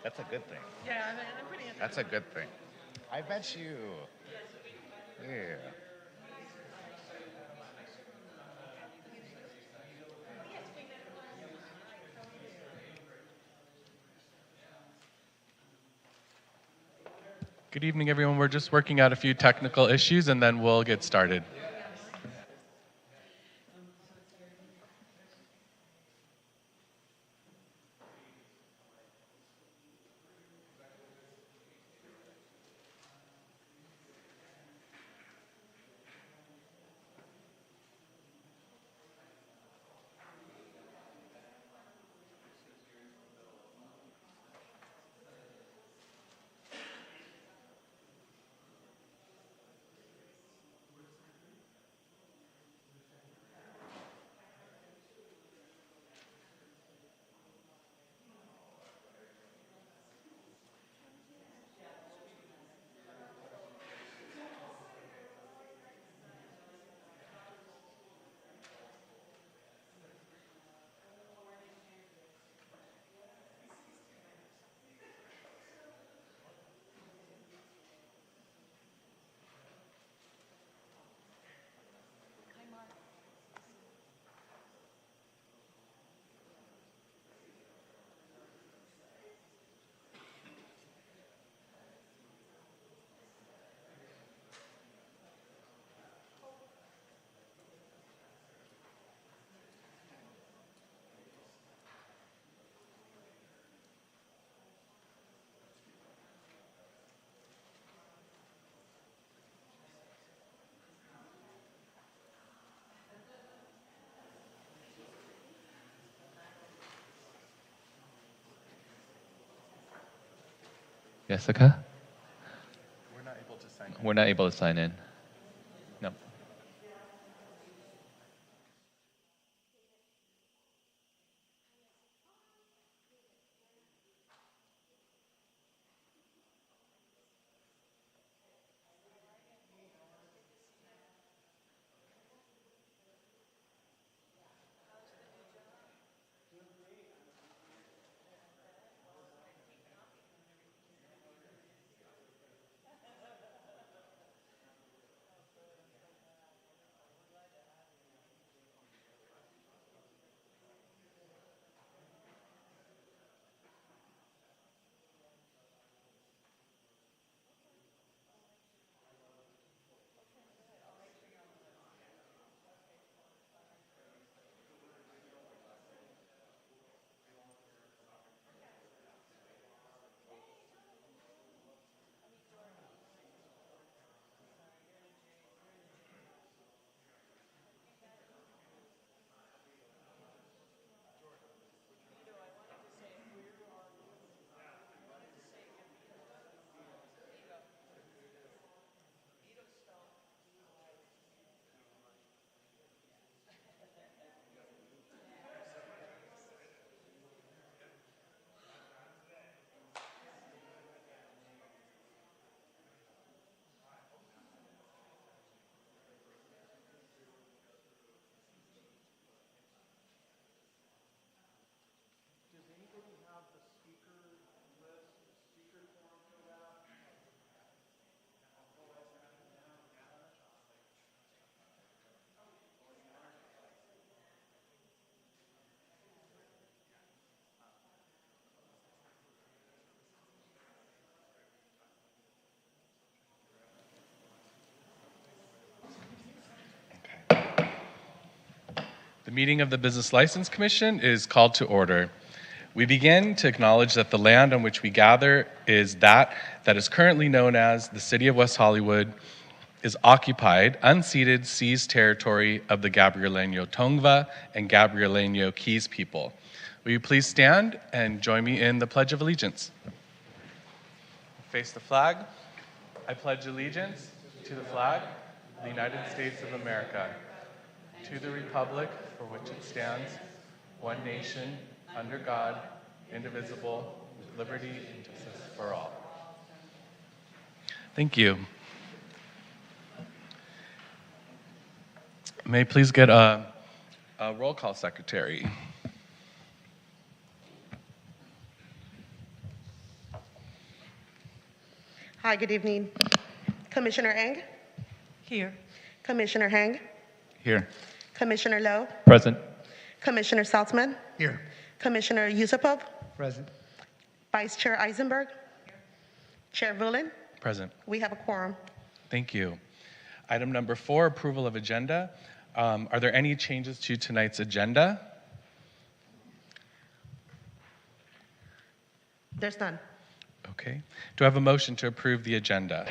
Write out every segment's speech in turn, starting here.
That's a good thing. Yeah, I'm pretty interested. That's a good thing. I bet you. Yeah. Good evening, everyone. We're just working out a few technical issues and then we'll get started. Jessica? We're not able to sign. We're not able to sign in. No. The meeting of the Business License Commission is called to order. We begin to acknowledge that the land on which we gather is that is currently known as the City of West Hollywood, is occupied, unceded, seized territory of the Gabrieleño Tongva and Gabrieleño Keys people. Will you please stand and join me in the Pledge of Allegiance? Face the flag. I pledge allegiance to the flag of the United States of America to the republic for which it stands, one nation, under God, indivisible, with liberty and justice for all. Thank you. May I please get a roll call, Secretary? Hi, good evening. Commissioner Eng, Here. Commissioner Hang, Here. Commissioner Lowe, Present. Commissioner Saltzman, Here. Commissioner Yusupov, Present. Vice Chair Eisenberg, Chair Vulin. Present. We have a quorum. Thank you. Item number 4, approval of agenda. Are there any changes to tonight's agenda? There's none. Okay. Do I have a motion to approve the agenda?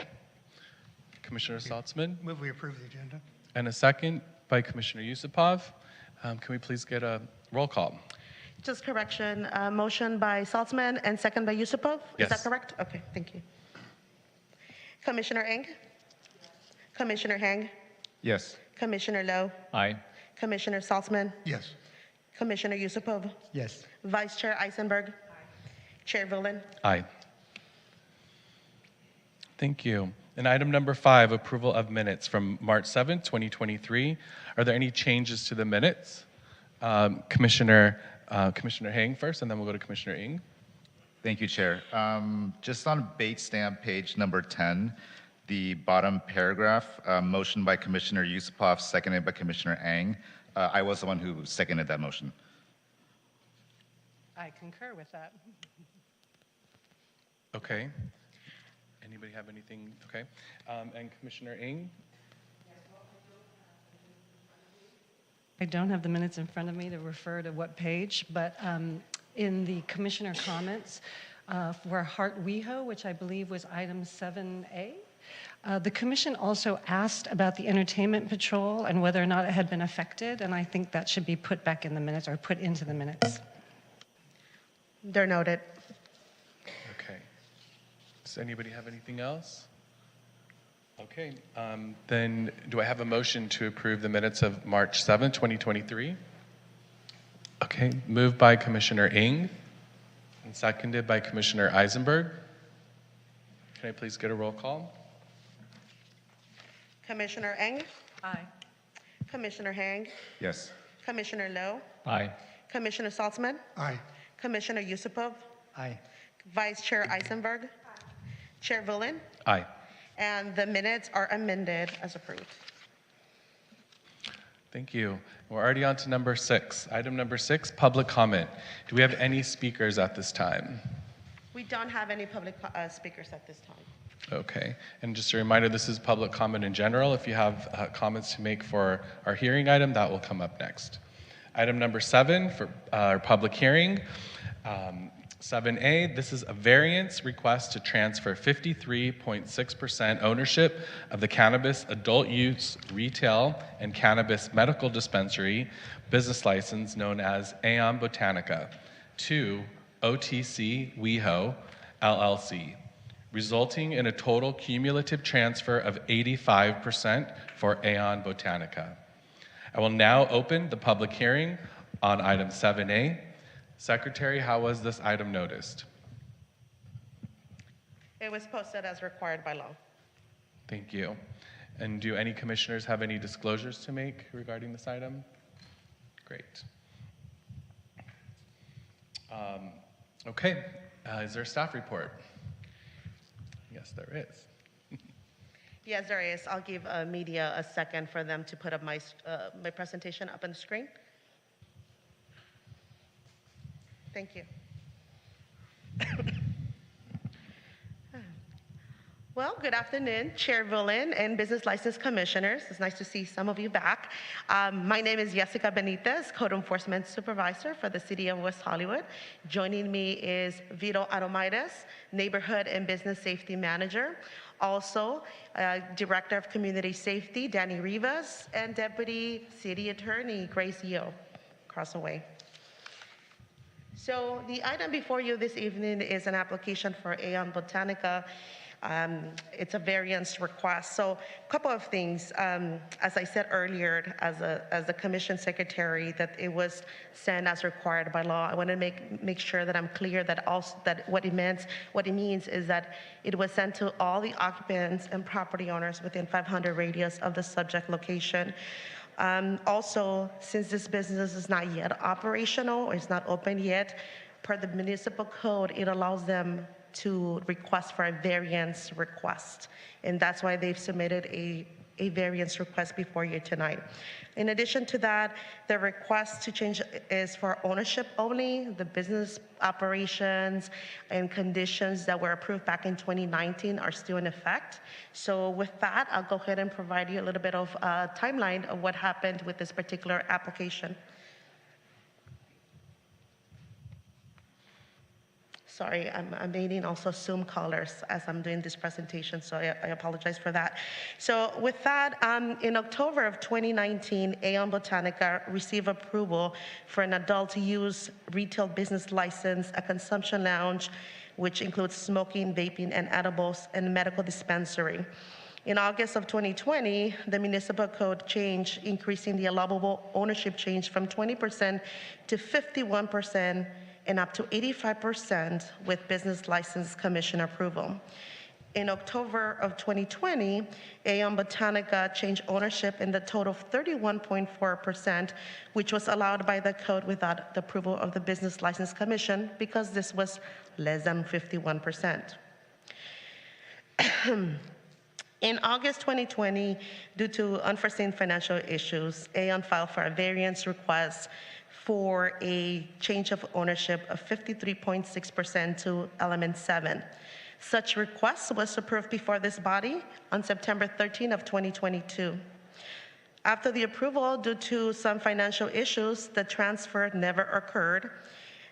Commissioner Saltzman, Move we approve the agenda. and a second by Commissioner Yusupov. Can we please get a roll call? Just correction, motion by Saltzman and second by Yusupov? Is that Yes. correct? Okay, thank you. Commissioner Eng, Commissioner Hang, Yes. Commissioner Lowe, Aye. Commissioner Saltzman, Yes. Commissioner Yusupov, Yes. Vice Chair Eisenberg, Chair Vulin. Aye. Thank you. And item number 5, approval of minutes from March 7th, 2023. Are there any changes to the minutes? Commissioner Hang first, and then we'll go to Commissioner Ng. Thank you, Chair. Just on bait stamp page number 10, the bottom paragraph, motion by Commissioner Yusupov, seconded by Commissioner Ang. I was the one who seconded that motion. I concur with that. Okay. Anybody have anything? Okay. And Commissioner Ng? I don't have the minutes in front of me to refer to what page, but in the commissioner comments for Heart WeHo, which I believe was item 7A, the commission also asked about the entertainment patrol and whether or not it had been affected, and I think that should be put back in the minutes or put into the minutes. They're noted. Okay. Does anybody have anything else? Okay. Then do I have a motion to approve the minutes of March 7th, 2023? Okay. Moved by Commissioner Ng and seconded by Commissioner Eisenberg. Can I please get a roll call? Commissioner Eng, Aye. Commissioner Hang, Yes. Commissioner Lowe, Aye. Commissioner Saltzman, Aye. Commissioner Yusupov, Aye. Vice Chair Eisenberg, Chair Vulin, Aye. and the minutes are amended as approved. Thank you. We're already on to number 6. Item number 6, public comment. Do we have any speakers at this time? We don't have any public speakers at this time. Okay. And just a reminder, this is public comment in general. If you have comments to make for our hearing item, that will come up next. Item number 7 for our public hearing. 7A, this is a variance request to transfer 53.6% ownership of the cannabis adult use retail and cannabis medical dispensary business license known as Aeon Botanica to OTC WeHo LLC, resulting in a total cumulative transfer of 85% for Aeon Botanica. I will now open the public hearing on item 7A. Secretary, how was this item noticed? It was posted as required by law. Thank you. And do any commissioners have any disclosures to make regarding this item? Great. Okay, is there a staff report? Yes, there is. Yes, there is. I'll give media a second for them to put up my presentation up on the screen. Thank you. Well, good afternoon, Chair Vulin and Business License Commissioners. It's nice to see some of you back. My name is Jessica Benitez, Code Enforcement Supervisor for the City of West Hollywood. Joining me is Vito Aromaitis, Neighborhood and Business Safety Manager. Also, Director of Community Safety, Danny Rivas, and Deputy City Attorney, Grace Yeo, across the way. So the item before you this evening is an application for Aeon Botanica It's a variance request. So a couple of things. As I said earlier, as the commission secretary, that it was sent as required by law. I want to make sure that I'm clear that what it means is that it was sent to all the occupants and property owners within 500 radius of the subject location. Also, since this business is not yet operational or it's not open yet, per the municipal code, it allows them to request for a variance request. And that's why they've submitted a variance request before you tonight. In addition to that, the request to change is for ownership only. The business operations and conditions that were approved back in 2019 are still in effect. So with that, I'll go ahead and provide you a little bit of a timeline of what happened with this particular application. Sorry, I'm needing also Zoom callers as I'm doing this presentation, so I apologize for that. So with that, in October of 2019, Aeon Botanica received approval for an adult use retail business license, a consumption lounge, which includes smoking, vaping, and edibles, and medical dispensary. In August of 2020, the municipal code changed, increasing the allowable ownership change from 20% to 51%, and up to 85% with business license commission approval. In October of 2020, Aeon Botanica changed ownership in the total of 31.4%, which was allowed by the code without the approval of the Business License Commission because this was less than 51%. In August 2020, due to unforeseen financial issues, Aeon filed for a variance request for a change of ownership of 53.6% to Element 7. Such request was approved before this body on September 13 of 2022. After the approval, due to some financial issues, the transfer never occurred.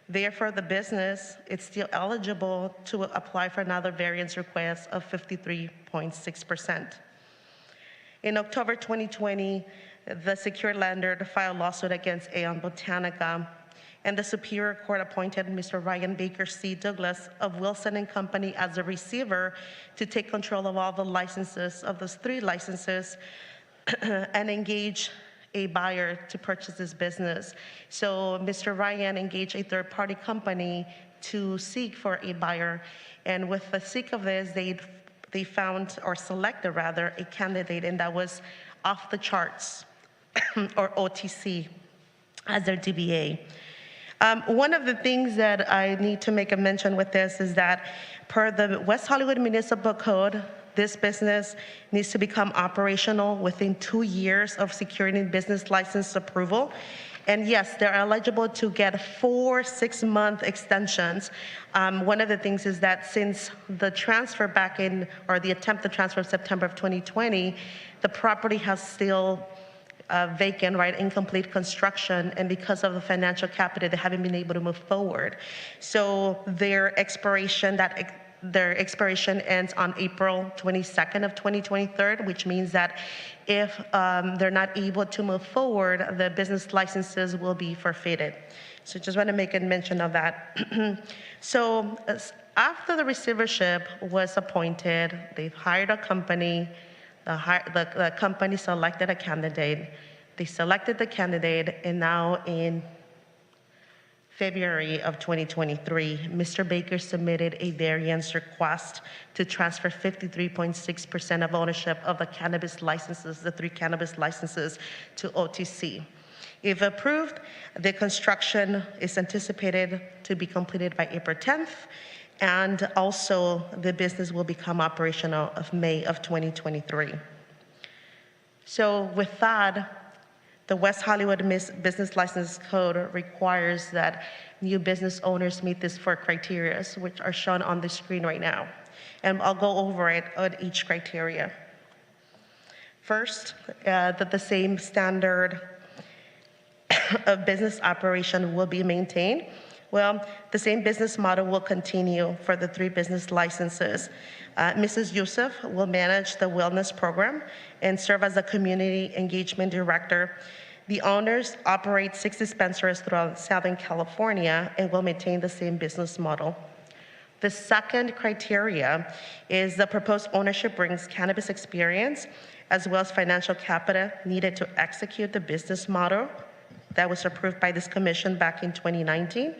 Therefore, the business is still eligible to apply for another variance request of 53.6%. In October 2020, the secured lender filed a lawsuit against Aeon Botanica, and the Superior Court appointed Mr. Ryan Baker C. Douglas of Wilson & Company as the receiver to take control of all the licenses of those 3 licenses and engage a buyer to purchase this business. So Mr. Ryan engaged a third-party company to seek for a buyer, and with the seek of this, they found, or selected rather, a candidate, and that was off the charts, or OTC, as their DBA. One of the things that I need to make a mention with this is that per the West Hollywood Municipal Code, this business needs to become operational within 2 years of securing business license approval. And yes, they're eligible to get 4 6-month extensions. One of the things is that since the transfer back in, or the attempt to transfer in September of 2020, the property has still vacant, right, incomplete construction, and because of the financial capital, they haven't been able to move forward. So their expiration ends on April 22nd of 2023, which means that if they're not able to move forward, the business licenses will be forfeited. So just want to make a mention of that. So after the receivership was appointed, they've hired a company. The company selected a candidate. They selected the candidate, and now in February of 2023, Mr. Baker submitted a variance request to transfer 53.6% of ownership of the cannabis licenses, the 3 cannabis licenses, to OTC. If approved, the construction is anticipated to be completed by April 10th, and also the business will become operational of May of 2023. So with that, the West Hollywood Business License Code requires that new business owners meet these 4 criteria, which are shown on the screen right now. And I'll go over it on each criteria. First, that the same standard of business operation will be maintained. Well, the same business model will continue for the 3 business licenses. Mrs. Youssef will manage the wellness program and serve as a community engagement director. The owners operate 6 dispensaries throughout Southern California and will maintain the same business model. The second criteria is the proposed ownership brings cannabis experience as well as financial capital needed to execute the business model that was approved by this commission back in 2019.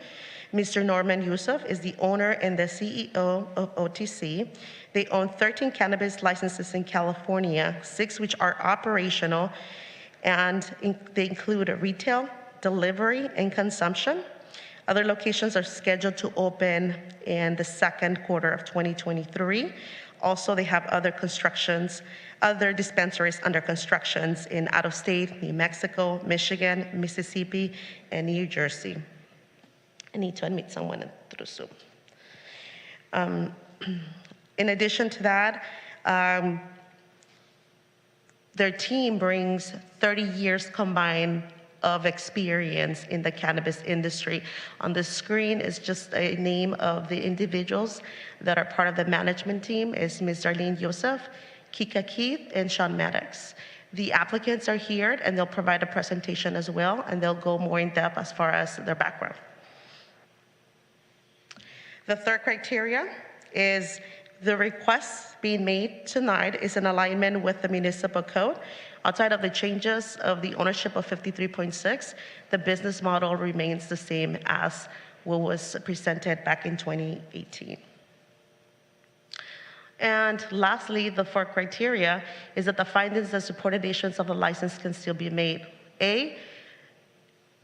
Mr. Norman Yusuf is the owner and the CEO of OTC. They own 13 cannabis licenses in California, 6 which are operational, and they include retail, delivery, and consumption. Other locations are scheduled to open in the second quarter of 2023. Also, they have other dispensaries under constructions in out-of-state, New Mexico, Michigan, Mississippi, and New Jersey. I need to unmute someone through Zoom. In addition to that, their team brings 30 years combined of experience in the cannabis industry. On the screen is just a name of the individuals that are part of the management team. Is Ms. Darlene Yosef, Kika Keith, and Sean Maddox. The applicants are here and they'll provide a presentation as well, and they'll go more in depth as far as their background. The third criteria is the request being made tonight is in alignment with the municipal code. Outside of the changes of the ownership of 53.6, the business model remains the same as what was presented back in 2018. And lastly, the fourth criteria is that the findings and supported issuance of the license can still be made. A,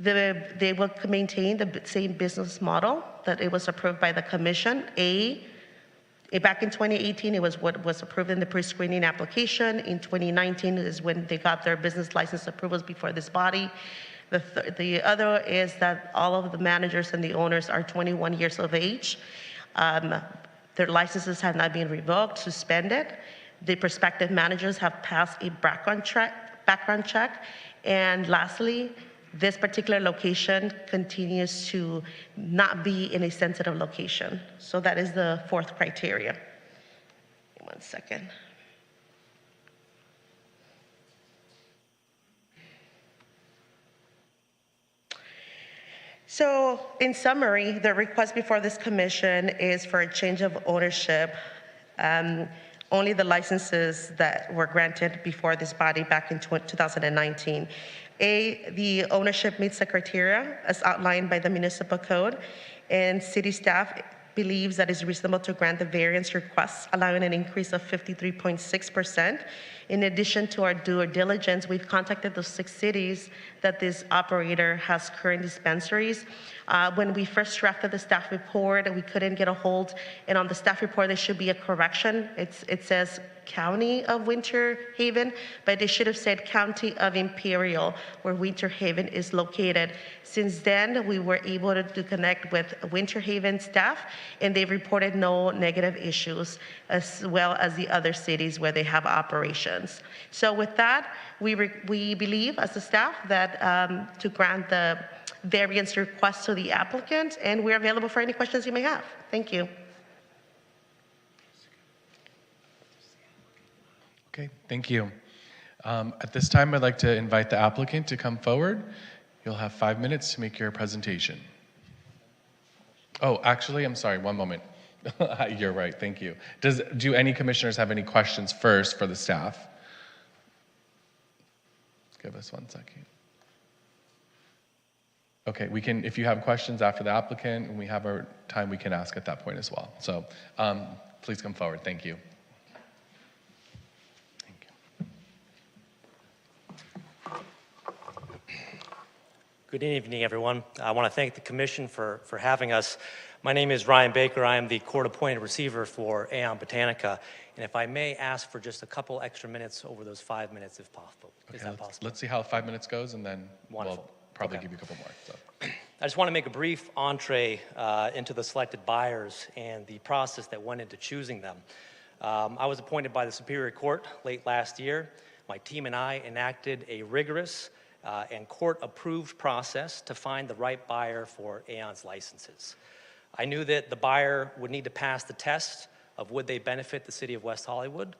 they will maintain the same business model that it was approved by the commission. Back in 2018, it was what was approved in the pre-screening application. In 2019 is when they got their business license approvals before this body. The other is that all of the managers and the owners are 21 years of age. Their licenses have not been revoked, suspended. The prospective managers have passed a background check. And lastly, this particular location continues to not be in a sensitive location. So that is the fourth criteria. 1 second. So in summary, the request before this commission is for a change of ownership. Only the licenses that were granted before this body back in 2019. The ownership meets the criteria as outlined by the municipal code, and city staff believes that it's reasonable to grant the variance request, allowing an increase of 53.6%. In addition to our due diligence, we've contacted those 6 cities that this operator has current dispensaries. When we first drafted the staff report, we couldn't get a hold, and on the staff report, there should be a correction. It says County of Winter Haven, but they should have said County of Imperial, where Winter Haven is located. Since then, we were able to connect with Winter Haven staff, and they've reported no negative issues, as well as the other cities where they have operations. So with that, we believe as a staff that to grant the variance request to the applicant, and we're available for any questions you may have. Thank you. Okay, thank you. At this time, I'd like to invite the applicant to come forward. You'll have 5 minutes to make your presentation. Oh, actually, I'm sorry, one moment. You're right, thank you. Do any commissioners have any questions first for the staff? Give us 1 second. Okay, we can, if you have questions after the applicant, when we have our time, we can ask at that point as well. So please come forward, thank you. Good evening, everyone. I want to thank the Commission for having us. My name is Ryan Baker. I am the court-appointed receiver for Aeon Botanica. And if I may ask for just a couple extra minutes over those 5 minutes, if possible. Okay, Is that possible? let's see how 5 minutes goes, and then Wonderful. we'll probably Okay. give you a couple more. So. I just want to make a brief entree into the selected buyers and the process that went into choosing them. I was appointed by the Superior Court late last year. My team and I enacted a rigorous and court-approved process to find the right buyer for Aeon's licenses. I knew that the buyer would need to pass the test of would they benefit the city of West Hollywood,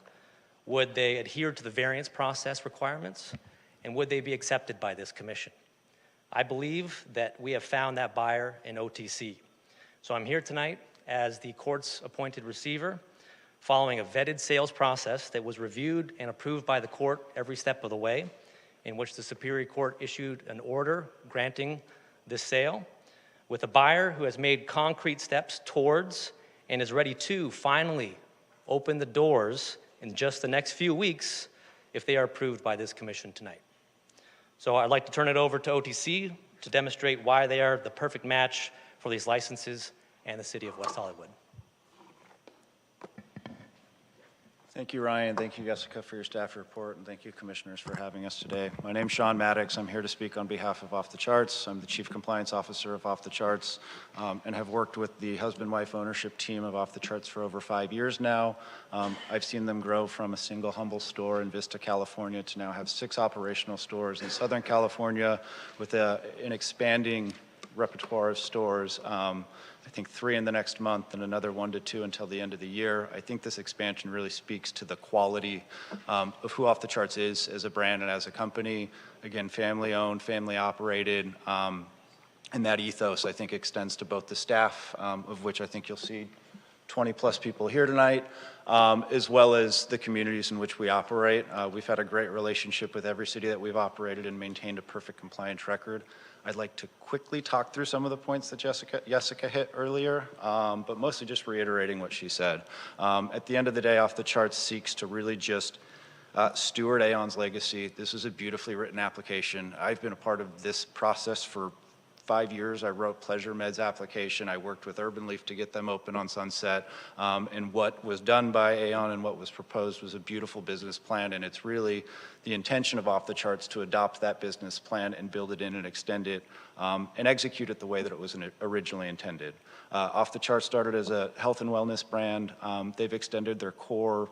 would they adhere to the variance process requirements, and would they be accepted by this commission. I believe that we have found that buyer in OTC. So I'm here tonight as the court's appointed receiver, following a vetted sales process that was reviewed and approved by the court every step of the way, in which the Superior Court issued an order granting this sale, with a buyer who has made concrete steps towards and is ready to finally open the doors in just the next few weeks if they are approved by this commission tonight. So I'd like to turn it over to OTC to demonstrate why they are the perfect match for these licenses and the city of West Hollywood. Thank you, Ryan. Thank you, Jessica, for your staff report, and thank you, commissioners, for having us today. My name's Sean Maddox. I'm here to speak on behalf of Off the Charts. I'm the Chief Compliance Officer of Off the Charts, and have worked with the husband-wife ownership team of Off the Charts for over 5 years now. I've seen them grow from a single humble store in Vista, California, to now have 6 operational stores in Southern California with an expanding repertoire of stores. I think 3 in the next month and another 1 to 2 until the end of the year. I think this expansion really speaks to the quality of who Off the Charts is as a brand and as a company. Again, family owned, family operated, and that ethos I think extends to both the staff, of which I think you'll see 20 plus people here tonight, as well as the communities in which we operate. We've had a great relationship with every city that we've operated and maintained a perfect compliance record. I'd like to quickly talk through some of the points that Jessica hit earlier, but mostly just reiterating what she said. At the end of the day, Off the Charts seeks to really just steward Aon's legacy. This is a beautifully written application. I've been a part of this process for 5 years. I wrote Pleasure Med's application. I worked with Urban Leaf to get them open on Sunset. And what was done by Aon and what was proposed was a beautiful business plan. And it's really the intention of Off the Charts to adopt that business plan and build it in and extend it and execute it the way that it was originally intended. Off the Charts started as a health and wellness brand. They've extended their core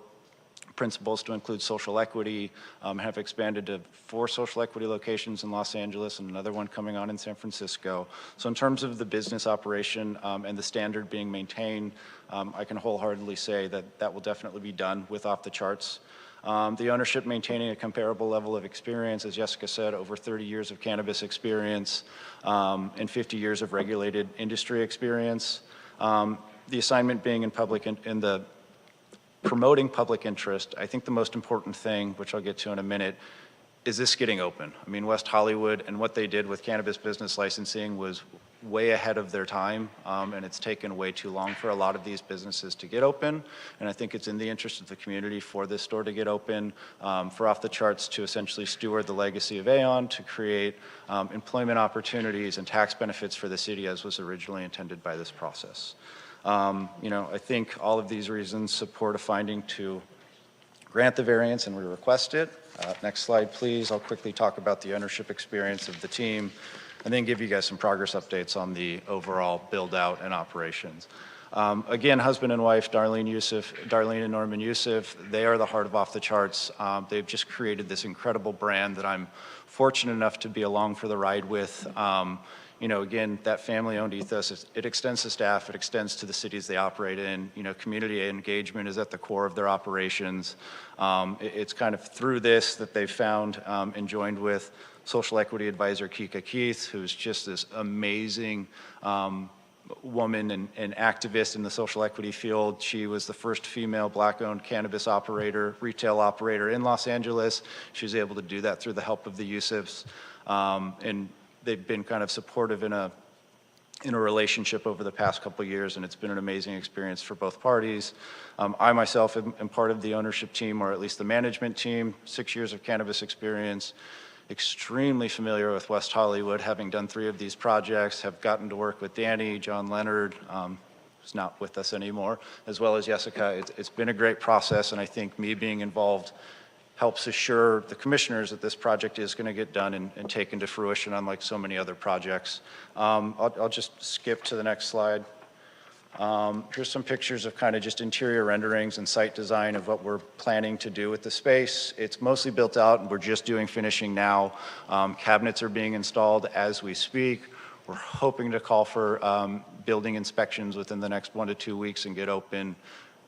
principles to include social equity, have expanded to 4 social equity locations in Los Angeles and another one coming on in San Francisco. So in terms of the business operation and the standard being maintained, I can wholeheartedly say that that will definitely be done with Off the Charts. The ownership maintaining a comparable level of experience, as Jessica said, over 30 years of cannabis experience and 50 years of regulated industry experience. The assignment being in the promoting public interest. I think the most important thing, which I'll get to in a minute, is this getting open. I mean, West Hollywood and what they did with cannabis business licensing was way ahead of their time, and it's taken way too long for a lot of these businesses to get open. And I think it's in the interest of the community for this store to get open, for Off the Charts to essentially steward the legacy of Aon, to create employment opportunities and tax benefits for the city as was originally intended by this process. I think all of these reasons support a finding to grant the variance, and we request it. Next slide, please. I'll quickly talk about the ownership experience of the team, and then give you guys some progress updates on the overall build-out and operations. Again, husband and wife, Darlene and Norman Yusuf, they are the heart of Off the Charts. They've just created this incredible brand that I'm fortunate enough to be along for the ride with. Again, that family-owned ethos, it extends to staff, it extends to the cities they operate in. Community engagement is at the core of their operations. It's kind of through this that they've found and joined with social equity advisor Kika Keith, who's just this amazing woman and activist in the social equity field. She was the first female Black-owned cannabis retail operator in Los Angeles. She was able to do that through the help of the Yusufs. And they've been kind of supportive in a relationship over the past couple of years, and it's been an amazing experience for both parties. I myself am part of the ownership team, or at least the management team, 6 years of cannabis experience, extremely familiar with West Hollywood, having done 3 of these projects, have gotten to work with Danny, John Leonard, who's not with us anymore, as well as Jessica. It's been a great process, and I think me being involved helps assure the commissioners that this project is going to get done and taken to fruition, unlike so many other projects. I'll just skip to the next slide. Here's some pictures of kind of just interior renderings and site design of what we're planning to do with the space. It's mostly built out, and we're just doing finishing now. Cabinets are being installed as we speak. We're hoping to call for building inspections within the next 1 to 2 weeks and get open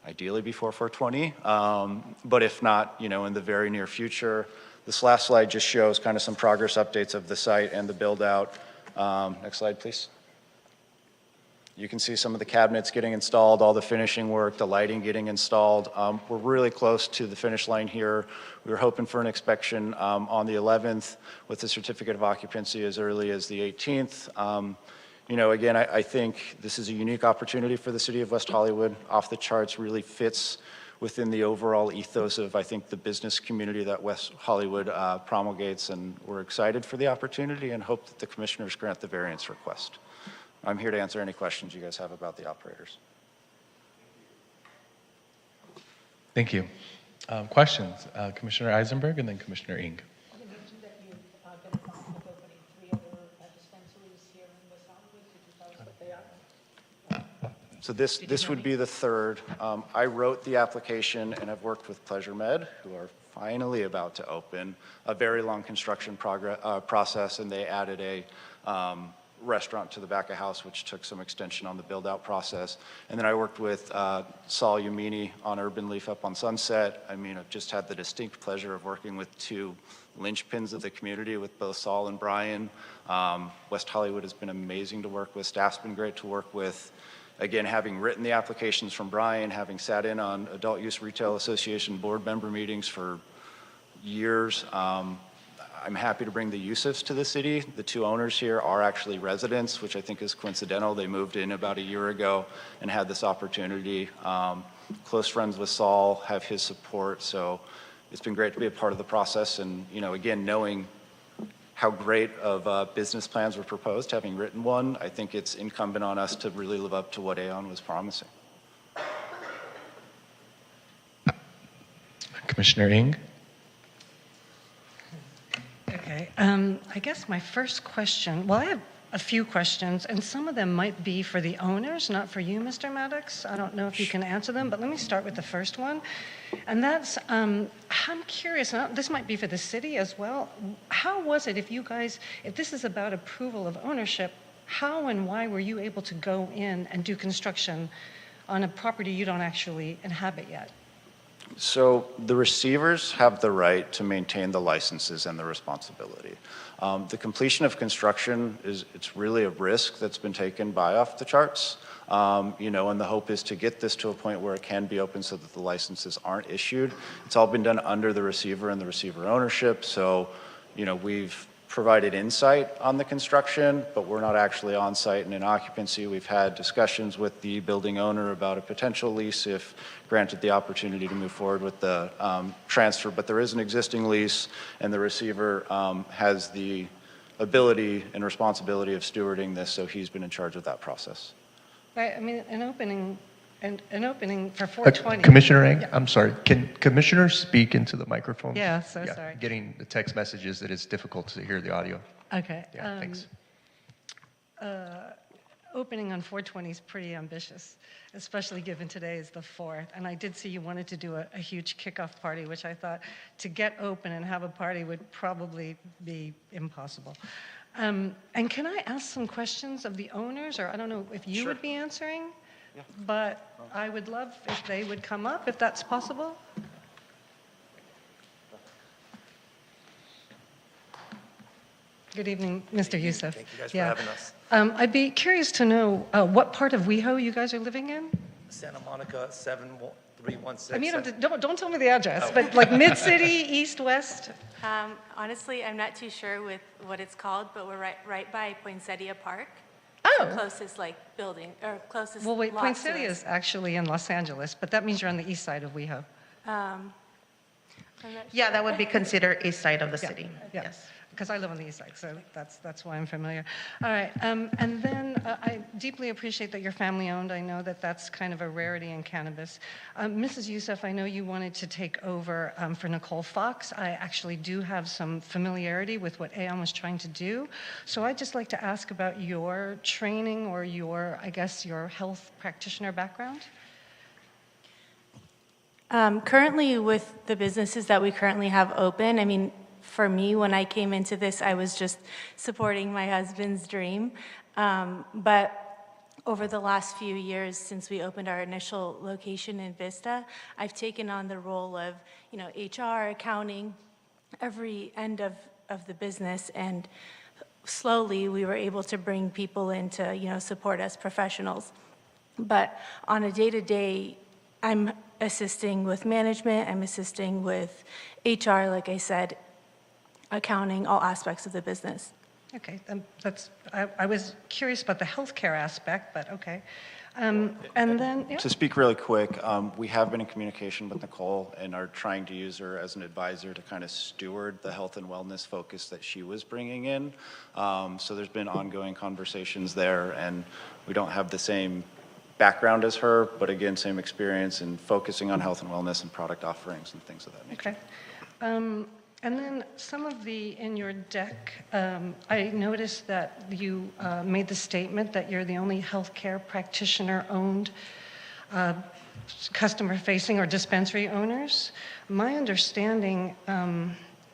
ideally before 420, but if not, in the very near future. This last slide just shows kind of some progress updates of the site and the build out. Next slide, please. You can see some of the cabinets getting installed, all the finishing work, the lighting getting installed. We're really close to the finish line here. We were hoping for an inspection on the 11th with the certificate of occupancy as early as the 18th. You know, again, I think this is a unique opportunity for the city of West Hollywood. Off the Charts really fits within the overall ethos of, I think, the business community that West Hollywood promulgates, and we're excited for the opportunity and hope that the commissioners grant the variance request. I'm here to answer any questions you guys have about the operators. Thank you. Questions? Commissioner Eisenberg and then Commissioner Ng. You mentioned that you've been involved with opening 3 other dispensaries here in West Hollywood. Could you tell us what they are? So this would be the third. I wrote the application and I've worked with Pleasure Med, who are finally about to open. A very long construction process, and they added a restaurant to the back of house, which took some extension on the build-out process. And then I worked with Saul Yamini on Urban Leaf up on Sunset. I mean, I've just had the distinct pleasure of working with 2 linchpins of the community with both Saul and Brian. West Hollywood has been amazing to work with. Staff's been great to work with. Again, having written the applications from Brian, having sat in on Adult Use Retail Association board member meetings for years, I'm happy to bring the Yusufs to the city. The 2 owners here are actually residents, which I think is coincidental. They moved in about a year ago and had this opportunity. Close friends with Saul, have his support, so it's been great to be a part of the process. And, you know, again, knowing how great of business plans were proposed, having written one, I think it's incumbent on us to really live up to what Aon was promising. Commissioner Ng. Okay, I guess my first question, well, I have a few questions, and some of them might be for the owners, not for you, Mr. Maddox. I don't know if you can answer them, but let me start with the first one. And that's, I'm curious, and this might be for the city as well. How was it if you guys, if this is about approval of ownership, how and why were you able to go in and do construction on a property you don't actually inhabit yet? So the receivers have the right to maintain the licenses and the responsibility. The completion of construction it's really a risk that's been taken by Off the Charts. You know, and the hope is to get this to a point where it can be open so that the licenses aren't issued. It's all been done under the receiver and the receiver ownership. So, you know, we've provided insight on the construction, but we're not actually on site and in occupancy. We've had discussions with the building owner about a potential lease if granted the opportunity to move forward with the transfer, but there is an existing lease, and the receiver has the ability and responsibility of stewarding this, so he's been in charge of that process. Right, I mean, an opening for 420. Commissioner Ng, Yeah. I'm sorry. Can commissioners speak into the microphone? Yeah, so sorry. Getting the text messages that it's difficult to hear the audio. Okay. Yeah, thanks. Opening on 420 is pretty ambitious, especially given today is the 4th. And I did see you wanted to do a huge kickoff party, which I thought to get open and have a party would probably be impossible. And can I ask some questions of the owners, or I don't know if you would be answering? Yeah. But I would love if they would come up, if that's possible. Good evening, Mr. Yusuf. Thank you guys for having us. I'd be curious to know what part of WeHo you guys are living in? Santa Monica 7316. I mean, don't tell me the address, but like mid-city, east, west? Honestly, I'm not too sure with what it's called, but we're right by Poinsettia Park. Oh. The closest building or closest. Well, wait, lot to Poinsettia us. is actually in Los Angeles, but that means you're on the east side of WeHo. I'm not Yeah, sure. that would be considered east side of the Yeah, city. yeah. Yes. Because I live on the east side, so that's why I'm familiar. All right, and then I deeply appreciate that you're family-owned. I know that that's kind of a rarity in cannabis. Mrs. Yusuf, I know you wanted to take over for Nicole Fox. I actually do have some familiarity with what Aon was trying to do. So I'd just like to ask about your training or your, I guess, your health practitioner background. Currently, with the businesses that we currently have open, I mean, for me, when I came into this, I was just supporting my husband's dream. But over the last few years, since we opened our initial location in Vista, I've taken on the role of, HR, accounting, every end of the business. And slowly we were able to bring people in to, support us professionals. But on a day-to-day, I'm assisting with management, I'm assisting with HR, like I said, accounting, all aspects of the business. Okay, I was curious about the healthcare aspect, but okay. And then, yeah. To speak really quick, we have been in communication with Nicole and are trying to use her as an advisor to kind of steward the health and wellness focus that she was bringing in. So there's been ongoing conversations there, and we don't have the same background as her, but again, same experience in focusing on health and wellness and product offerings and things of that nature. Okay. And then some of in your deck, I noticed that you made the statement that you're the only healthcare practitioner-owned customer-facing or dispensary owners. My understanding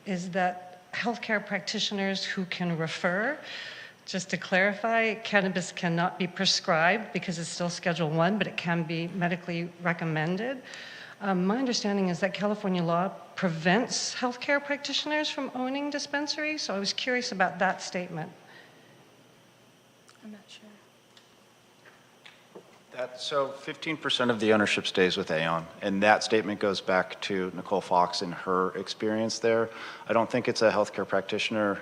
is that healthcare practitioners who can refer, just to clarify, cannabis cannot be prescribed because it's still Schedule I, but it can be medically recommended. My understanding is that California law prevents healthcare practitioners from owning dispensaries, so I was curious about that statement. I'm not sure. So 15% of the ownership stays with Aon, and that statement goes back to Nicole Fox and her experience there. I don't think it's a healthcare practitioner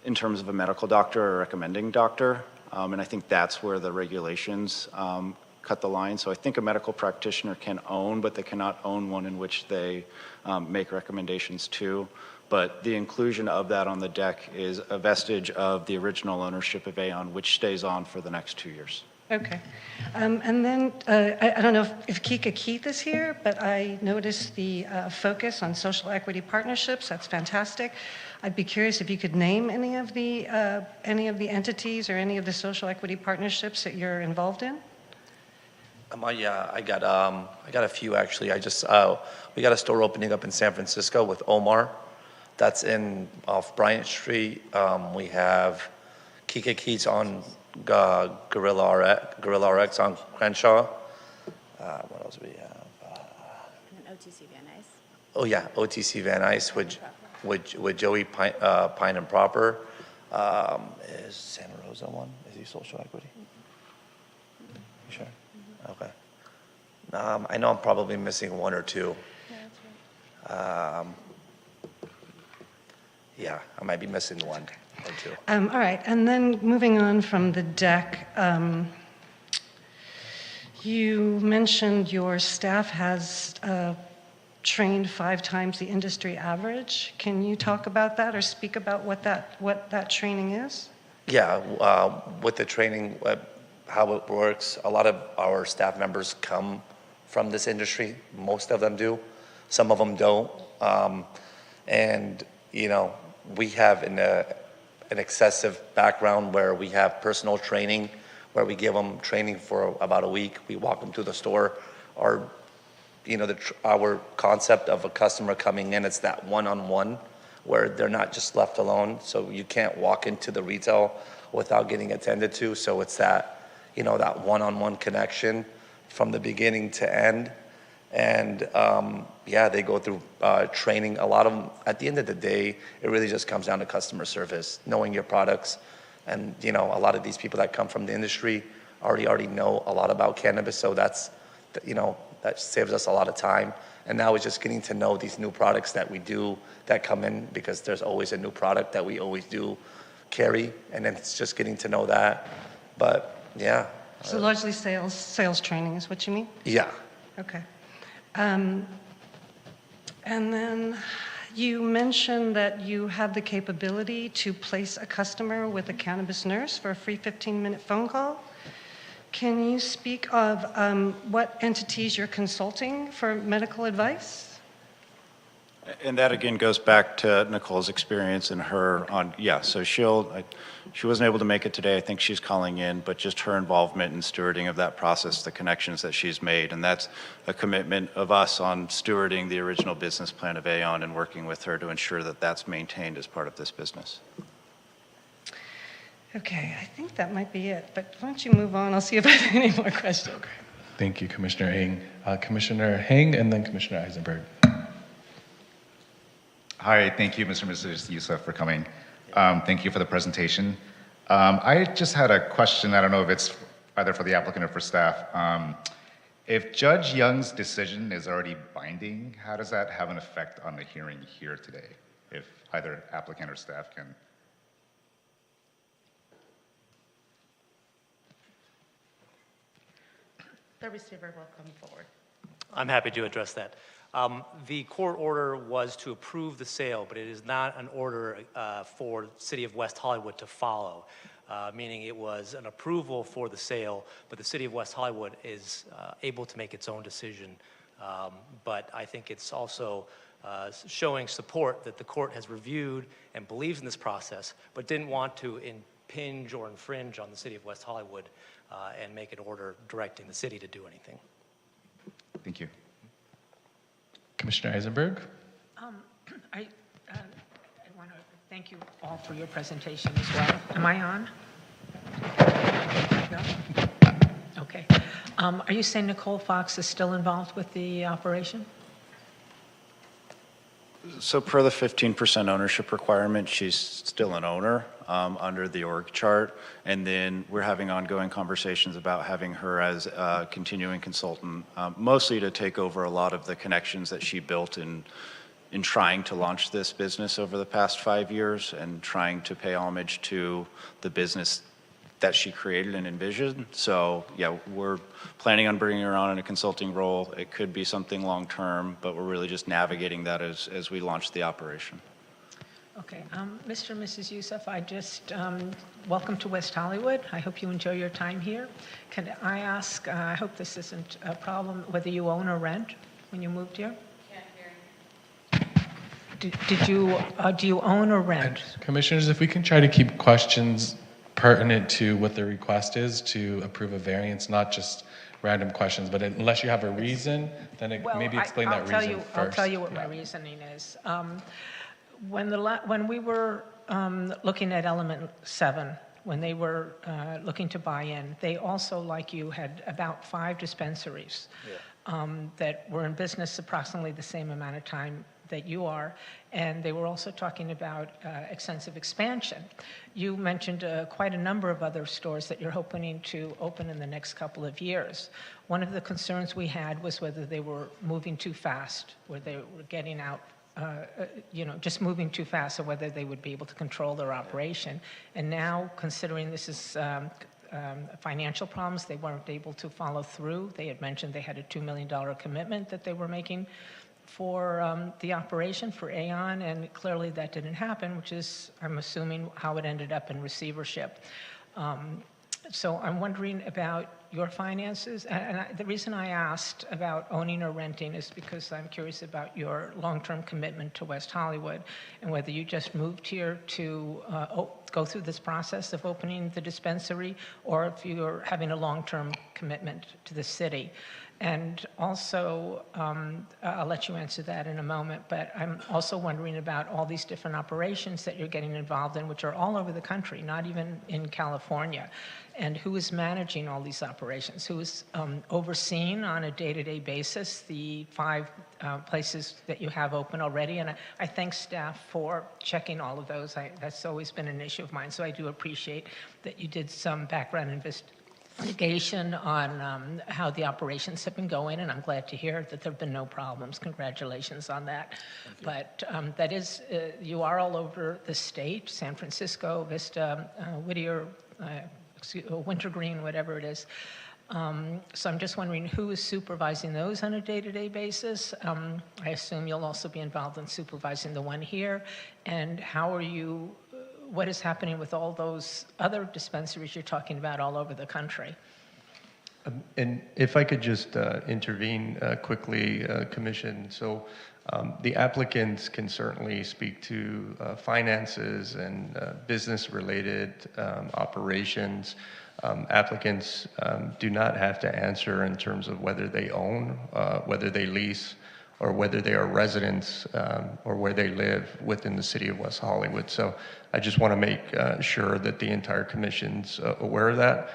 in terms of a medical doctor or a recommending doctor, and I think that's where the regulations cut the line. So I think a medical practitioner can own, but they cannot own one in which they make recommendations to. But the inclusion of that on the deck is a vestige of the original ownership of Aon, which stays on for the next 2 years. Okay. And then, I don't know if Kika Keith is here, but I noticed the focus on social equity partnerships. That's fantastic. I'd be curious if you could name any of the entities or any of the social equity partnerships that you're involved in. Yeah, I got a few actually. We got a store opening up in San Francisco with Omar. That's off Bryant Street. We have Kika Keats on Gorilla RX on Crenshaw. What else do we have? And OTC Van Nuys. Oh yeah, OTC Van Nuys with Joey Pine and Proper. Is Santa Rosa one? Is he social equity? You sure? Okay. I know I'm probably missing one or two. Yeah, that's right. Yeah, I might be missing one or two. All right, and then moving on from the deck, you mentioned your staff has trained 5 times the industry average. Can you talk about that or speak about what that training is? Yeah, with the training, how it works, a lot of our staff members come from this industry. Most of them do. Some of them don't. And, we have an excessive background where we have personal training, where we give them training for about a week. We walk them through the store. Our concept of a customer coming in, it's that one-on-one where they're not just left alone. So you can't walk into the retail without getting attended to. So it's that, that one-on-one connection from the beginning to end. And they go through training. A lot of them, at the end of the day, it really just comes down to customer service, knowing your products. And, a lot of these people that come from the industry already know a lot about cannabis. So that's, that saves us a lot of time. And now it's just getting to know these new products that we do that come in, because there's always a new product that we always do carry. And then it's just getting to know that. But yeah. So largely sales training is what you mean? Yeah. Okay. And then you mentioned that you have the capability to place a customer with a cannabis nurse for a free 15-minute phone call. Can you speak of what entities you're consulting for medical advice? And that again goes back to Nicole's experience and her so she wasn't able to make it today. I think she's calling in, but just her involvement in stewarding of that process, the connections that she's made, and that's a commitment of us on stewarding the original business plan of Aon and working with her to ensure that that's maintained as part of this business. Okay, I think that might be it, but why don't you move on? I'll see if I have any more questions. Okay. Thank you, Commissioner Heng. Commissioner Heng and then Commissioner Eisenberg. Hi, thank you, Mr. and Mrs. Youssef, for coming. Thank you for the presentation. I just had a question. I don't know if it's either for the applicant or for staff. If Judge Young's decision is already binding, how does that have an effect on the hearing here today? If either applicant or staff can. The receiver will come forward. I'm happy to address that. The court order was to approve the sale, but it is not an order for the City of West Hollywood to follow, meaning it was an approval for the sale, but the City of West Hollywood is able to make its own decision. But I think it's also showing support that the court has reviewed and believes in this process, but didn't want to impinge or infringe on the City of West Hollywood and make an order directing the city to do anything. Thank you. Commissioner Eisenberg? I want to thank you all for your presentation as well. Am I on? No? Okay. Are you saying Nicole Fox is still involved with the operation? So per the 15% ownership requirement, she's still an owner under the org chart. And then we're having ongoing conversations about having her as a continuing consultant, mostly to take over a lot of the connections that she built in trying to launch this business over the past 5 years and trying to pay homage to the business that she created and envisioned. So yeah, we're planning on bringing her on in a consulting role. It could be something long-term, but we're really just navigating that as we launch the operation. Okay. Mr. and Mrs. Youssef, I just welcome to West Hollywood. I hope you enjoy your time here. Can I ask, I hope this isn't a problem, whether you own or rent when you moved here? Do you own or rent? Commissioners, if we can try to keep questions pertinent to what the request is to approve a variance, not just random questions, but unless you have a reason, then maybe explain that reason first. I'll tell you what my reasoning is. When we were looking at Element 7, when they were looking to buy in, they also, like you, had about 5 dispensaries that were in business approximately the same amount of time that you are, and they were also talking about extensive expansion. You mentioned quite a number of other stores that you're hoping to open in the next couple of years. One of the concerns we had was whether they were moving too fast, whether they were getting out, just moving too fast, or whether they would be able to control their operation. And now, considering this is financial problems, they weren't able to follow through. They had mentioned they had a $2 million commitment that they were making for the operation for Aon, and clearly that didn't happen, which is, I'm assuming, how it ended up in receivership. So I'm wondering about your finances, and the reason I asked about owning or renting is because I'm curious about your long-term commitment to West Hollywood, and whether you just moved here to go through this process of opening the dispensary, or if you're having a long-term commitment to the city. And also, I'll let you answer that in a moment, but I'm also wondering about all these different operations that you're getting involved in, which are all over the country, not even in California. And who is managing all these operations? Who is overseeing on a day-to-day basis the 5 places that you have open already? And I thank staff for checking all of those. That's always been an issue of mine, so I do appreciate that you did some background investigation on how the operations have been going, and I'm glad to hear that there have been no problems. Congratulations on that. But that is, you are all over the state, San Francisco, Vista, Whittier, Wintergreen, whatever it is. So I'm just wondering who is supervising those on a day-to-day basis. I assume you'll also be involved in supervising the one here. And how are you, what is happening with all those other dispensaries you're talking about all over the country? And if I could just intervene quickly, Commission. So the applicants can certainly speak to finances and business-related operations. Applicants do not have to answer in terms of whether they own, whether they lease, or whether they are residents or where they live within the city of West Hollywood. So I just want to make sure that the entire commission's aware of that.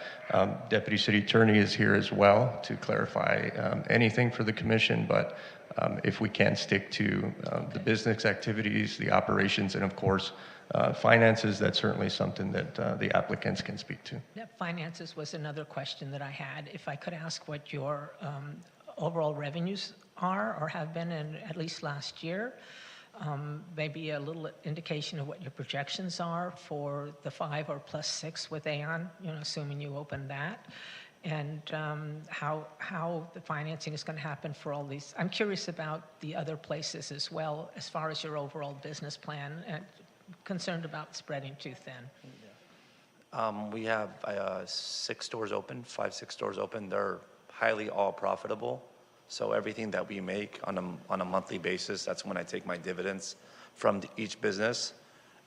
Deputy City Attorney is here as well to clarify anything for the commission, but if we can stick to the business activities, the operations, and of course, finances, that's certainly something that the applicants can speak to. Yeah, finances was another question that I had. If I could ask what your overall revenues are or have been in at least last year, maybe a little indication of what your projections are for the 5 or plus 6 with Aon, assuming you open that, and how the financing is going to happen for all these. I'm curious about the other places as well, as far as your overall business plan, and concerned about spreading too thin. We have 6 stores open, 5, 6 stores open. They're highly all profitable. So everything that we make on a monthly basis, that's when I take my dividends from each business,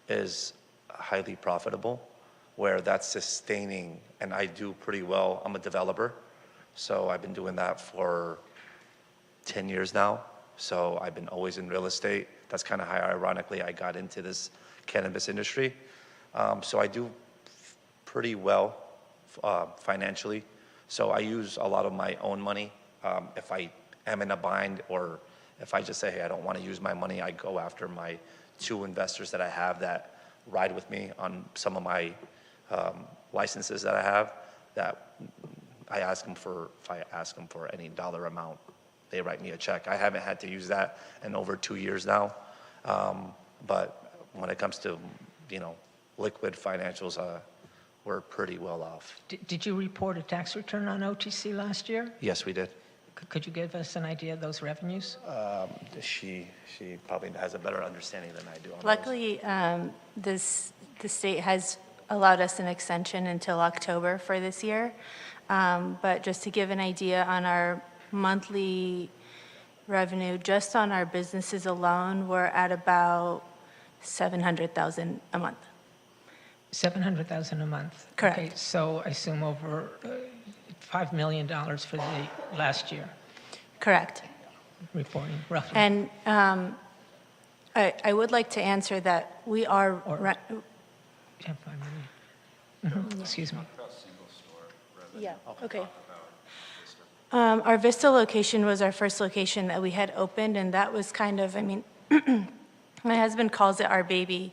is highly profitable, where that's sustaining, and I do pretty well. I'm a developer, so I've been doing that for 10 years now. So I've been always in real estate. That's kind of how, ironically, I got into this cannabis industry. So I do pretty well financially. So I use a lot of my own money. If I am in a bind, or if I just say, hey, I don't want to use my money, I go after my 2 investors that I have that ride with me on some of my licenses that I have, that I ask them for, if I ask them for any dollar amount, they write me a check. I haven't had to use that in over 2 years now. But when it comes to, liquid financials, we're pretty well off. Did you report a tax return on OTC last year? Yes, we did. Could you give us an idea of those revenues? She probably has a better understanding than I do on those. Luckily, the state has allowed us an extension until October for this year. But just to give an idea on our monthly revenue, just on our businesses alone, we're at about $700,000 a month. $700,000 a month. Correct. Okay, so I assume over $5 million for the last year, Correct. reporting roughly. And I would like to answer that we are, Yeah, $5 million. Excuse me. yeah, okay. Our Vista location was our first location that we had opened, and that was kind of, my husband calls it our baby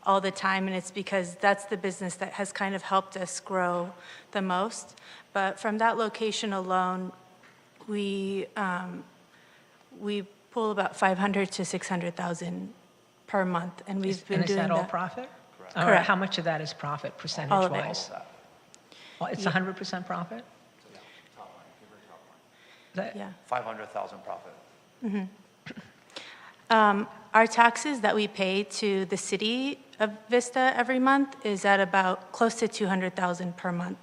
all the time, and it's because that's the business that has kind of helped us grow the most. But from that location alone, we pull about $500,000 to $600,000 per month, and we've been doing that. And is that all profit? Or Correct. how much of that is profit, All of it. percentage-wise? Well, it's 100% profit? That- Yeah. 500,000 profit. Our taxes that we pay to the city of Vista every month is at about close to $200,000 per month.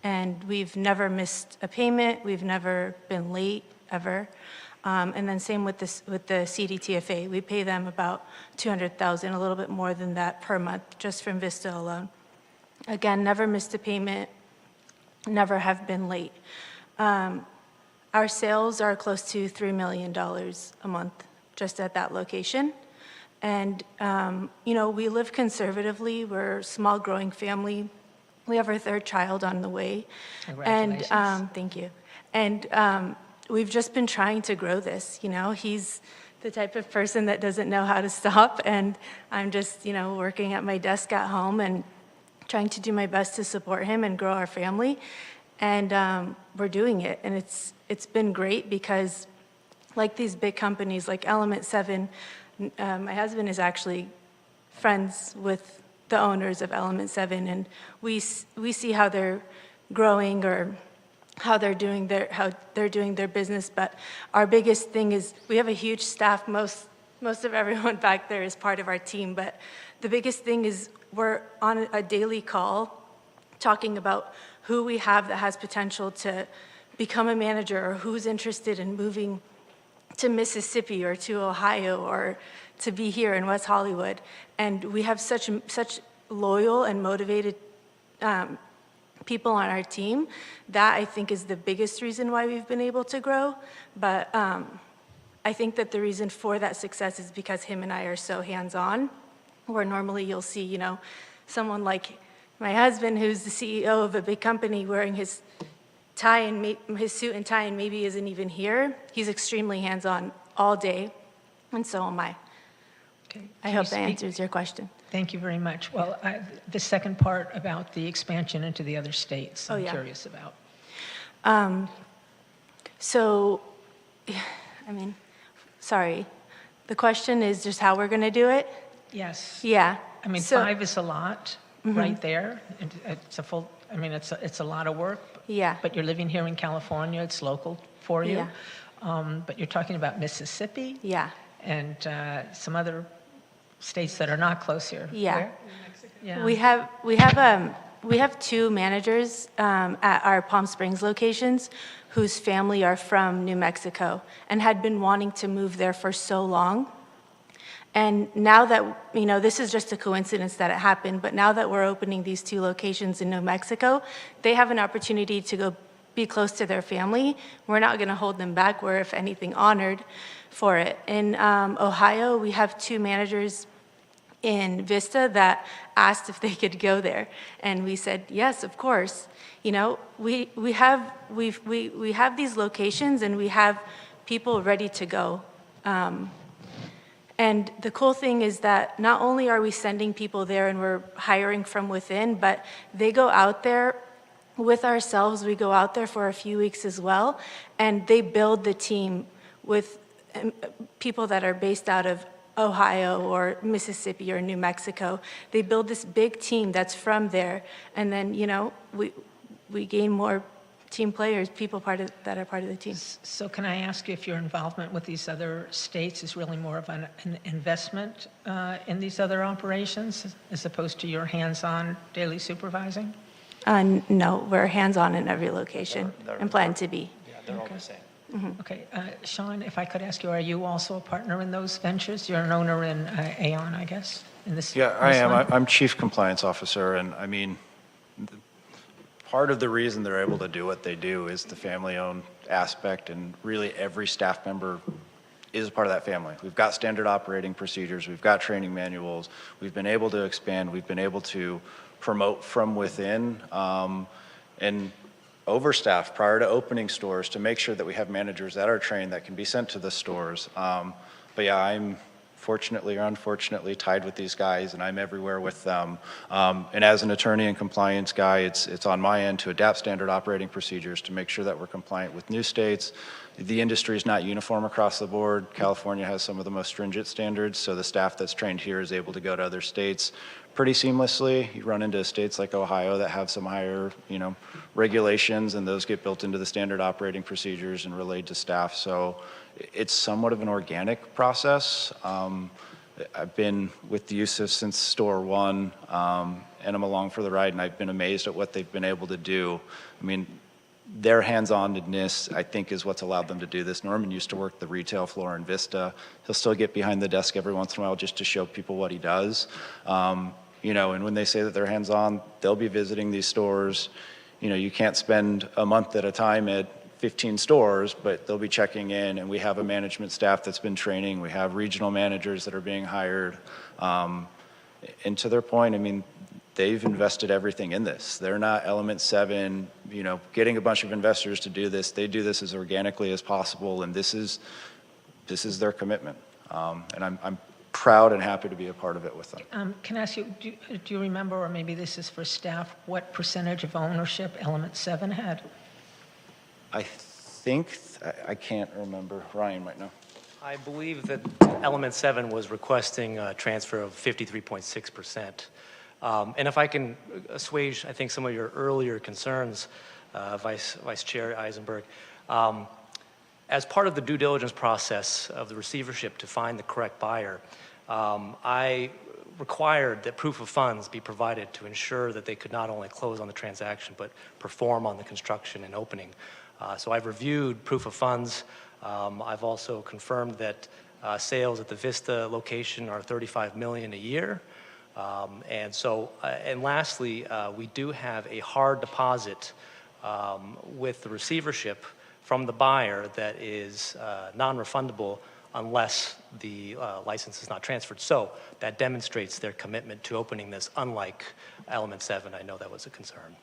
And we've never missed a payment, we've never been late, ever. And then same with the CDTFA. We pay them about $200,000, a little bit more than that per month, just from Vista alone. Again, never missed a payment, never have been late. Our sales are close to $3 million a month, just at that location. And, we live conservatively. We're a small growing family. We have our 3rd child on the way. Congratulations. And, thank you. And we've just been trying to grow this, He's the type of person that doesn't know how to stop. And I'm just, working at my desk at home and trying to do my best to support him and grow our family. And we're doing it. And it's been great because like these big companies like Element 7, my husband is actually friends with the owners of Element 7, and we see how they're growing or how they're doing their business. But our biggest thing is we have a huge staff. Most of everyone back there is part of our team. But the biggest thing is we're on a daily call talking about who we have that has potential to become a manager, or who's interested in moving to Mississippi or to Ohio or to be here in West Hollywood. And we have such loyal and motivated people on our team. That, I think, is the biggest reason why we've been able to grow. But I think that the reason for that success is because him and I are so hands-on, where normally you'll see, someone like my husband, who's the CEO of a big company, wearing his tie and his suit and tie, and maybe isn't even here. He's extremely hands-on all day, and so am I. Okay. I Can hope you that speak? answers your question. Thank you very much. Well, the second part about the expansion into the other states, Oh, I'm yeah. curious about. So, I mean, sorry. The question is just how we're going to do it? Yes. Yeah. I mean, So- 5 is a lot right there. And it's a full, I mean, it's a lot of work. Yeah. But you're living here in California, it's local for you. Yeah. But you're talking about Mississippi Yeah. and some other states that are not close here. Yeah. Where? Yeah. We have 2 managers at our Palm Springs locations whose family are from New Mexico and had been wanting to move there for so long. And now that, you know, this is just a coincidence that it happened, but now that we're opening these 2 locations in New Mexico, they have an opportunity to go be close to their family. We're not going to hold them back. We're, if anything, honored for it. In Ohio, we have 2 managers in Vista that asked if they could go there, and we said yes, of course. You know, we have these locations, and we have people ready to go. And the cool thing is that not only are we sending people there and we're hiring from within, but they go out there with ourselves. We go out there for a few weeks as well, and they build the team with people that are based out of Ohio or Mississippi or New Mexico. They build this big team that's from there, and then, you know, we gain more team players, people that are part of the team. So can I ask you if your involvement with these other states is really more of an investment in these other operations as opposed to your hands-on daily supervising? No, we're hands-on in every location and plan to be. Yeah, they're all the same. Okay, Sean, if I could ask you, are you also a partner in those ventures? You're an owner in Aon, I guess, in this. Yeah, I this am. one? I'm Chief Compliance Officer, and I mean, part of the reason they're able to do what they do is the family-owned aspect, and really every staff member is a part of that family. We've got standard operating procedures, we've got training manuals, we've been able to expand, we've been able to promote from within, and overstaff prior to opening stores to make sure that we have managers that are trained that can be sent to the stores. But yeah, I'm fortunately or unfortunately tied with these guys, and I'm everywhere with them. And as an attorney and compliance guy, it's on my end to adapt standard operating procedures to make sure that we're compliant with new states. The industry is not uniform across the board. California has some of the most stringent standards, so the staff that's trained here is able to go to other states pretty seamlessly. You run into states like Ohio that have some higher, you know, regulations, and those get built into the standard operating procedures and relayed to staff. So it's somewhat of an organic process. I've been with the USIF since store 1, and I'm along for the ride, and I've been amazed at what they've been able to do. I mean, their hands-on-ness, I think, is what's allowed them to do this. Norman used to work the retail floor in Vista. He'll still get behind the desk every once in a while just to show people what he does. You know, and when they say that they're hands-on, they'll be visiting these stores. You know, you can't spend a month at a time at 15 stores, but they'll be checking in, and we have a management staff that's been training. We have regional managers that are being hired. And to their point, I mean, they've invested everything in this. They're not Element 7, you know, getting a bunch of investors to do this. They do this as organically as possible, and this is their commitment. And I'm proud and happy to be a part of it with them. Can I ask you, do you remember, or maybe this is for staff, what percentage of ownership Element 7 had? I think, I can't remember. Ryan might know. I believe that Element 7 was requesting a transfer of 53.6%. And if I can assuage, I think, some of your earlier concerns, Vice Chair Eisenberg, as part of the due diligence process of the receivership to find the correct buyer, I required that proof of funds be provided to ensure that they could not only close on the transaction, but perform on the construction and opening. So I've reviewed proof of funds. I've also confirmed that sales at the Vista location are $35 million a year. And lastly, we do have a hard deposit with the receivership from the buyer that is non-refundable unless the license is not transferred. So that demonstrates their commitment to opening this, unlike Element 7. I know that was a concern.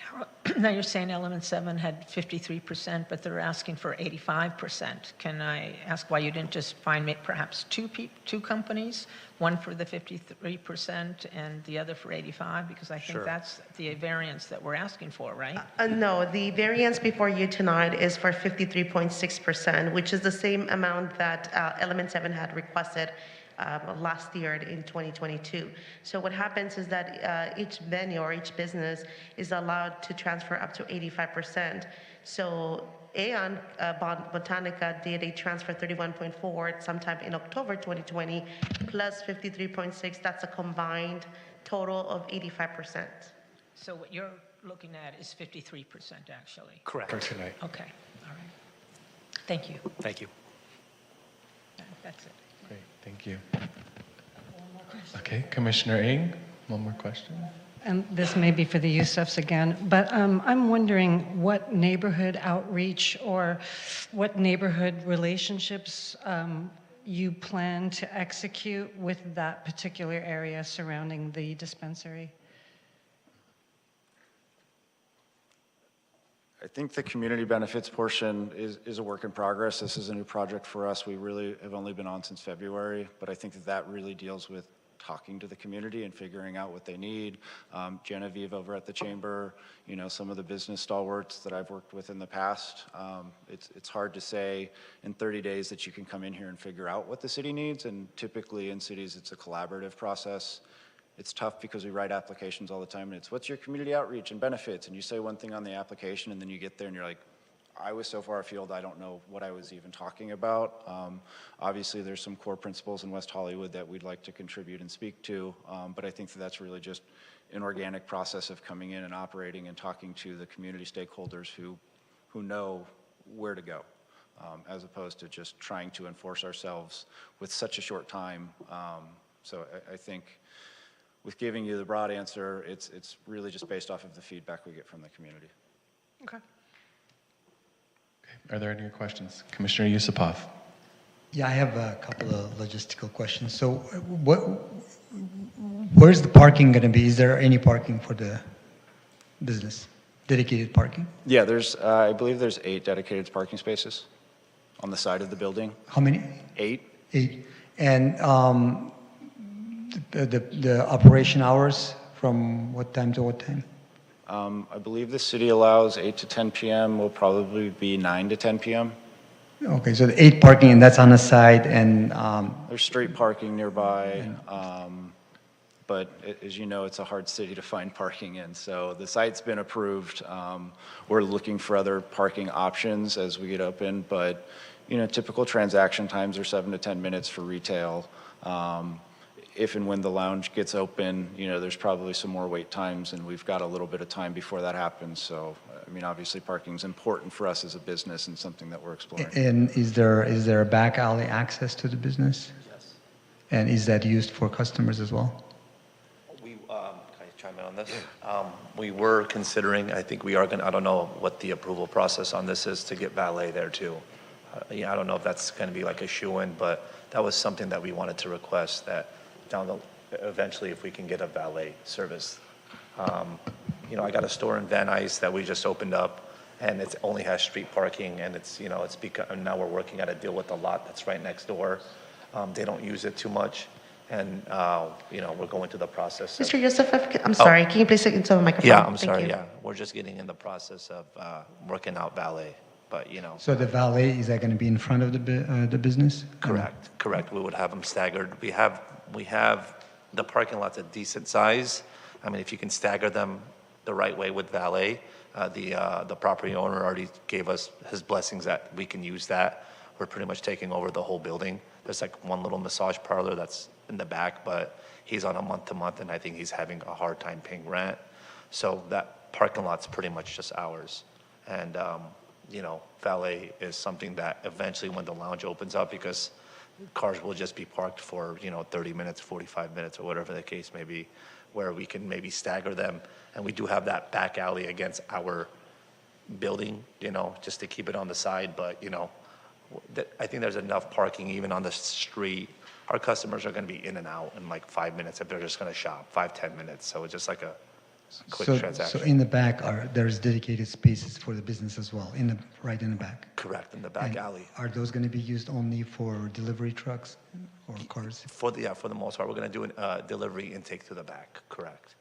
Now you're saying Element 7 had 53%, but they're asking for 85%. Can I ask why you didn't just find perhaps two companies one for the 53% and the other for 85? Because I think Sure. that's the variance that we're asking for, right? No, the variance before you tonight is for 53.6%, which is the same amount that Element 7 had requested last year in 2022. So what happens is that each venue or each business is allowed to transfer up to 85%. So Aeon Botanica did a transfer 31.4 sometime in October 2020 plus 53.6. That's a combined total of 85%. So what you're looking at is 53%, actually? Correct. For tonight. Okay, all right. Thank you. Thank you. That's it. Great, thank you. Okay, Commissioner Ng, one more question. And this may be for the Yusufs again, but I'm wondering what neighborhood outreach or what neighborhood relationships you plan to execute with that particular area surrounding the dispensary? I think the community benefits portion is a work in progress. This is a new project for us. We really have only been on since February, but I think that really deals with talking to the community and figuring out what they need. Genevieve over at the chamber, you know, some of the business stalwarts that I've worked with in the past. It's hard to say in 30 days that you can come in here and figure out what the city needs, and typically in cities it's a collaborative process. It's tough because we write applications all the time and it's what's your community outreach and benefits, and you say one thing on the application and then you get there and you're like, I was so far afield, I don't know what I was even talking about. Obviously, there's some core principles in West Hollywood that we'd like to contribute and speak to, but I think that that's really just an organic process of coming in and operating and talking to the community stakeholders who know where to go, as opposed to just trying to enforce ourselves with such a short time. So I think with giving you the broad answer, it's really just based off of the feedback we get from the community. Okay. Are there any questions? Commissioner Yusupov. Yeah, I have a couple of logistical questions. So where's the parking going to be? Is there any parking for the business? Dedicated parking? Yeah, I believe there's 8 dedicated parking spaces on the side of the building. How many? 8. 8. And the operation hours from what time to what time? I believe the city allows 8 to 10 p.m. will probably be 9 to 10 p.m. Okay, so the 8 parking, and that's on the side, and There's street parking nearby, but as you know, it's a hard city to find parking in. So the site's been approved. We're looking for other parking options as we get open, but you know, typical transaction times are 7 to 10 minutes for retail. If and when the lounge gets open, you know, there's probably some more wait times, and we've got a little bit of time before that happens. So, I mean, obviously parking is important for us as a business and something that we're exploring. and is there a back alley access to the business? Yes. And is that used for customers as well? Can I chime in on this? We were considering, I think we are going to, I don't know what the approval process on this is to get valet there too. Yeah, I don't know if that's going to be like a shoe-in, but that was something that we wanted to request, that eventually if we can get a valet service. You know, I got a store in Van Nuys that we just opened up, and it only has street parking, and it's, you know, it's because now we're working out a deal with the lot that's right next door. They don't use it too much, and you know, we're going through the process. Mr. Yusuf, I'm sorry, can you please sit into the microphone? Yeah, I'm Thank sorry. you. Yeah, we're just getting in the process of working out valet, but you know. So the valet, is that going to be in front of the business? Correct. We would have them staggered. We have the parking lot's a decent size. I mean, if you can stagger them the right way with valet, the property owner already gave us his blessings that we can use that. We're pretty much taking over the whole building. There's like one little massage parlor that's in the back, but he's on a month-to-month, and I think he's having a hard time paying rent. So that parking lot's pretty much just ours. And, you know, valet is something that eventually when the lounge opens up, because cars will just be parked for, you know, 30 minutes, 45 minutes, or whatever the case may be, where we can maybe stagger them. And we do have that back alley against our building, you know, just to keep it on the side. But, you know, I think there's enough parking even on the street. Our customers are going to be in and out in like 5 minutes if they're just going to shop, 5-10 minutes. So it's just like a quick transaction. So in the back, there's dedicated spaces for the business as well, right in the back? Correct, in the back alley. Are those going to be used only for delivery trucks? for cars? For the most part, we're going to do a delivery intake to the back, correct.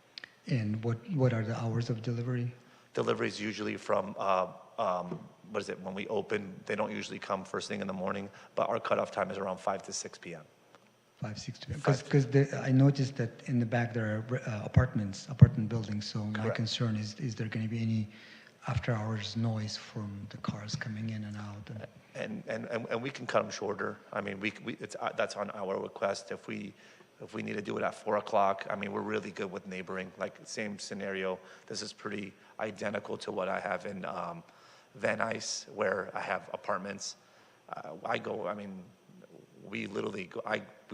And what are the hours of delivery? Deliveries usually from, what is it, when we open, they don't usually come first thing in the morning, but our cutoff time is around 5 to 6 p.m. 5, 6, because I noticed that in the back there are apartment buildings. So my Correct. concern is there going to be any after-hours noise from the cars coming in and out? And we can cut them shorter. I mean, that's on our request. If we need to do it at 4 o'clock, I mean, we're really good with neighboring. Like, same scenario. This is pretty identical to what I have in Van Nuys, where I have apartments. We literally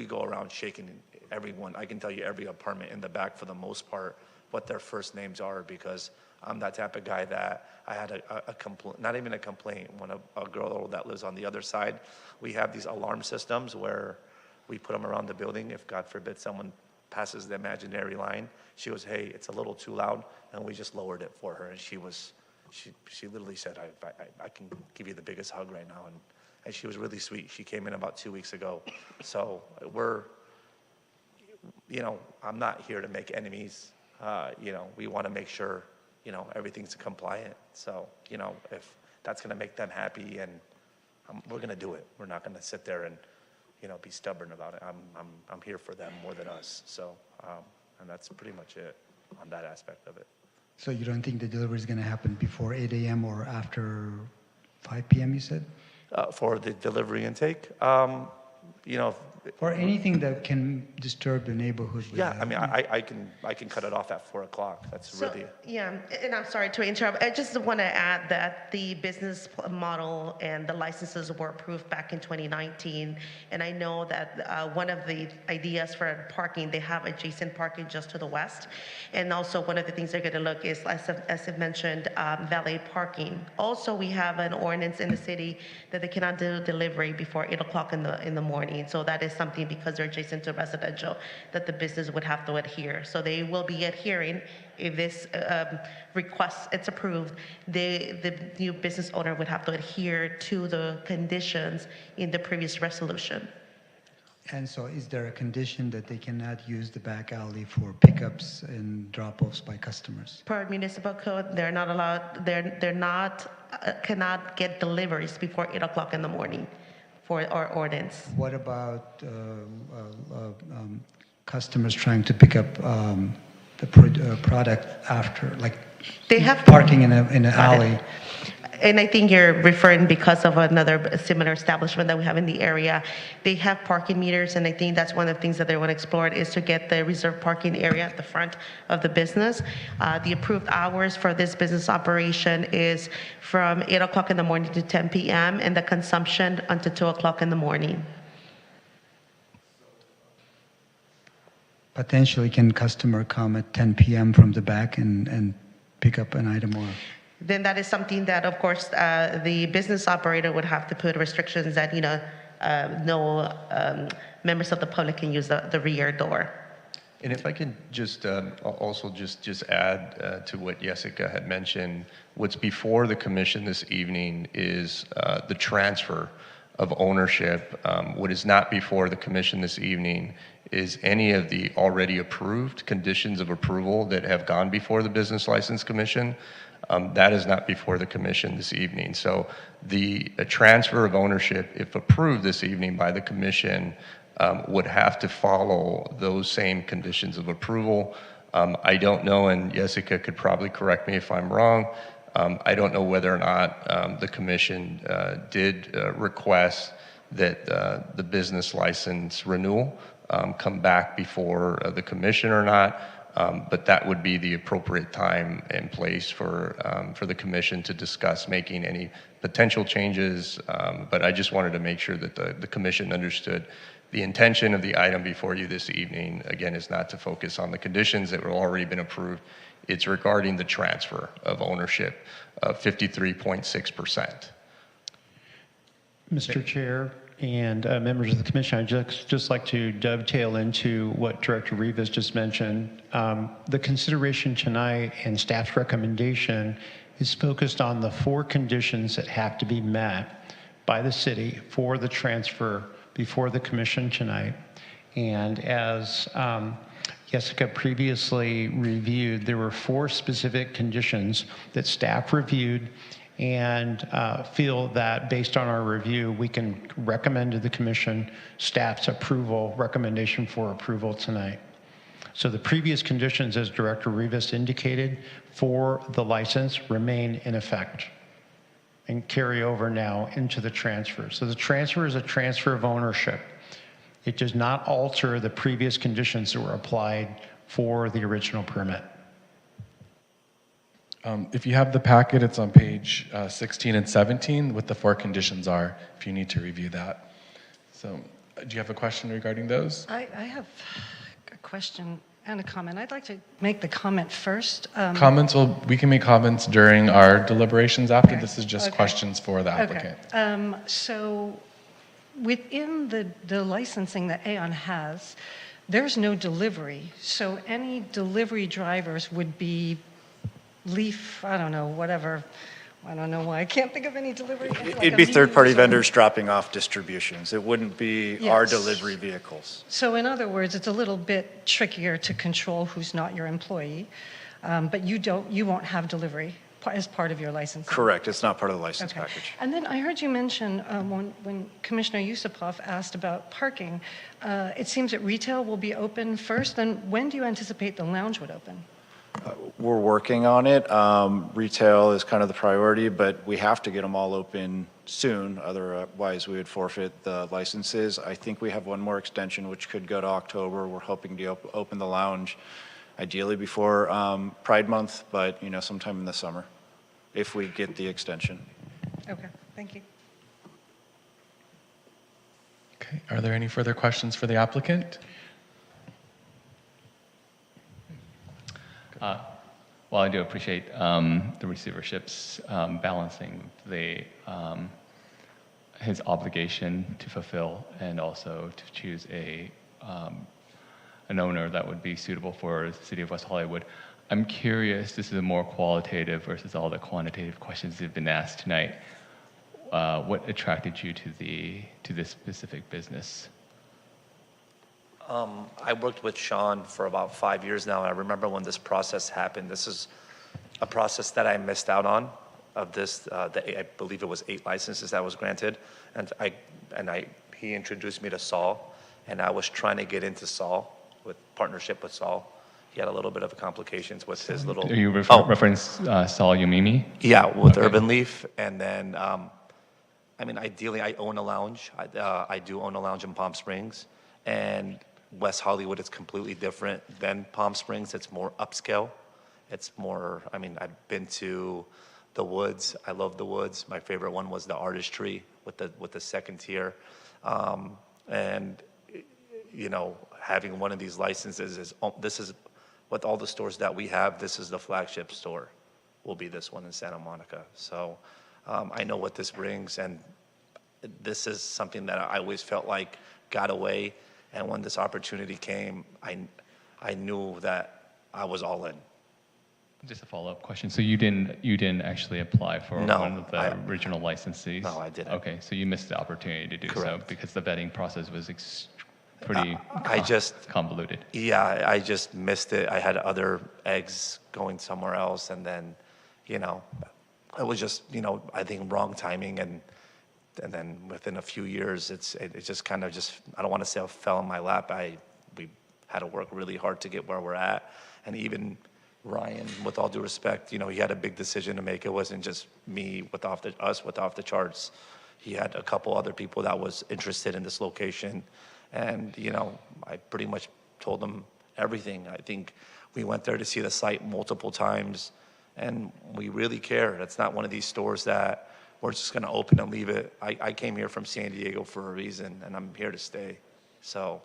go around shaking everyone. I can tell you every apartment in the back for the most part what their first names are, because I'm that type of guy that I had a complaint, not even a complaint, when a girl that lives on the other side, we have these alarm systems where we put them around the building. If God forbid someone passes the imaginary line, she goes, hey, it's a little too loud, and we just lowered it for her. And she literally said, I can give you the biggest hug right now. And she was really sweet. She came in about 2 weeks ago. So I'm not here to make enemies. We want to make sure, everything's compliant. So, if that's going to make them happy, and we're going to do it. We're not going to sit there and, be stubborn about it. I'm here for them more than us. So, and that's pretty much it on that aspect of it. So you don't think the delivery is going to happen before 8 a.m. or after 5 p.m., you said? For the delivery intake, Or anything that can disturb the neighborhood. yeah, I mean, I can cut it off at 4 o'clock. That's So, really. yeah, and I'm sorry to interrupt. I just want to add that the business model and the licenses were approved back in 2019. And I know that one of the ideas for parking, they have adjacent parking just to the west. And also one of the things they're going to look is, as I mentioned, valet parking. Also, we have an ordinance in the city that they cannot do delivery before 8 o'clock in the morning. So that is something, because they're adjacent to residential, that the business would have to adhere. So they will be adhering. If this request it's approved, the new business owner would have to adhere to the conditions in the previous resolution. And so is there a condition that they cannot use the back alley for pickups and drop-offs by customers? Per municipal code, they're not allowed. They're not cannot get deliveries before 8 o'clock in the morning, for our ordinance. What about customers trying to pick up the product after, like They have parking in an alley? And I think you're referring because of another similar establishment that we have in the area. They have parking meters, and I think that's one of the things that they want to explore, is to get the reserved parking area at the front of the business. The approved hours for this business operation is from 8 o'clock in the morning to 10 p.m. and the consumption until 2 o'clock in the morning. Potentially, can customer come at 10 p.m. from the back and pick up an item, or? Then that is something that, of course, the business operator would have to put restrictions that, no members of the public can use the rear door. And if I can just also just add to what Jessica had mentioned, what's before the commission this evening is the transfer of ownership. What is not before the commission this evening is any of the already approved conditions of approval that have gone before the Business License Commission. That is not before the commission this evening. So the transfer of ownership, if approved this evening by the commission, would have to follow those same conditions of approval. I don't know, and Jessica could probably correct me if I'm wrong, I don't know whether or not the commission did request that the business license renewal come back before the commission or not. But that would be the appropriate time and place for the commission to discuss making any potential changes. But I just wanted to make sure that the commission understood the intention of the item before you this evening, again, is not to focus on the conditions that were already been approved. It's regarding the transfer of ownership of 53.6%. Mr. Chair and members of the commission, I'd just like to dovetail into what Director Rivas just mentioned. The consideration tonight and staff's recommendation is focused on the 4 conditions that have to be met by the city for the transfer before the commission tonight. And as Jessica previously reviewed, there were 4 specific conditions that staff reviewed and feel that based on our review, we can recommend to the commission staff's recommendation for approval tonight. So the previous conditions, as Director Rivas indicated, for the license remain in effect and carry over now into the transfer. So the transfer is a transfer of ownership. It does not alter the previous conditions that were applied for the original permit. If you have the packet, it's on page 16 and 17 what the 4 conditions are, if you need to review that. So do you have a question regarding those? I have a question and a comment. I'd like to make the comment first. Comments, we can make comments during our deliberations after. Okay. This is just questions for the applicant. Okay. So within the licensing that Aon has, there's no delivery. So any delivery drivers would be leaf, I don't know, whatever. I don't know why I can't think of any delivery. It'd be third-party vendors dropping off distributions. It wouldn't be our delivery vehicles. So in other words, it's a little bit trickier to control who's not your employee, but you won't have delivery as part of your license. Correct. It's not part of the license package. And then I heard you mention when Commissioner Yusupov asked about parking, it seems that retail will be open first. Then when do you anticipate the lounge would open? We're working on it. Retail is kind of the priority, but we have to get them all open soon. Otherwise, we would forfeit the licenses. I think we have one more extension, which could go to October. We're hoping to open the lounge, ideally before Pride Month, but sometime in the summer, if we get the extension. Okay, thank you. Okay, are there any further questions for the applicant? Well, I do appreciate the receivership's balancing his obligation to fulfill and also to choose an owner that would be suitable for the city of West Hollywood. I'm curious, this is a more qualitative versus all the quantitative questions that have been asked tonight. What attracted you to this specific business? I worked with Sean for about 5 years now. I remember when this process happened. This is a process that I missed out on. Of this, I believe it was 8 licenses that was granted, and he introduced me to Saul, and I was trying to get into Saul with partnership with Saul. He had a little bit of complications with his little. Are you reference Saul Yumimi? Yeah, with Urban Leaf, and then ideally, I own a lounge. I do own a lounge in Palm Springs, and West Hollywood is completely different than Palm Springs. It's more upscale. It's more, I've been to the Woods. I love the Woods. My favorite one was the Artistry with the second tier. And having one of these licenses this is, with all the stores that we have, this is the flagship store, will be this one in Santa Monica. So I know what this brings, and this is something that I always felt like got away. And when this opportunity came, I knew that I was all in. Just a follow-up question. So you didn't actually apply for one of the original licensees? No, I didn't. Okay, so you missed the opportunity to do Correct. so because the vetting process was pretty convoluted. Yeah, I just missed it. I had other eggs going somewhere else, and then, it was just, I think wrong timing, and then within a few years, it just kind of I don't want to say it fell in my lap. We had to work really hard to get where we're at, and even Ryan, with all due respect, he had a big decision to make. It wasn't just me with Off the Charts. He had a couple other people that was interested in this location, and I pretty much told them everything. I think we went there to see the site multiple times, and we really care. It's not one of these stores that we're just going to open and leave it. I came here from San Diego for a reason, and I'm here to stay. So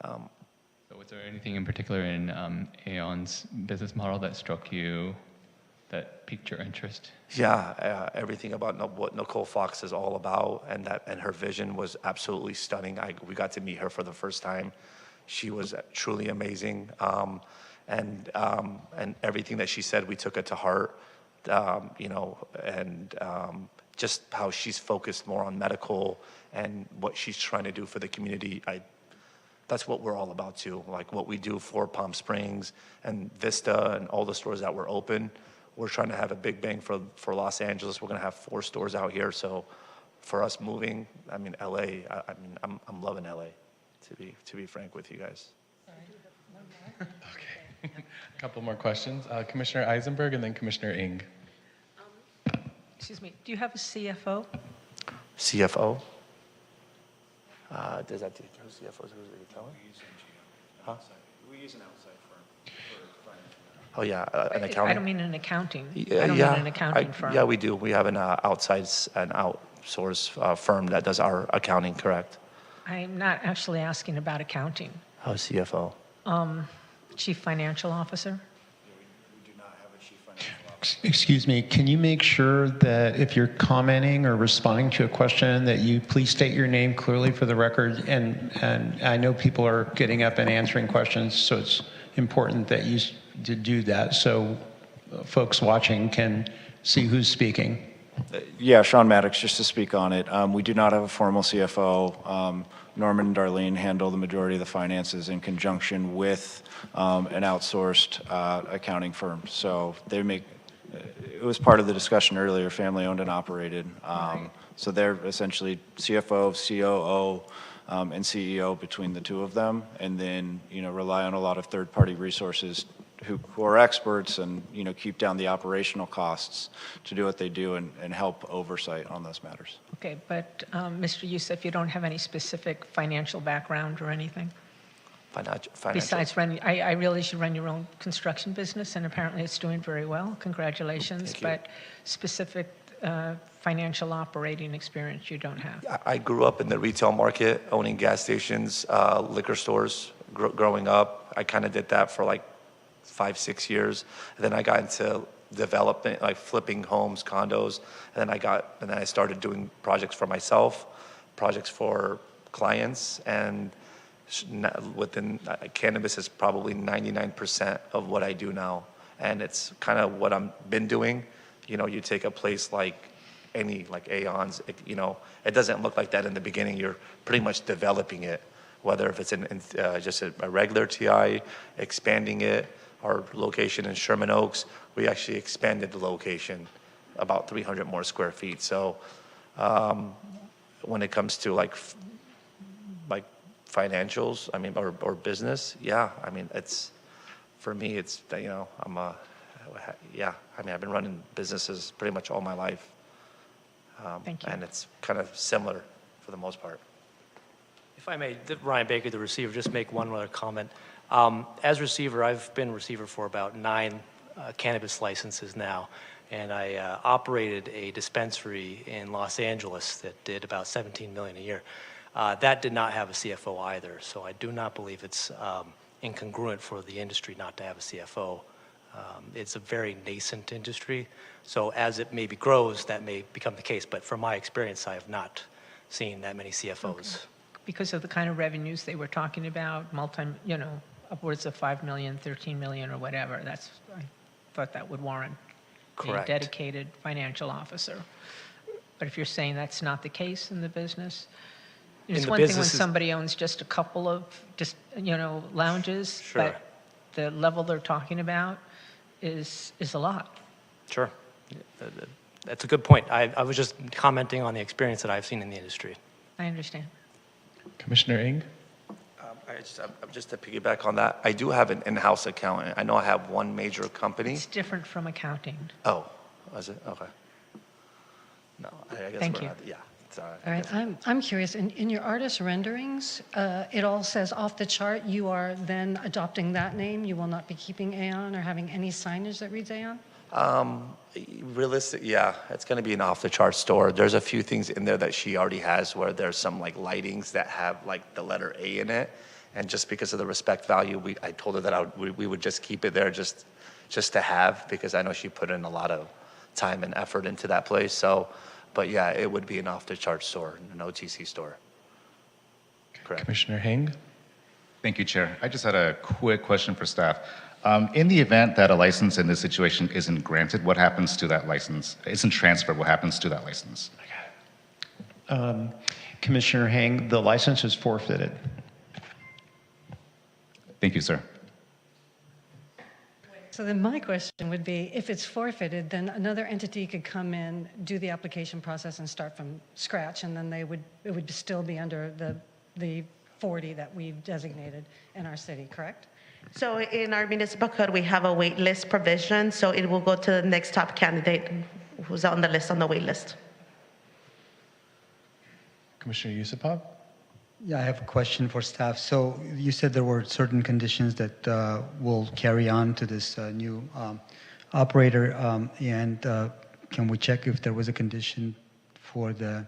was there anything in particular in Aon's business model that struck you, that piqued your interest? Yeah, everything about what Nicole Fox is all about, and her vision was absolutely stunning. We got to meet her for the first time. She was truly amazing, and everything that she said, we took it to heart. Just how she's focused more on medical and what she's trying to do for the community, that's what we're all about too. Like what we do for Palm Springs and Vista and all the stores that were open, we're trying to have a big bang for Los Angeles. We're gonna have 4 stores out here. So for us moving, I mean, LA, I'm loving LA, to be frank with you guys. Okay. A couple more questions. Commissioner Eisenberg and then Commissioner Ng. Excuse me, do you have a CFO? CFO? Does that take who's CFO? Who's the telling? Huh? We use an outside firm for finance. Oh yeah, an accounting. I don't mean an accounting. Yeah, I don't mean an accounting firm. Yeah, we do. We have an outsource firm that does our accounting. Correct. I'm not actually asking about accounting. Oh, CFO. Chief Financial Officer? We do not have a chief financial officer. Excuse me, can you make sure that if you're commenting or responding to a question that you please state your name clearly for the record? And I know people are getting up and answering questions, so it's important that you do that so folks watching can see who's speaking. Yeah, Sean Maddox, just to speak on it. We do not have a formal CFO. Norman and Darlene handle the majority of the finances in conjunction with an outsourced accounting firm. So they make, it was part of the discussion earlier, family owned and operated. So they're essentially CFO, COO, and CEO between the two of them, and then, rely on a lot of third-party resources who are experts and, keep down the operational costs to do what they do and help oversight on those matters. Okay, but Mr. Youssef, you don't have any specific financial background or anything? Financial. Besides running, I realize you run your own construction business, and apparently it's doing very well. Congratulations. Thank you. But specific financial operating experience you don't have. I grew up in the retail market, owning gas stations, liquor stores. Growing up, I kind of did that for like 5-6 years. And then I got into development, like flipping homes, condos. And then I started doing projects for myself, projects for clients, and within cannabis is probably 99% of what I do now. And it's kind of what I've been doing. You take a place like Aeon's, it doesn't look like that in the beginning. You're pretty much developing it, whether if it's just a regular TI, expanding it. Our location in Sherman Oaks, we actually expanded the location about 300 more square feet. So when it comes to like financials, or business, yeah, it's, for me, it's, I've been running businesses pretty much all my life. Thank you. And it's kind of similar for the most part. If I may, Ryan Baker, the receiver, just make one other comment. As receiver, I've been receiver for about 9 cannabis licenses now, and I operated a dispensary in Los Angeles that did about $17 million a year. That did not have a CFO either, so I do not believe it's incongruent for the industry not to have a CFO. It's a very nascent industry, so as it maybe grows, that may become the case. But from my experience, I have not seen that many CFOs. Okay. Because of the kind of revenues they were talking about, upwards of 5 million, 13 million, or whatever. I thought that would warrant a dedicated financial officer. But if you're saying that's not the case in the business, it's one thing when somebody owns just a couple of lounges, Sure. but the level they're talking about is a lot. Sure. That's a good point. I was just commenting on the experience that I've seen in the industry. I understand. Commissioner Ng? Just to piggyback on that, I do have an in-house accountant. I know I have one major company. It's different from accounting. Oh, is it? Okay. No, I guess Thank we're you. not, yeah. It's all All right, I'm curious, in your artist renderings, it all says off the chart. You are then adopting that name? You will not be keeping Aeon or having any signage that reads Aeon? Realistic, yeah, it's going to be an off-the-chart store. There's a few things in there that she already has where there's some like lightings that have like the letter A in it. And just because of the respect value, I told her that we would just keep it there just to have, because I know she put in a lot of time and effort into that place. So, but yeah, it would be an off-the-chart store, an OTC store. Correct. Commissioner Ng? Thank you, Chair. I just had a quick question for staff. In the event that a license in this situation isn't granted, what happens to that license? Isn't transferred, what happens to that license? Commissioner Hang, the license is forfeited. Thank you, sir. So then my question would be, if it's forfeited, then another entity could come in, do the application process and start from scratch, and then it would still be under the 40 that we've designated in our city, correct? So in our municipal code, we have a wait list provision, so it will go to the next top candidate who's on the list, on the wait list. Commissioner Yusupov? Yeah, I have a question for staff. So you said there were certain conditions that will carry on to this new operator, and can we check if there was a condition for the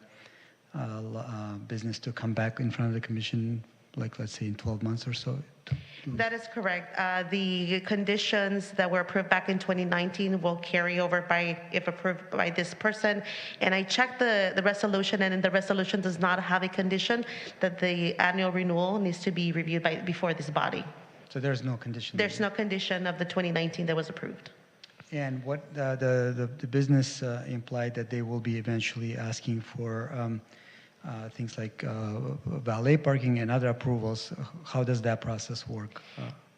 business to come back in front of the commission, like let's say in 12 months or so? That is correct. The conditions that were approved back in 2019 will carry over if approved by this person. And I checked the resolution, and the resolution does not have a condition that the annual renewal needs to be reviewed before this body. So there's no condition? There's no condition of the 2019 that was approved. And what the business implied that they will be eventually asking for things like valet parking and other approvals. How does that process work?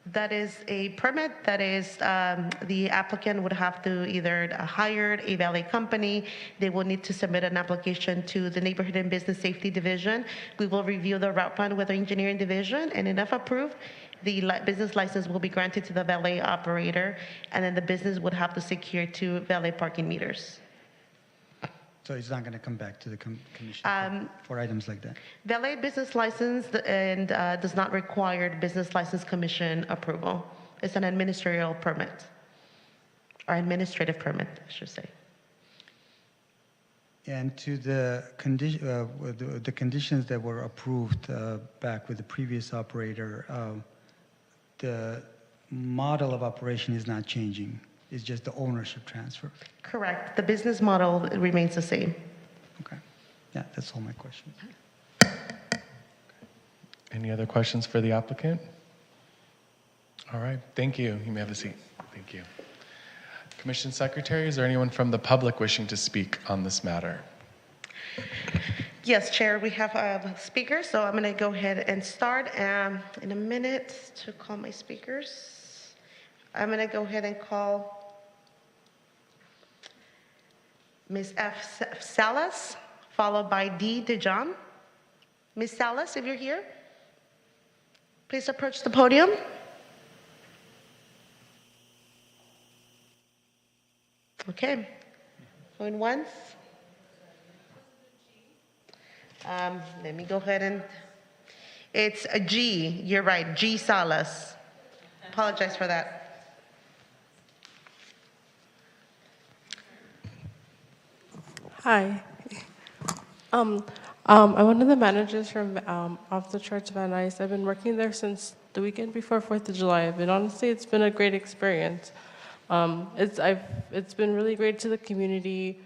That is a permit that is, the applicant would have to either hire a valet company. They will need to submit an application to the Neighborhood and Business Safety Division. We will review the route plan with our engineering division, and if approved, the business license will be granted to the valet operator, and then the business would have to secure 2 valet parking meters. So it's not going to come back to the commission for items like that? Valet business license and does not require business license commission approval. It's an administrative permit, or administrative permit, I should say. And to the conditions that were approved back with the previous operator, the model of operation is not changing. It's just the ownership transfer. Correct. The business model remains the same. Okay. Yeah, that's all my questions. Any other questions for the applicant? All right, thank you. You may have a seat. Thank you. Commission Secretary, is there anyone from the public wishing to speak on this matter? Yes, Chair, we have a speaker, so I'm going to go ahead and start in a minute to call my speakers. I'm going to go ahead and call Ms. F. Salas, followed by D. DeJohn. Ms. Salas, if you're here, please approach the podium. Okay, going once. Let me go ahead and, it's a G, you're right, G. Salas. Apologize for that. Hi. I'm one of the managers from Off the Charts Van Nuys. I've been working there since the weekend before 4th of July. Honestly, it's been a great experience. It's been really great to the community.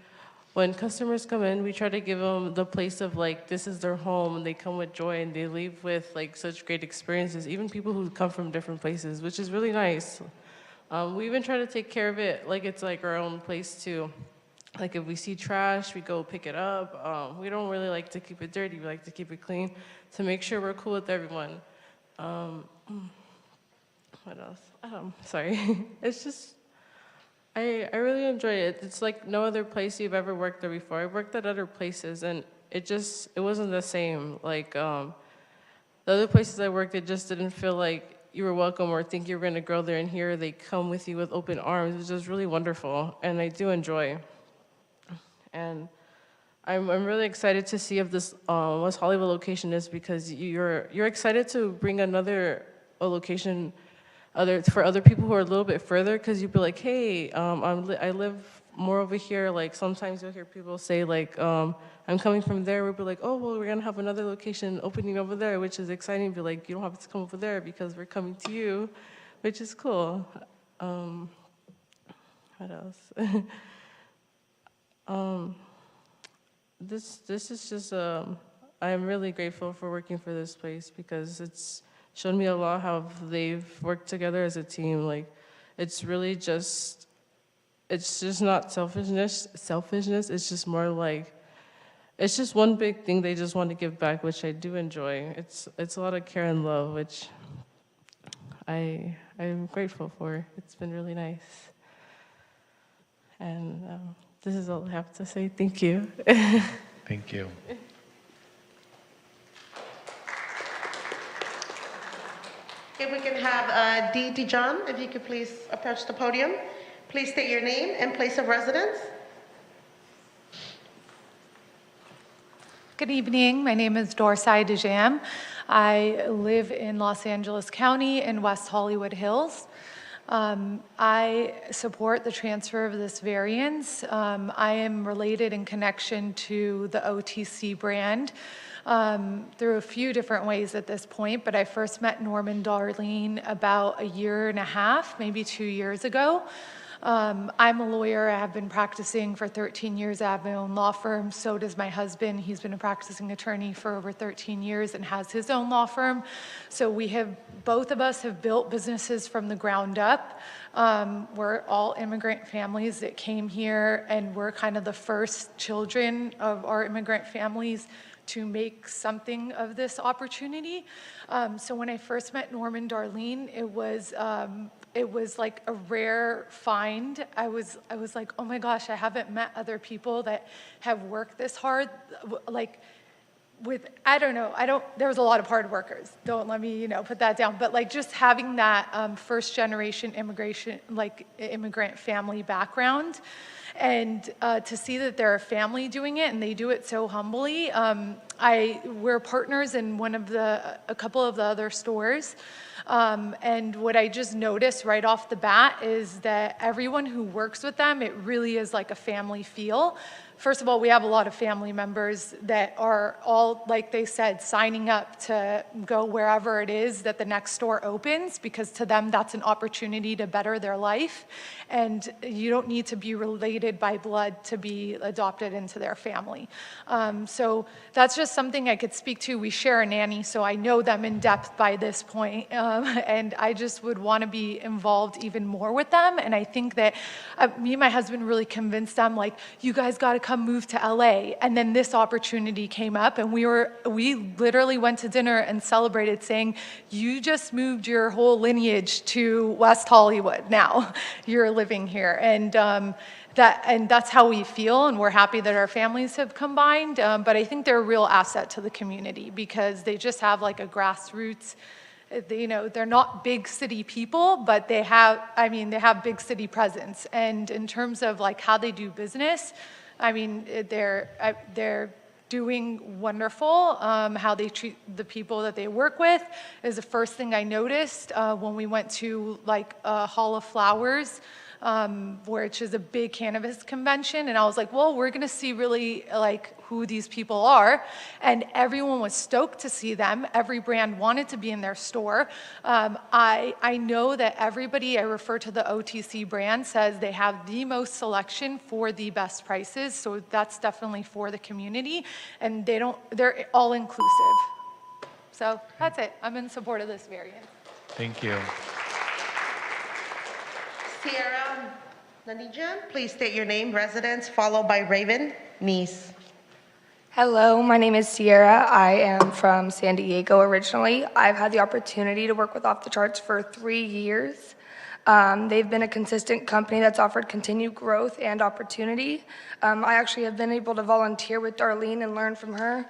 When customers come in, we try to give them the place of like, this is their home, and they come with joy, and they leave with like such great experiences, even people who come from different places, which is really nice. We even try to take care of it like it's like our own place too. Like if we see trash, we go pick it up. We don't really like to keep it dirty. We like to keep it clean to make sure we're cool with everyone. What else? Sorry. It's just, I really enjoy it. It's like no other place you've ever worked there before. I've worked at other places, and it wasn't the same. Like the other places I worked, it just didn't feel like you were welcome or think you were going to grow there, and here they come with you with open arms. It was just really wonderful, and I do enjoy. And I'm really excited to see if this West Hollywood location is, because you're excited to bring another location for other people who are a little bit further, because you'd be like, hey, I live more over here. Like sometimes you'll hear people say like, I'm coming from there. We'll be like, oh, well, we're gonna have another location opening over there, which is exciting. Be like, you don't have to come over there because we're coming to you, which is cool. What else? This is just, I'm really grateful for working for this place, because it's shown me a lot how they've worked together as a team. Like, it's really just, it's just not selfishness, it's just more like it's just one big thing they just want to give back, which I do enjoy. It's a lot of care and love, which I'm grateful for. It's been really nice. And this is all I have to say. Thank you. Thank you. If we can have Dee Dijon, if you could please approach the podium. Please state your name and place of residence. Good evening. My name is Dorsai Dijam. I live in Los Angeles County in West Hollywood Hills. I support the transfer of this variance. I am related in connection to the OTC brand through a few different ways at this point, but I first met Norman Darlene about 1.5 years, maybe 2 years ago. I'm a lawyer. I have been practicing for 13 years. I have my own law firm. So does my husband. He's been a practicing attorney for over 13 years and has his own law firm. So both of us have built businesses from the ground up. We're all immigrant families that came here, and we're kind of the first children of our immigrant families to make something of this opportunity. So when I first met Norman Darlene, it was like a rare find. I was like, oh my gosh, I haven't met other people that have worked this hard. Like there was a lot of hard workers. Don't let me, put that down. But like just having that first generation immigrant family background, and to see that they're a family doing it and they do it so humbly. We're partners in a couple of the other stores. And what I just noticed right off the bat is that everyone who works with them, it really is like a family feel. First of all, we have a lot of family members that are all, like they said, signing up to go wherever it is that the next store opens, because to them, that's an opportunity to better their life. And you don't need to be related by blood to be adopted into their family. So that's just something I could speak to. We share a nanny, so I know them in depth by this point. And I just would want to be involved even more with them. And I think that me and my husband really convinced them, like, you guys got to come move to LA. And then this opportunity came up, and we literally went to dinner and celebrated, saying, you just moved your whole lineage to West Hollywood. Now you're living here. And that's how we feel, and we're happy that our families have combined. But I think they're a real asset to the community, because they just have like a grassroots. They're not big city people, but they have big city presence. And in terms of like how they do business, they're doing wonderful. How they treat the people that they work with is the first thing I noticed when we went to like Hall of Flowers, which is a big cannabis convention. And I was like, well, we're going to see really like who these people are. And everyone was stoked to see them. Every brand wanted to be in their store. I know that everybody I refer to the OTC brand says they have the most selection for the best prices. So that's definitely for the community. And they're all inclusive. So that's it. I'm in support of this variant. Thank you. Sierra Nanijan, please state your name, residence, followed by Raven Nice. Hello, my name is Sierra. I am from San Diego originally. I've had the opportunity to work with Off the Charts for 3 years. They've been a consistent company that's offered continued growth and opportunity. I actually have been able to volunteer with Darlene and learn from her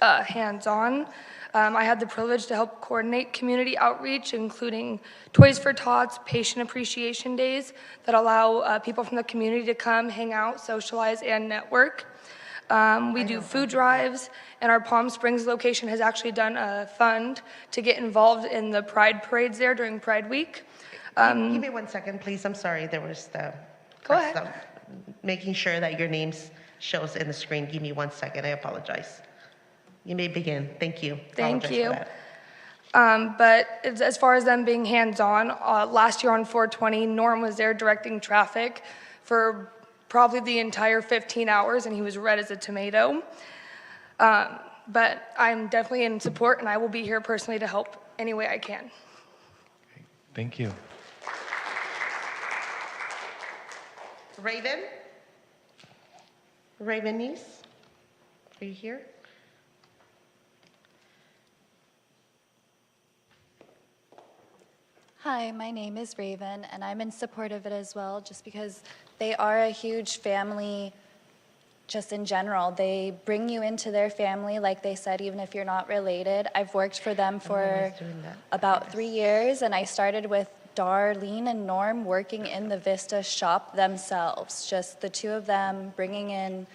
hands-on. I had the privilege to help coordinate community outreach, including Toys for Tots, patient appreciation days that allow people from the community to come, hang out, socialize, and network. We do food drives, and our Palm Springs location has actually done a fund to get involved in the Pride parades there during Pride Week. Give me 1 second, please. I'm sorry. There was the... Go ahead. Making sure that your name shows in the screen. Give me 1 second. I apologize. You may begin. Thank you. Thank you. But as far as them being hands-on, last year on 420, Norm was there directing traffic for probably the entire 15 hours, and he was red as a tomato. But I'm definitely in support, and I will be here personally to help any way I can. Thank you. Raven Nice. for you here. Hi, my name is Raven, and I'm in support of it as well, just because they are a huge family, just in general. They bring you into their family, like they said, even if you're not related. I've worked for them for about 3 years, and I started with Darlene and Norm working in the Vista shop themselves, just the two of them bringing in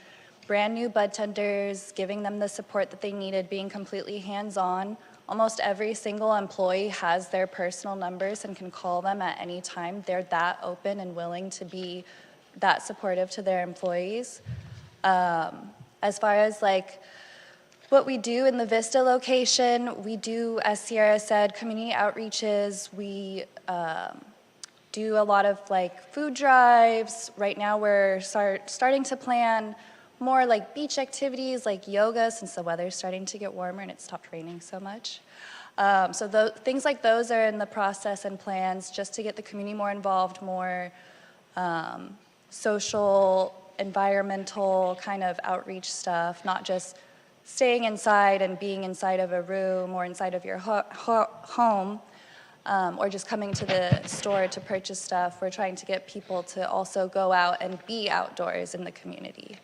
brand new bud tenders, giving them the support that they needed, being completely hands-on. Almost every single employee has their personal numbers and can call them at any time. They're that open and willing to be that supportive to their employees. As far as like what we do in the Vista location, we do, as Sierra said, community outreaches. We do a lot of like food drives. Right now we're starting to plan more like beach activities like yoga, since the weather's starting to get warmer and it stopped raining so much. So things like those are in the process and plans just to get the community more involved, more social, environmental kind of outreach stuff, not just staying inside and being inside of a room or inside of your home, or just coming to the store to purchase stuff. We're trying to get people to also go out and be outdoors in the community.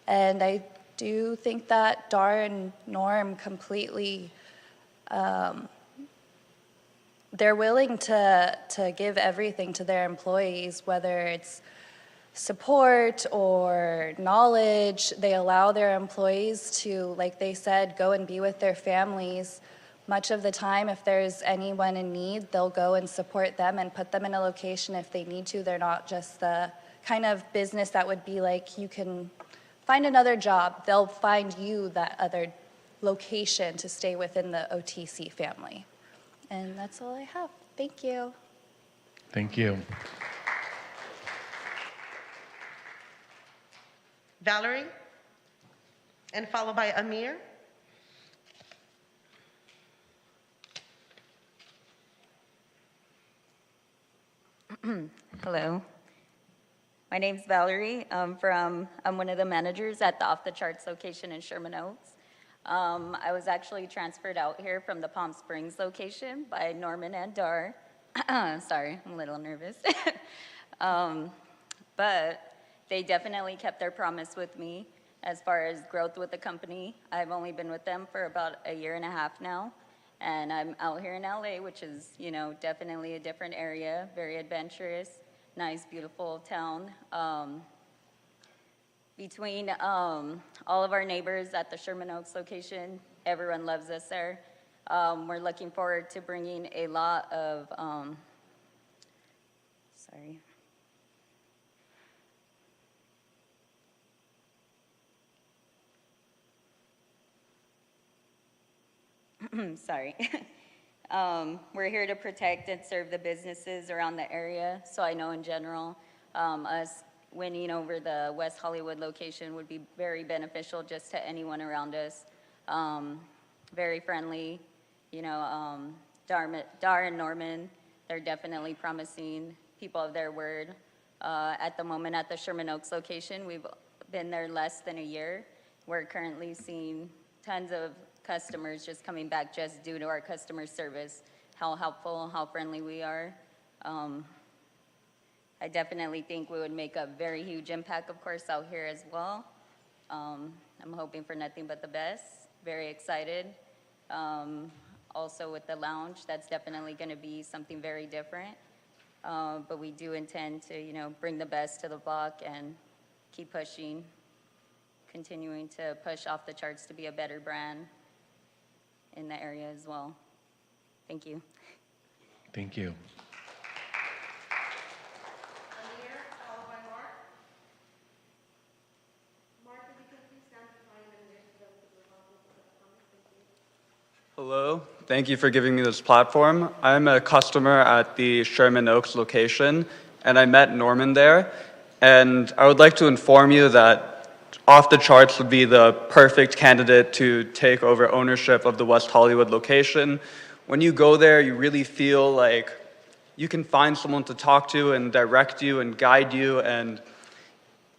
And I do think that Dar and Norm completely, they're willing to give everything to their employees, whether it's support or knowledge. They allow their employees to, like they said, go and be with their families. Much of the time, if there's anyone in need, they'll go and support them and put them in a location if they need to. They're not just the kind of business that would be like, you can find another job. They'll find you that other location to stay within the OTC family. And that's all I have. Thank you. Thank you. Valerie, and followed by Amir. Hello. My name's Valerie. I'm one of the managers at the Off the Charts location in Sherman Oaks. I was actually transferred out here from the Palm Springs location by Norman and Dar. Sorry, I'm a little nervous. But they definitely kept their promise with me as far as growth with the company. I've only been with them for about a year and a half now. And I'm out here in LA, which is, you know, definitely a different area, very adventurous. Nice, beautiful town. Between all of our neighbors at the Sherman Oaks location, everyone loves us there. We're looking forward to bringing a lot of, sorry. We're here to protect and serve the businesses around the area. So I know in general, us winning over the West Hollywood location would be very beneficial just to anyone around us. Very friendly, you know, Dar and Norman, they're definitely promising people of their word. At the moment at the Sherman Oaks location, we've been there less than a year. We're currently seeing tons of customers just coming back just due to our customer service, how helpful, how friendly we are. I definitely think we would make a very huge impact, of course, out here as well. I'm hoping for nothing but the best, very excited. Also with the lounge, that's definitely gonna be something very different. But we do intend to, you know, bring the best to the block and keep pushing, continuing to push Off the Charts to be a better brand in the area as well. Thank you. Thank you. Hello, thank you for giving me this platform. I'm a customer at the Sherman Oaks location, and I met Norman there. And I would like to inform you that Off the Charts would be the perfect candidate to take over ownership of the West Hollywood location. When you go there, you really feel like you can find someone to talk to and direct you and guide you, and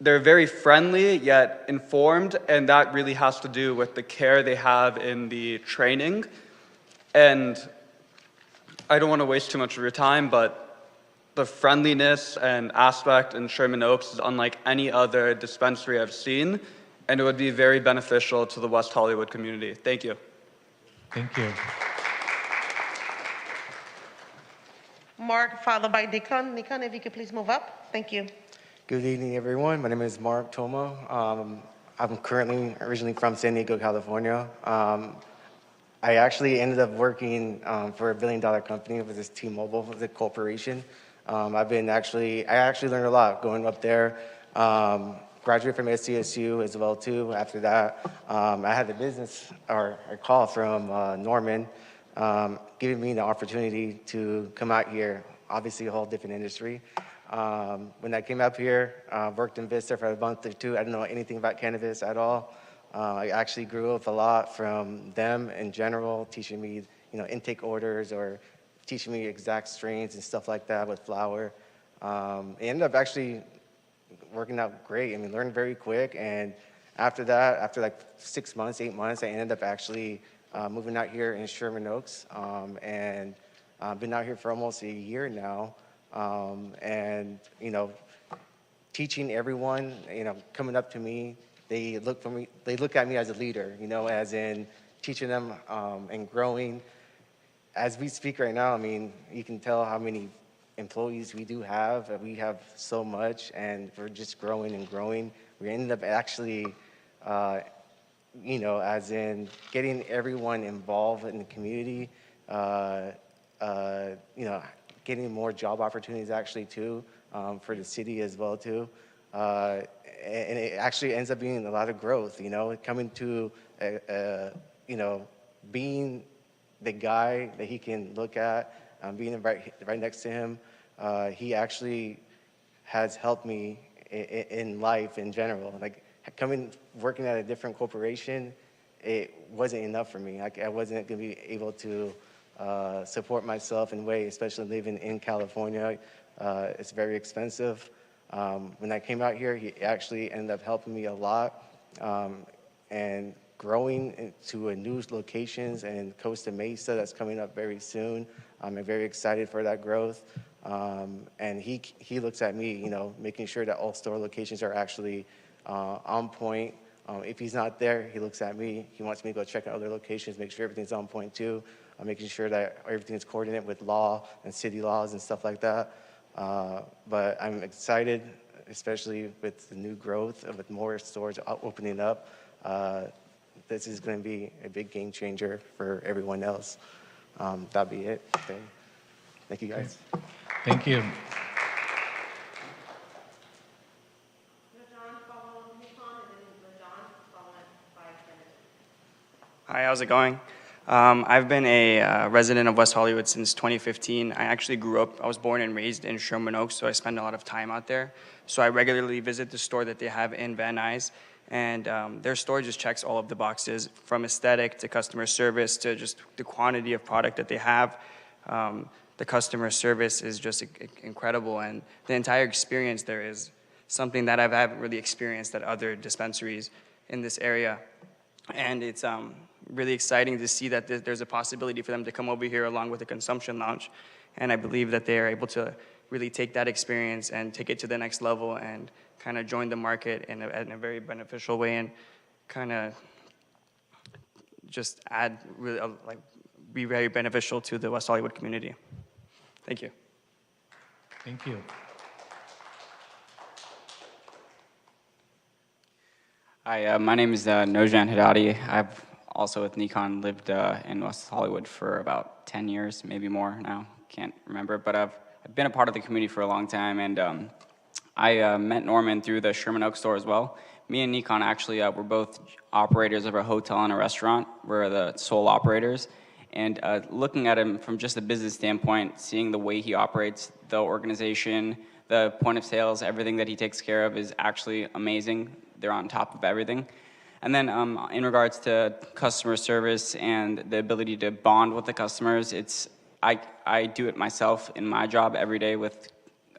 they're very friendly yet informed, and that really has to do with the care they have in the training. And I don't want to waste too much of your time, but the friendliness and aspect in Sherman Oaks is unlike any other dispensary I've seen, and it would be very beneficial to the West Hollywood community. Thank you. Thank you. Mark, followed by Nikon. Nikon, if you could please move up. Thank you. Good evening, everyone. My name is Mark Tomo. I'm currently originally from San Diego, California. I actually ended up working for a billion-dollar company with this T-Mobile, the corporation. I actually learned a lot going up there. Graduated from SCSU as well too. After that, I had a call from Norman, giving me the opportunity to come out here. Obviously, a whole different industry. When I came up here, worked in Vista for a month or two. I didn't know anything about cannabis at all. I actually grew up a lot from them in general, teaching me, intake orders or teaching me exact strains and stuff like that with flower. It ended up actually working out great. I mean, learned very quick. And after that, after like 6 months, 8 months, I ended up actually moving out here in Sherman Oaks. And I've been out here for almost a year now. And, teaching everyone, coming up to me, they look at me as a leader, as in teaching them and growing. As we speak right now, I mean, you can tell how many employees we do have. We have so much, and we're just growing and growing. We ended up actually, as in getting everyone involved in the community, getting more job opportunities actually too, for the city as well too. And it actually ends up being a lot of growth, coming to, being the guy that he can look at, being right next to him. He actually has helped me in life in general. Like working at a different corporation, it wasn't enough for me. I wasn't going to be able to support myself in a way, especially living in California. It's very expensive. When I came out here, he actually ended up helping me a lot, and growing into a new locations in Costa Mesa that's coming up very soon. I'm very excited for that growth. And he looks at me, making sure that all store locations are actually on point. If he's not there, he looks at me. He wants me to go check out other locations, make sure everything's on point too. Making sure that everything's coordinated with law and city laws and stuff like that. But I'm excited, especially with the new growth, with more stores opening up. This is going to be a big game changer for everyone else. That'll be it. Okay. Thank you, guys. Thank you. Hi, how's it going? I've been a resident of West Hollywood since 2015. I actually I was born and raised in Sherman Oaks, so I spend a lot of time out there. So I regularly visit the store that they have in Van Nuys, and their store just checks all of the boxes, from aesthetic to customer service to just the quantity of product that they have. The customer service is just incredible, and the entire experience there is something that I haven't really experienced at other dispensaries in this area. And it's really exciting to see that there's a possibility for them to come over here along with a consumption lounge. And I believe that they are able to really take that experience and take it to the next level and kind of join the market in a very beneficial way, and kind of just add, really, be very beneficial to the West Hollywood community. Thank you. Thank you. Hi, my name is Nojan Hidadi. I've also with Nikon lived in West Hollywood for about 10 years, maybe more now, can't remember. But I've been a part of the community for a long time, and I met Norman through the Sherman Oaks store as well. Me and Nikon actually were both operators of a hotel and a restaurant. We're the sole operators. And looking at him from just a business standpoint, seeing the way he operates the organization, the point of sales, everything that he takes care of is actually amazing. They're on top of everything. And then in regards to customer service and the ability to bond with the customers, I do it myself in my job every day with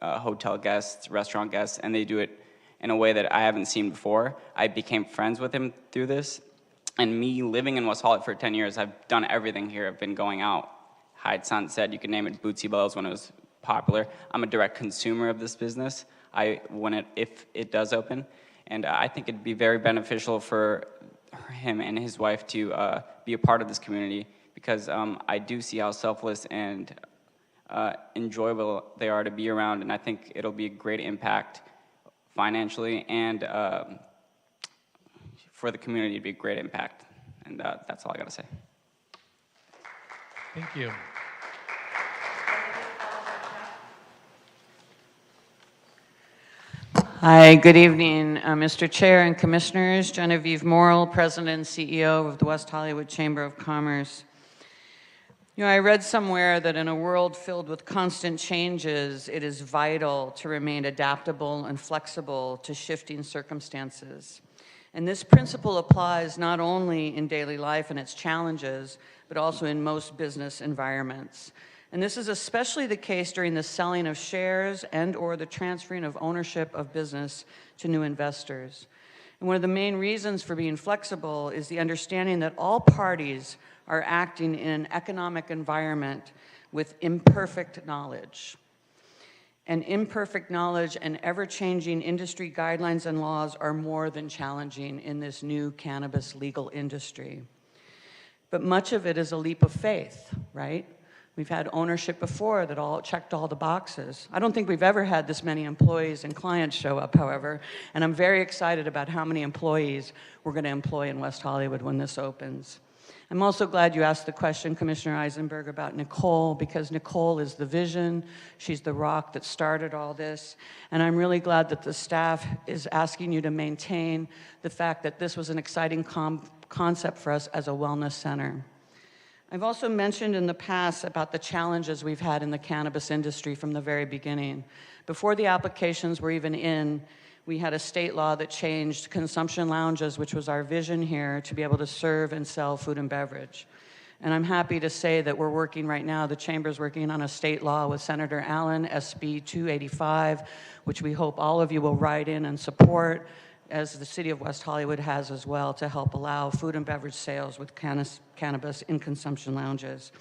hotel guests, restaurant guests, and they do it in a way that I haven't seen before. I became friends with him through this. And me living in West Hollywood for 10 years, I've done everything here. I've been going out, Hyde Sunset, you can name it, Bootsy Bells when it was popular. I'm a direct consumer of this business if it does open. And I think it'd be very beneficial for him and his wife to be a part of this community, because I do see how selfless and enjoyable they are to be around, and I think it'll be a great impact financially and for the community. It'd be a great impact, and that's all I got to say. Thank you. Hi, good evening, Mr. Chair and Commissioners. Genevieve Morrill, President and CEO of the West Hollywood Chamber of Commerce. You know, I read somewhere that in a world filled with constant changes, it is vital to remain adaptable and flexible to shifting circumstances. And this principle applies not only in daily life and its challenges, but also in most business environments. And this is especially the case during the selling of shares and/or the transferring of ownership of business to new investors. And one of the main reasons for being flexible is the understanding that all parties are acting in an economic environment with imperfect knowledge. And imperfect knowledge and ever-changing industry guidelines and laws are more than challenging in this new cannabis legal industry. But much of it is a leap of faith, right? We've had ownership before that all checked all the boxes. I don't think we've ever had this many employees and clients show up, however, and I'm very excited about how many employees we're going to employ in West Hollywood when this opens. I'm also glad you asked the question, Commissioner Eisenberg, about Nicole, because Nicole is the vision. She's the rock that started all this. And I'm really glad that the staff is asking you to maintain the fact that this was an exciting concept for us as a wellness center. I've also mentioned in the past about the challenges we've had in the cannabis industry from the very beginning. Before the applications were even in, we had a state law that changed consumption lounges, which was our vision here, to be able to serve and sell food and beverage. And I'm happy to say that we're working right now, the Chamber's working on a state law with Senator Allen, SB 285, which we hope all of you will write in and support, as the City of West Hollywood has as well, to help allow food and beverage sales with cannabis in consumption lounges.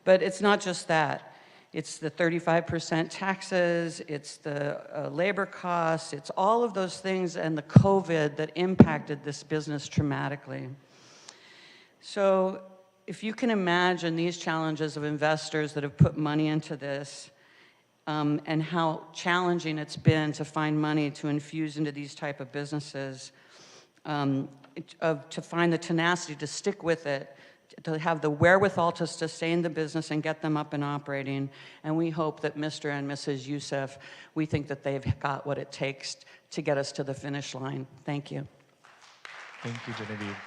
But it's not just that. It's the 35% taxes, it's the labor costs, it's all of those things and the COVID that impacted this business dramatically. So if you can imagine these challenges of investors that have put money into this, and how challenging it's been to find money to infuse into these type of businesses, to find the tenacity to stick with it, to have the wherewithal to sustain the business and get them up and operating. And we hope that Mr. and Mrs. Youssef, we think that they've got what it takes to get us to the finish line. Thank you. Thank you, Genevieve.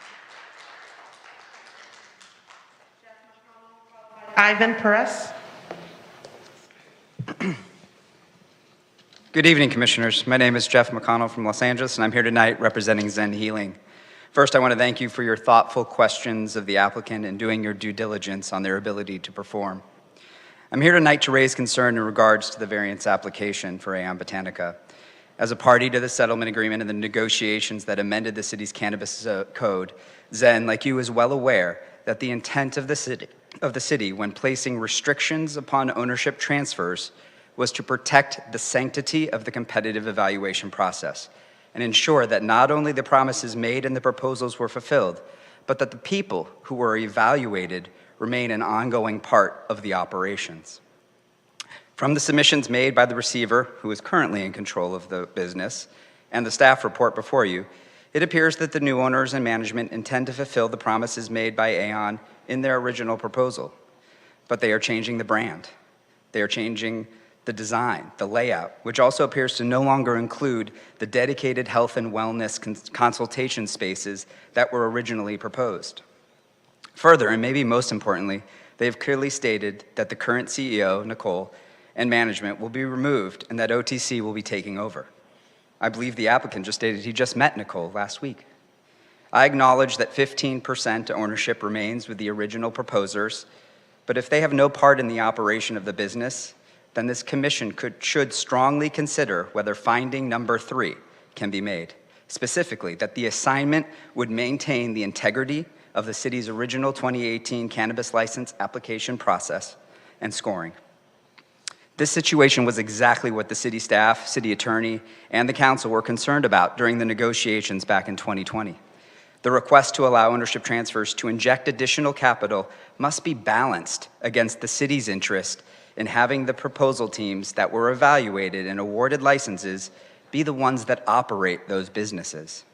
Ivan Perez. Good evening, Commissioners. My name is Jeff McConnell from Los Angeles, and I'm here tonight representing Zen Healing. First, I want to thank you for your thoughtful questions of the applicant and doing your due diligence on their ability to perform. I'm here tonight to raise concern in regards to the variance application for Aeon Botanica. As a party to the settlement agreement and the negotiations that amended the city's cannabis code, Zen, like you, is well aware that the intent of the city when placing restrictions upon ownership transfers was to protect the sanctity of the competitive evaluation process and ensure that not only the promises made in the proposals were fulfilled, but that the people who were evaluated remain an ongoing part of the operations. From the submissions made by the receiver, who is currently in control of the business, and the staff report before you, it appears that the new owners and management intend to fulfill the promises made by Aeon in their original proposal. But they are changing the brand. They are changing the design, the layout, which also appears to no longer include the dedicated health and wellness consultation spaces that were originally proposed. Further, and maybe most importantly, they have clearly stated that the current CEO, Nicole, and management will be removed and that OTC will be taking over. I believe the applicant just stated he just met Nicole last week. I acknowledge that 15% ownership remains with the original proposers, but if they have no part in the operation of the business, then this commission should strongly consider whether finding number 3, can be made. Specifically, that the assignment would maintain the integrity of the city's original 2018 cannabis license application process and scoring. This situation was exactly what the city staff, city attorney, and the council were concerned about during the negotiations back in 2020. The request to allow ownership transfers to inject additional capital must be balanced against the city's interest in having the proposal teams that were evaluated and awarded licenses be the ones that operate those businesses.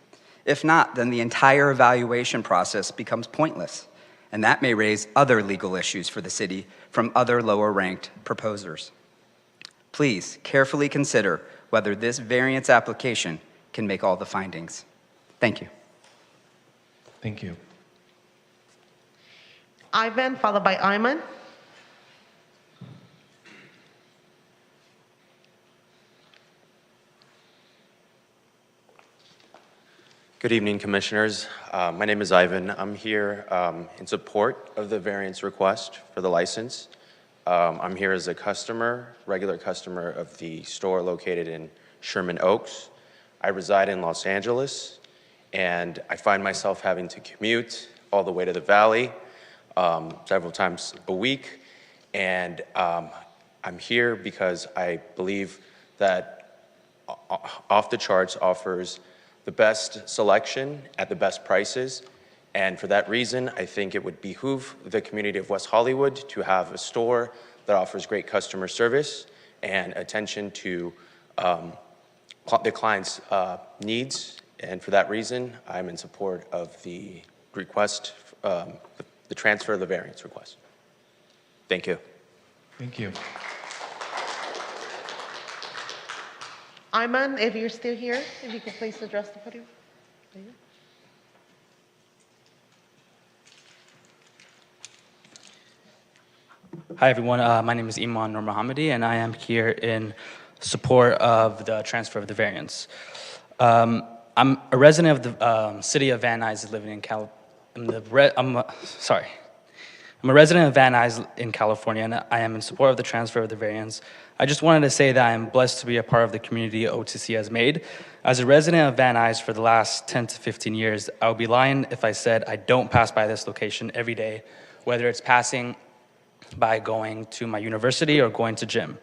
If not, then the entire evaluation process becomes pointless, and that may raise other legal issues for the city from other lower-ranked proposers. Please carefully consider whether this variance application can make all the findings. Thank you. Thank you. Ivan, followed by Ayman. Good evening, Commissioners. My name is Ivan. I'm here in support of the variance request for the license. I'm here as a customer, regular customer of the store located in Sherman Oaks. I reside in Los Angeles, and I find myself having to commute all the way to the Valley several times a week. And I'm here because I believe that Off the Charts offers the best selection at the best prices. And for that reason, I think it would behoove the community of West Hollywood to have a store that offers great customer service and attention to the client's needs. And for that reason, I'm in support of the request, the transfer of the variance request. Thank you. Thank you. Ayman, if you're still here, if you could please address the podium. There you go. Hi, everyone. My name is Iman Nur Mohammadi, and I am here in support of the transfer of the variance. I'm a resident of the city of Van Nuys, living in I'm a resident of Van Nuys in California, and I am in support of the transfer of the variance. I just wanted to say that I am blessed to be a part of the community OTC has made. As a resident of Van Nuys for the last 10 to 15 years, I would be lying if I said I don't pass by this location every day, whether it's passing by going to my university or going to gym.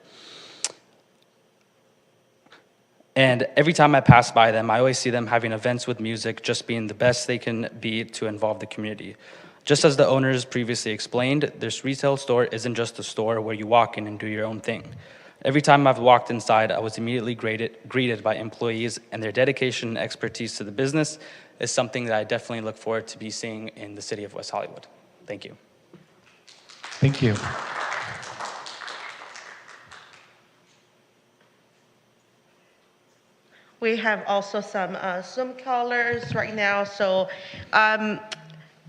And every time I pass by them, I always see them having events with music, just being the best they can be to involve the community. Just as the owners previously explained, this retail store isn't just a store where you walk in and do your own thing. Every time I've walked inside, I was immediately greeted by employees, and their dedication and expertise to the business is something that I definitely look forward to be seeing in the city of West Hollywood. Thank you. Thank you. We have also some Zoom callers right now, so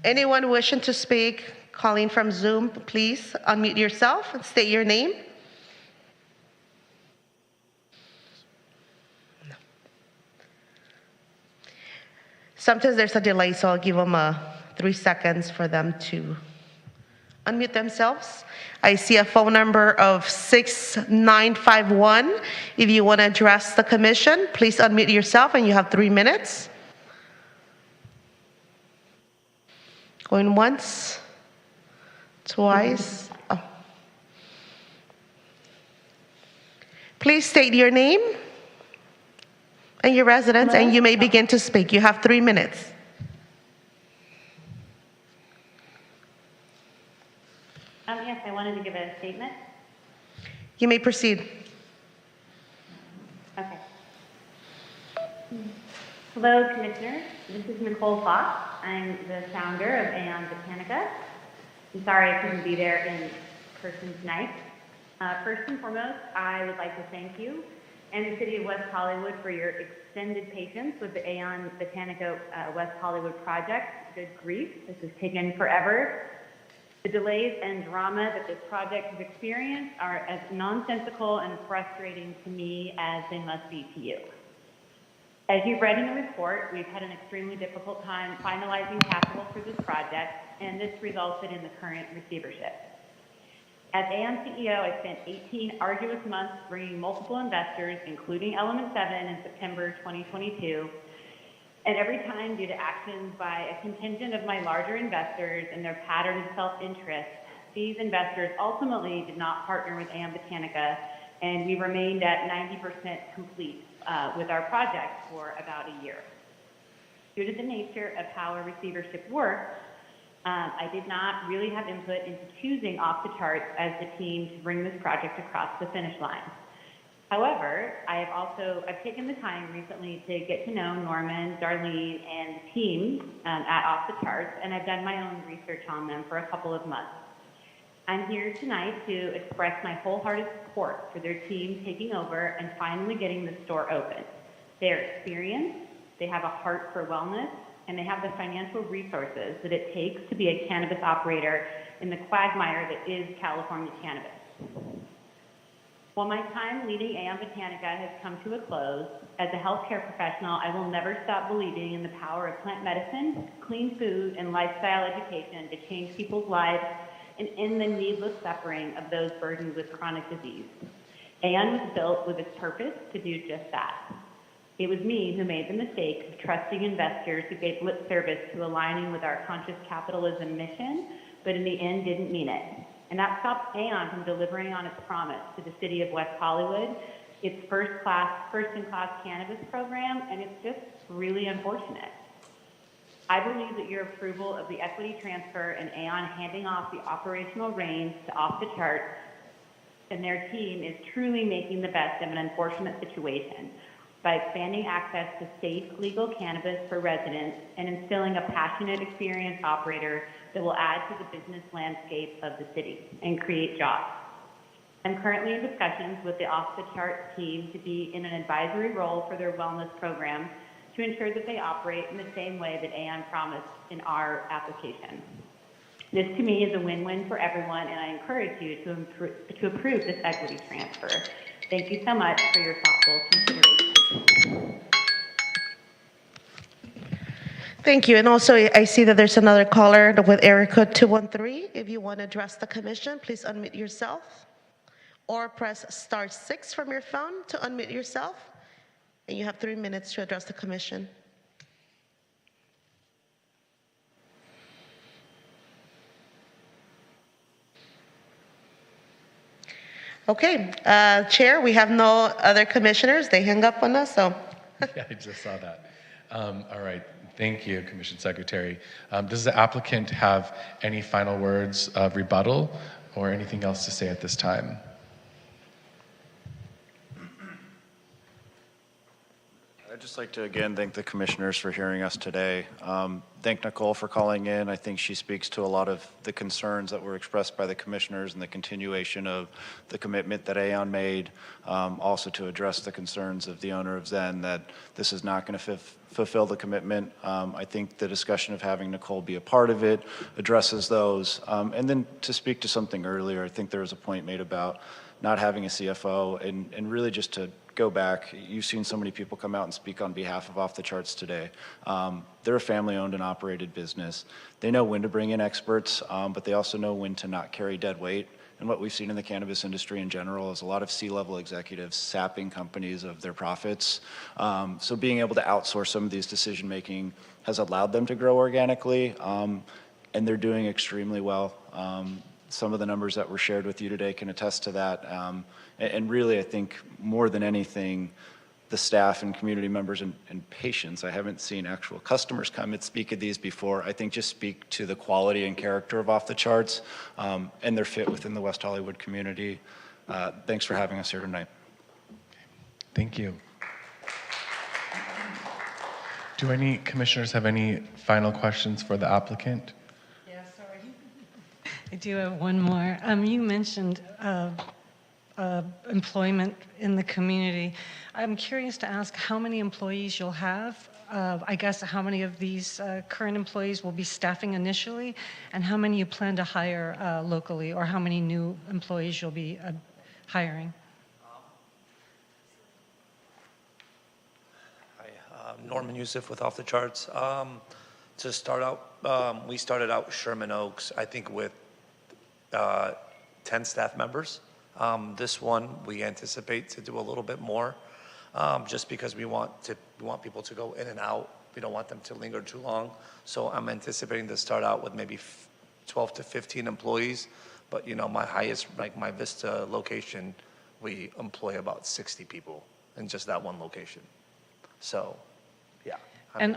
anyone wishing to speak, calling from Zoom, please unmute yourself and state your name. Sometimes there's a delay, so I'll give them 3 seconds for them to unmute themselves. I see a phone number of 6951. If you want to address the commission, please unmute yourself, and you have 3 minutes. Going once, twice. Oh. Please state your name and your residence, and you may begin to speak. You have 3 minutes. Yes, I wanted to give a statement. You may proceed. Okay. Hello, Commissioners. This is Nicole Fox. I'm the founder of Aeon Botanica. I'm sorry I couldn't be there in person tonight. First and foremost, I would like to thank you and the City of West Hollywood for your extended patience with the Aeon Botanica West Hollywood project. Good grief, this has taken forever. The delays and drama that this project has experienced are as nonsensical and frustrating to me as they must be to you. As you've read in the report, we've had an extremely difficult time finalizing capital for this project, and this resulted in the current receivership. As Aon CEO, I spent 18 arduous months bringing multiple investors, including Element 7 in September 2022. And every time, due to actions by a contingent of my larger investors and their pattern of self-interest, these investors ultimately did not partner with Aon Botanica, and we remained at 90% complete with our project for about a year. Due to the nature of how a receivership works, I did not really have input into choosing off the charts as the team to bring this project across the finish line. However, I've taken the time recently to get to know Norman, Darlene, and the team at Off the Charts, and I've done my own research on them for a couple of months. I'm here tonight to express my wholehearted support for their team taking over and finally getting the store open. They are experienced, they have a heart for wellness, and they have the financial resources that it takes to be a cannabis operator in the quagmire that is California cannabis. While my time leading Aon Botanica has come to a close, as a healthcare professional, I will never stop believing in the power of plant medicine, clean food, and lifestyle education to change people's lives and end the needless suffering of those burdened with chronic disease. Aon was built with its purpose to do just that. It was me who made the mistake of trusting investors who gave lip service to aligning with our conscious capitalism mission, but in the end didn't mean it. And that stopped Aon from delivering on its promise to the city of West Hollywood, its first-in-class cannabis program, and it's just really unfortunate. I believe that your approval of the equity transfer and Aon handing off the operational reins to Off the Charts and their team is truly making the best of an unfortunate situation by expanding access to safe, legal cannabis for residents and instilling a passionate, experienced operator that will add to the business landscape of the city and create jobs. I'm currently in discussions with the Off the Charts team to be in an advisory role for their wellness program to ensure that they operate in the same way that Aon promised in our application. This to me is a win-win for everyone, and I encourage you to approve this equity transfer. Thank you so much for your thoughtful consideration. Thank you. And also, I see that there's another caller with area code 213. If you want to address the commission, please unmute yourself or press *6 from your phone to unmute yourself. And you have 3 minutes to address the commission. Okay, Chair, we have no other commissioners. They hung up on us, so. Yeah, I just saw that. All right, thank you, Commission Secretary. Does the applicant have any final words of rebuttal or anything else to say at this time? I'd just like to again thank the commissioners for hearing us today. Thank Nicole for calling in. I think she speaks to a lot of the concerns that were expressed by the commissioners and the continuation of the commitment that Aon made, also to address the concerns of the owner of Zen that this is not going to fulfill the commitment. I think the discussion of having Nicole be a part of it addresses those. And then to speak to something earlier, I think there was a point made about not having a CFO and really just to go back. You've seen so many people come out and speak on behalf of Off the Charts today. They're a family-owned and operated business. They know when to bring in experts, but they also know when to not carry dead weight. And what we've seen in the cannabis industry in general is a lot of C-level executives sapping companies of their profits. So being able to outsource some of these decision-making has allowed them to grow organically, and they're doing extremely well. Some of the numbers that were shared with you today can attest to that. And really, I think more than anything, the staff and community members and patients, I haven't seen actual customers come and speak at these before, I think just speak to the quality and character of Off the Charts and their fit within the West Hollywood community. Thanks for having us here tonight. Thank you. Do any commissioners have any final questions for the applicant? I do have one more. You mentioned employment in the community. I'm curious to ask how many employees you'll have. I guess how many of these current employees will be staffing initially, and how many you plan to hire locally, or how many new employees you'll be hiring? Hi, Norman Youssef with Off the Charts. To start out, we started out Sherman Oaks, I think with 10 staff members. This one, we anticipate to do a little bit more, just because we want people to go in and out. We don't want them to linger too long. So I'm anticipating to start out with maybe 12 to 15 employees. But my highest, like my Vista location, we employ about 60 people in just that one location. So, yeah. And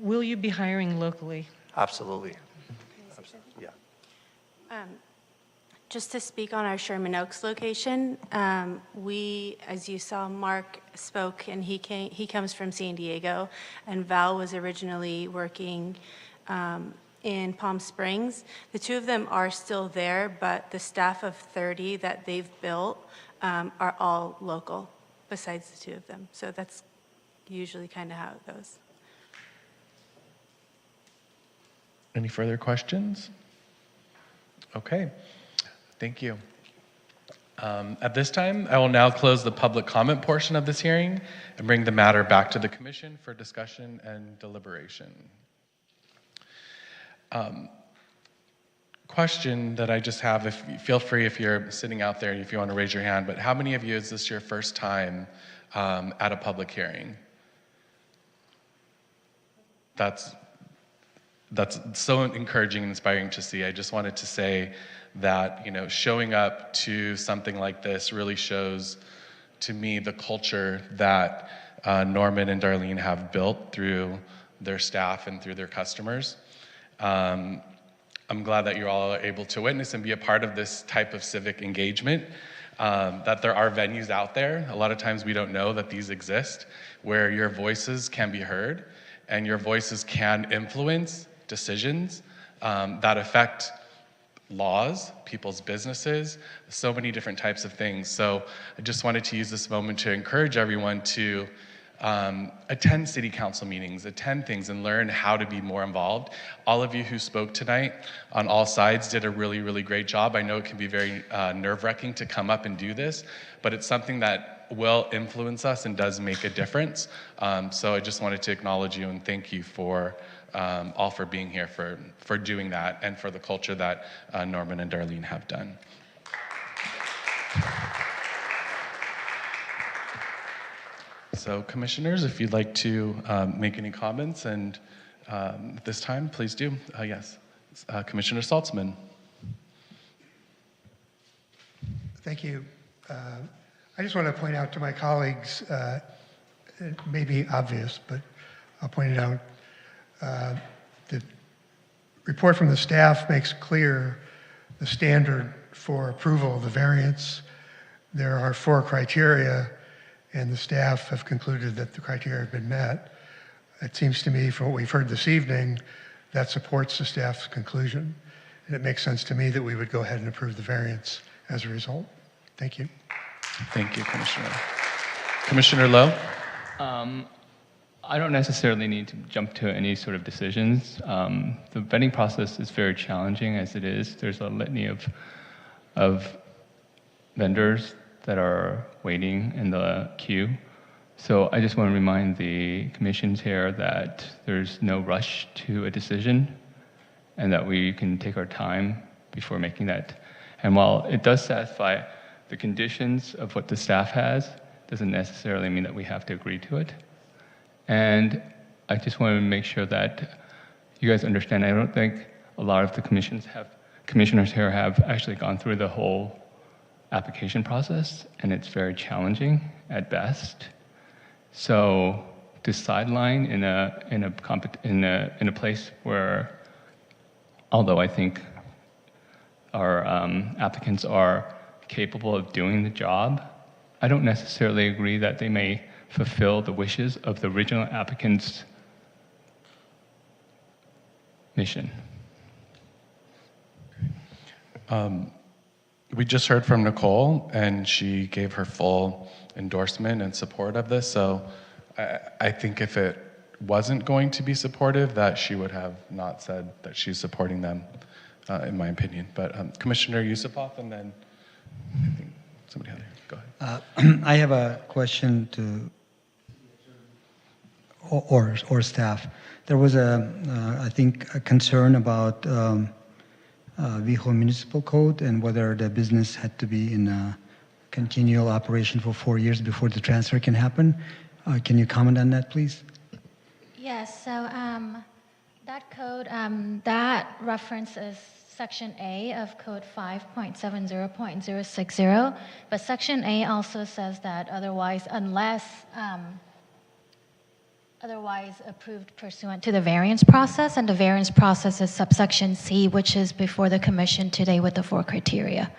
will you be hiring locally? Absolutely. Yeah. Just to speak on our Sherman Oaks location, we, as you saw, Mark spoke, and he comes from San Diego, and Val was originally working in Palm Springs. The two of them are still there, but the staff of 30 that they've built are all local, besides the two of them. So that's usually kind of how it goes. Any further questions? Okay, thank you. At this time, I will now close the public comment portion of this hearing and bring the matter back to the commission for discussion and deliberation. Question that I just have, feel free if you're sitting out there, if you want to raise your hand, but how many of you, is this your first time at a public hearing? That's so encouraging and inspiring to see. I just wanted to say that, showing up to something like this really shows to me the culture that Norman and Darlene have built through their staff and through their customers. I'm glad that you're all able to witness and be a part of this type of civic engagement, that there are venues out there. A lot of times we don't know that these exist, where your voices can be heard and your voices can influence decisions that affect laws, people's businesses, so many different types of things. So I just wanted to use this moment to encourage everyone to attend city council meetings, attend things, and learn how to be more involved. All of you who spoke tonight on all sides did a really, really great job. I know it can be very nerve-wracking to come up and do this, but it's something that will influence us and does make a difference. So I just wanted to acknowledge you and thank you for all for being here, for doing that, and for the culture that Norman and Darlene have done. So commissioners, if you'd like to make any comments, and at this time, please do. Yes, Commissioner Saltzman. Thank you. I just want to point out to my colleagues, it may be obvious, but I'll point it out. The report from the staff makes clear the standard for approval of the variance. There are 4 criteria, and the staff have concluded that the criteria have been met. It seems to me, from what we've heard this evening, that supports the staff's conclusion. And it makes sense to me that we would go ahead and approve the variance as a result. Thank you. Thank you, Commissioner. Commissioner Lowe? I don't necessarily need to jump to any sort of decisions. The vetting process is very challenging as it is. There's a litany of vendors that are waiting in the queue. So I just want to remind the commissions here that there's no rush to a decision and that we can take our time before making that. And while it does satisfy the conditions of what the staff has, doesn't necessarily mean that we have to agree to it. And I just want to make sure that you guys understand, I don't think a lot of the commissioners here have actually gone through the whole application process, and it's very challenging at best. So to sideline in a place where, although I think our applicants are capable of doing the job, I don't necessarily agree that they may fulfill the wishes of the original applicant's mission. We just heard from Nicole, and she gave her full endorsement and support of this. So I think if it wasn't going to be supportive, that she would have not said that she's supporting them, in my opinion. But Commissioner Yusupov, and then I think somebody had it. Go ahead. I have a question to or staff. There was I think, a concern about WeHo Municipal Code and whether the business had to be in a continual operation for 4 years before the transfer can happen. Can you comment on that, please? Yes, so that code, that references Section A of Code 5.70.060, but Section A also says that otherwise, unless otherwise approved pursuant to the variance process, and the variance process is subsection C, which is before the commission today with the 4 criteria.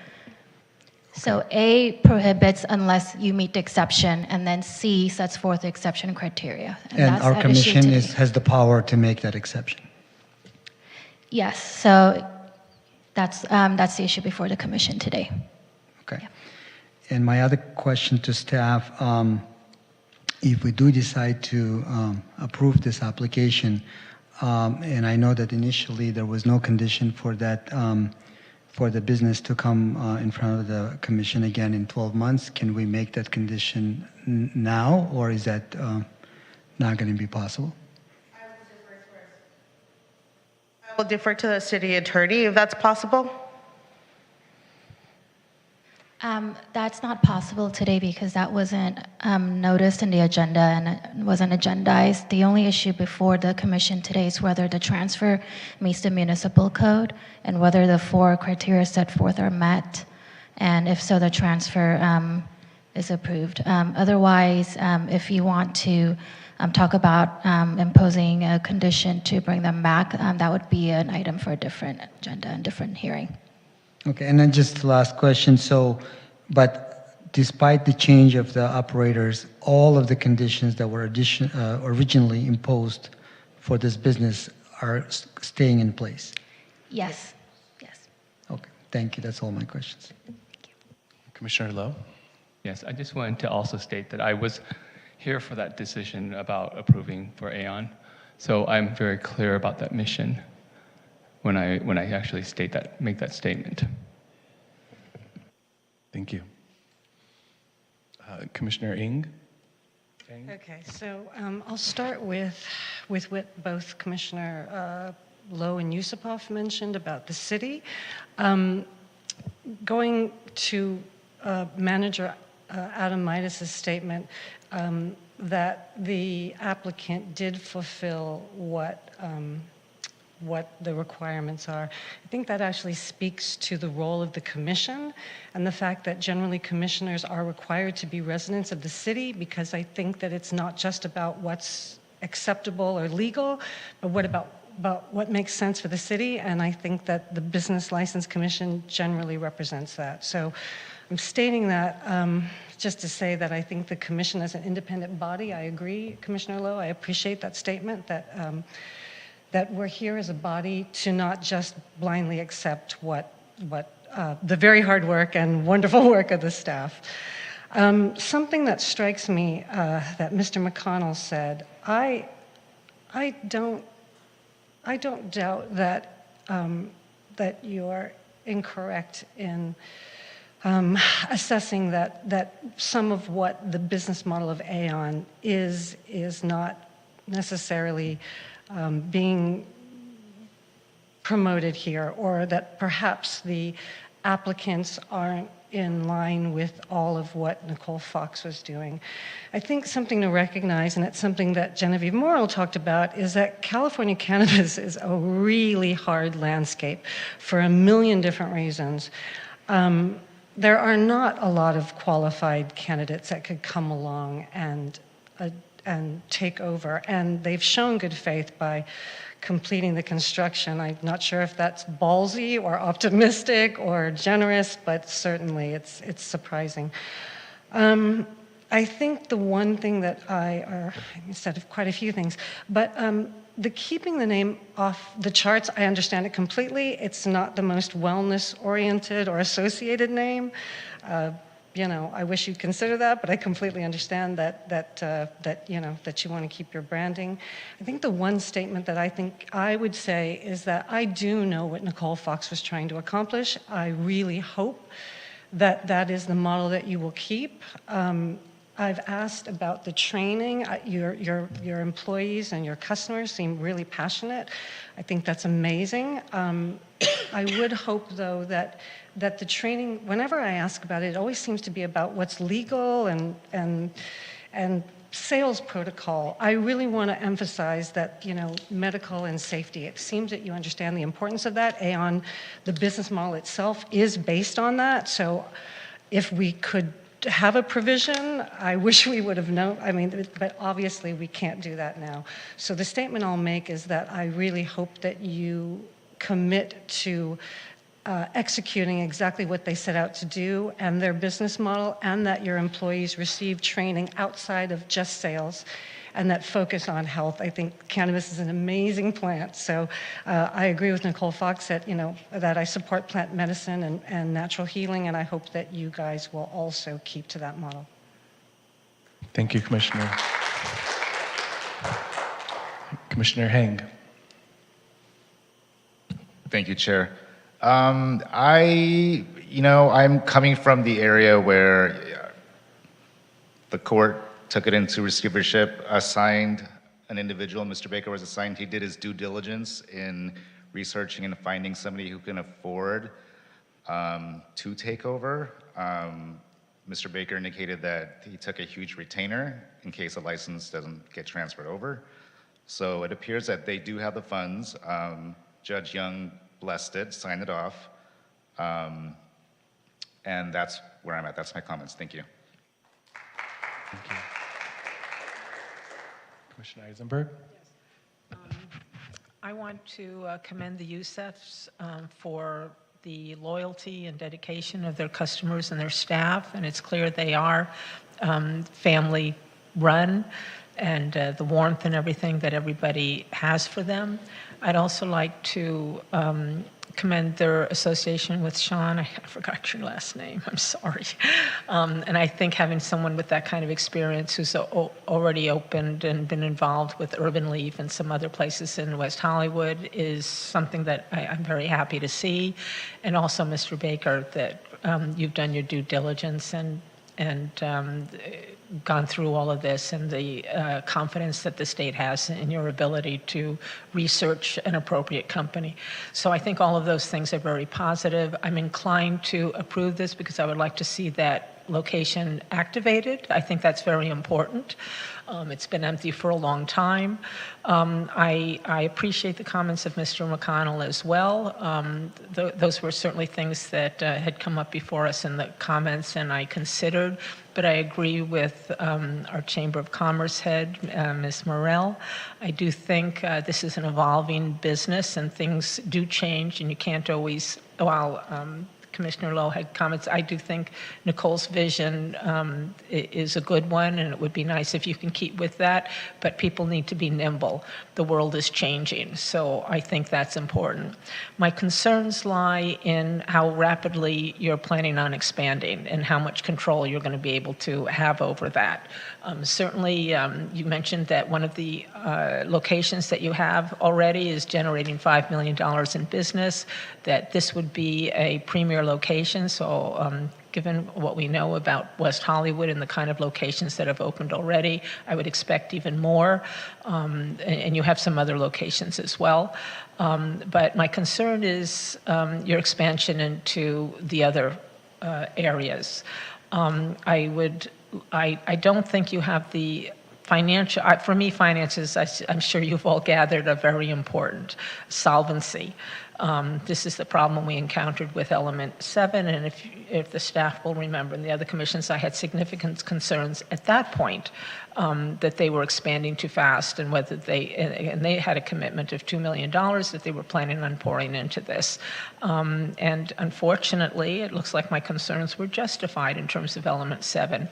So A prohibits unless you meet the exception, and then C sets forth the exception criteria. And that's our at issue commission today. has the power to make that exception. Yes, so that's the issue before the commission today. Okay. And my other question to staff, if we do decide to approve this application, and I know that initially there was no condition for that, for the business to come in front of the commission again in 12 months, can we make that condition now, or is that not going to be possible? I will defer to the city attorney if that's possible. That's not possible today because that wasn't noticed in the agenda and it wasn't agendized. The only issue before the commission today is whether the transfer meets the municipal code and whether the 4 criteria set forth are met. And if so, the transfer is approved. Otherwise, if you want to talk about imposing a condition to bring them back, that would be an item for a different agenda and different hearing. Okay, and then just the last question. So, but despite the change of the operators, all of the conditions that were originally imposed for this business are staying in place? Yes. Yes. Okay, thank you. That's all my questions. Commissioner Lowe? Yes, I just wanted to also state that I was here for that decision about approving for Aon. So I'm very clear about that mission when I actually make that statement. Thank you. Commissioner Ng? Okay, so I'll start with what both Commissioner Lowe and Yusupov mentioned about the city. Going to Manager Adam Midas' statement that the applicant did fulfill what the requirements are. I think that actually speaks to the role of the commission and the fact that generally commissioners are required to be residents of the city, because I think that it's not just about what's acceptable or legal, but about what makes sense for the city, and I think that the Business License Commission generally represents that. So I'm stating that just to say that I think the commission as an independent body, I agree, Commissioner Lowe, I appreciate that statement, that we're here as a body to not just blindly accept what the very hard work and wonderful work of the staff. Something that strikes me that Mr. McConnell said, I don't doubt that that you're incorrect in assessing that some of what the business model of Aon is not necessarily being promoted here, or that perhaps the applicants aren't in line with all of what Nicole Fox was doing. I think something to recognize, and it's something that Genevieve Morrill talked about, is that California cannabis is a really hard landscape for a million different reasons. There are not a lot of qualified candidates that could come along and take over, and they've shown good faith by completing the construction. I'm not sure if that's ballsy or optimistic or generous, but certainly it's surprising. I think the one thing that I said quite a few things, but the keeping the name off the charts, I understand it completely. It's not the most wellness-oriented or associated name. You know, I wish you'd consider that, but I completely understand that you want to keep your branding. I think the one statement that I would say is that I do know what Nicole Fox was trying to accomplish. I really hope that that is the model that you will keep. I've asked about the training. Your employees and your customers seem really passionate. I think that's amazing. I would hope, though, that the training, whenever I ask about it, it always seems to be about what's legal and sales protocol. I really want to emphasize that, medical and safety. It seems that you understand the importance of that. Aon, the business model itself is based on that. So if we could have a provision, I wish we would have known. But obviously we can't do that now. So the statement I'll make is that I really hope that you commit to executing exactly what they set out to do and their business model, and that your employees receive training outside of just sales and that focus on health. I think cannabis is an amazing plant. So I agree with Nicole Fox that, that I support plant medicine and natural healing, and I hope that you guys will also keep to that model. Thank you, Commissioner. Commissioner Heng. Thank you, Chair. I'm coming from the area where the court took it into receivership, assigned an individual. Mr. Baker was assigned. He did his due diligence in researching and finding somebody who can afford to take over. Mr. Baker indicated that he took a huge retainer in case a license doesn't get transferred over. So it appears that they do have the funds. Judge Young blessed it, signed it off, and that's where I'm at. That's my comments. Thank you. Thank you. Commissioner Eisenberg? I want to commend the Youssefs for the loyalty and dedication of their customers and their staff, and it's clear they are family run, and the warmth and everything that everybody has for them. I'd also like to commend their association with Sean. I forgot your last name, I'm sorry. And I think having someone with that kind of experience who's already opened and been involved with Urban Leaf and some other places in West Hollywood is something that I'm very happy to see. And also, Mr. Baker, that you've done your due diligence and gone through all of this, and the confidence that the state has in your ability to research an appropriate company. So I think all of those things are very positive. I'm inclined to approve this because I would like to see that location activated. I think that's very important. It's been empty for a long time. I appreciate the comments of Mr. McConnell as well. Those were certainly things that had come up before us in the comments, and I considered, but I agree with our Chamber of Commerce head, Ms. Morell. I do think this is an evolving business, and things do change, and you can't always, while Commissioner Lowe had comments, I do think Nicole's vision is a good one, and it would be nice if you can keep with that, but people need to be nimble. The world is changing, so I think that's important. My concerns lie in how rapidly you're planning on expanding and how much control you're going to be able to have over that. Certainly, you mentioned that one of the locations that you have already is generating $5 million in business, that this would be a premier location. So given what we know about West Hollywood and the kind of locations that have opened already, I would expect even more. And you have some other locations as well. But my concern is your expansion into the other areas. I don't think you have the financial, for me, finances, I'm sure you've all gathered, are very important. Solvency. This is the problem we encountered with Element 7, and if the staff will remember, in the other commissions, I had significant concerns at that point that they were expanding too fast, and whether they had a commitment of $2 million that they were planning on pouring into this. And unfortunately, it looks like my concerns were justified in terms of Element 7,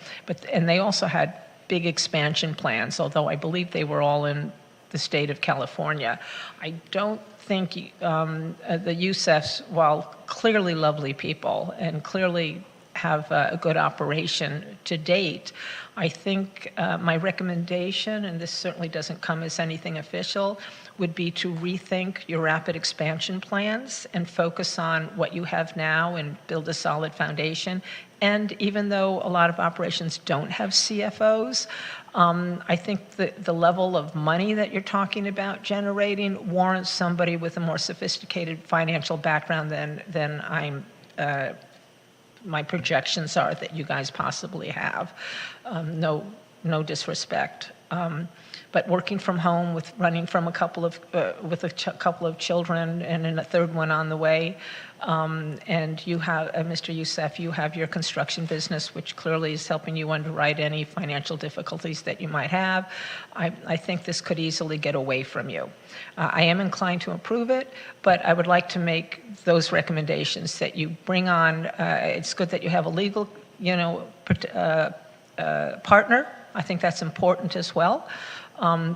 and they also had big expansion plans, although I believe they were all in the state of California. I don't think the Youssefs, while clearly lovely people and clearly have a good operation to date. I think my recommendation, and this certainly doesn't come as anything official, would be to rethink your rapid expansion plans and focus on what you have now and build a solid foundation. And even though a lot of operations don't have CFOs, I think the level of money that you're talking about generating warrants somebody with a more sophisticated financial background than my projections are that you guys possibly have. No disrespect. But working from home with running from a couple of children and then a third one on the way, and you have Mr. Youssef, you have your construction business, which clearly is helping you underwrite any financial difficulties that you might have. I think this could easily get away from you. I am inclined to approve it, but I would like to make those recommendations that you bring on. It's good that you have a legal, partner. I think that's important as well.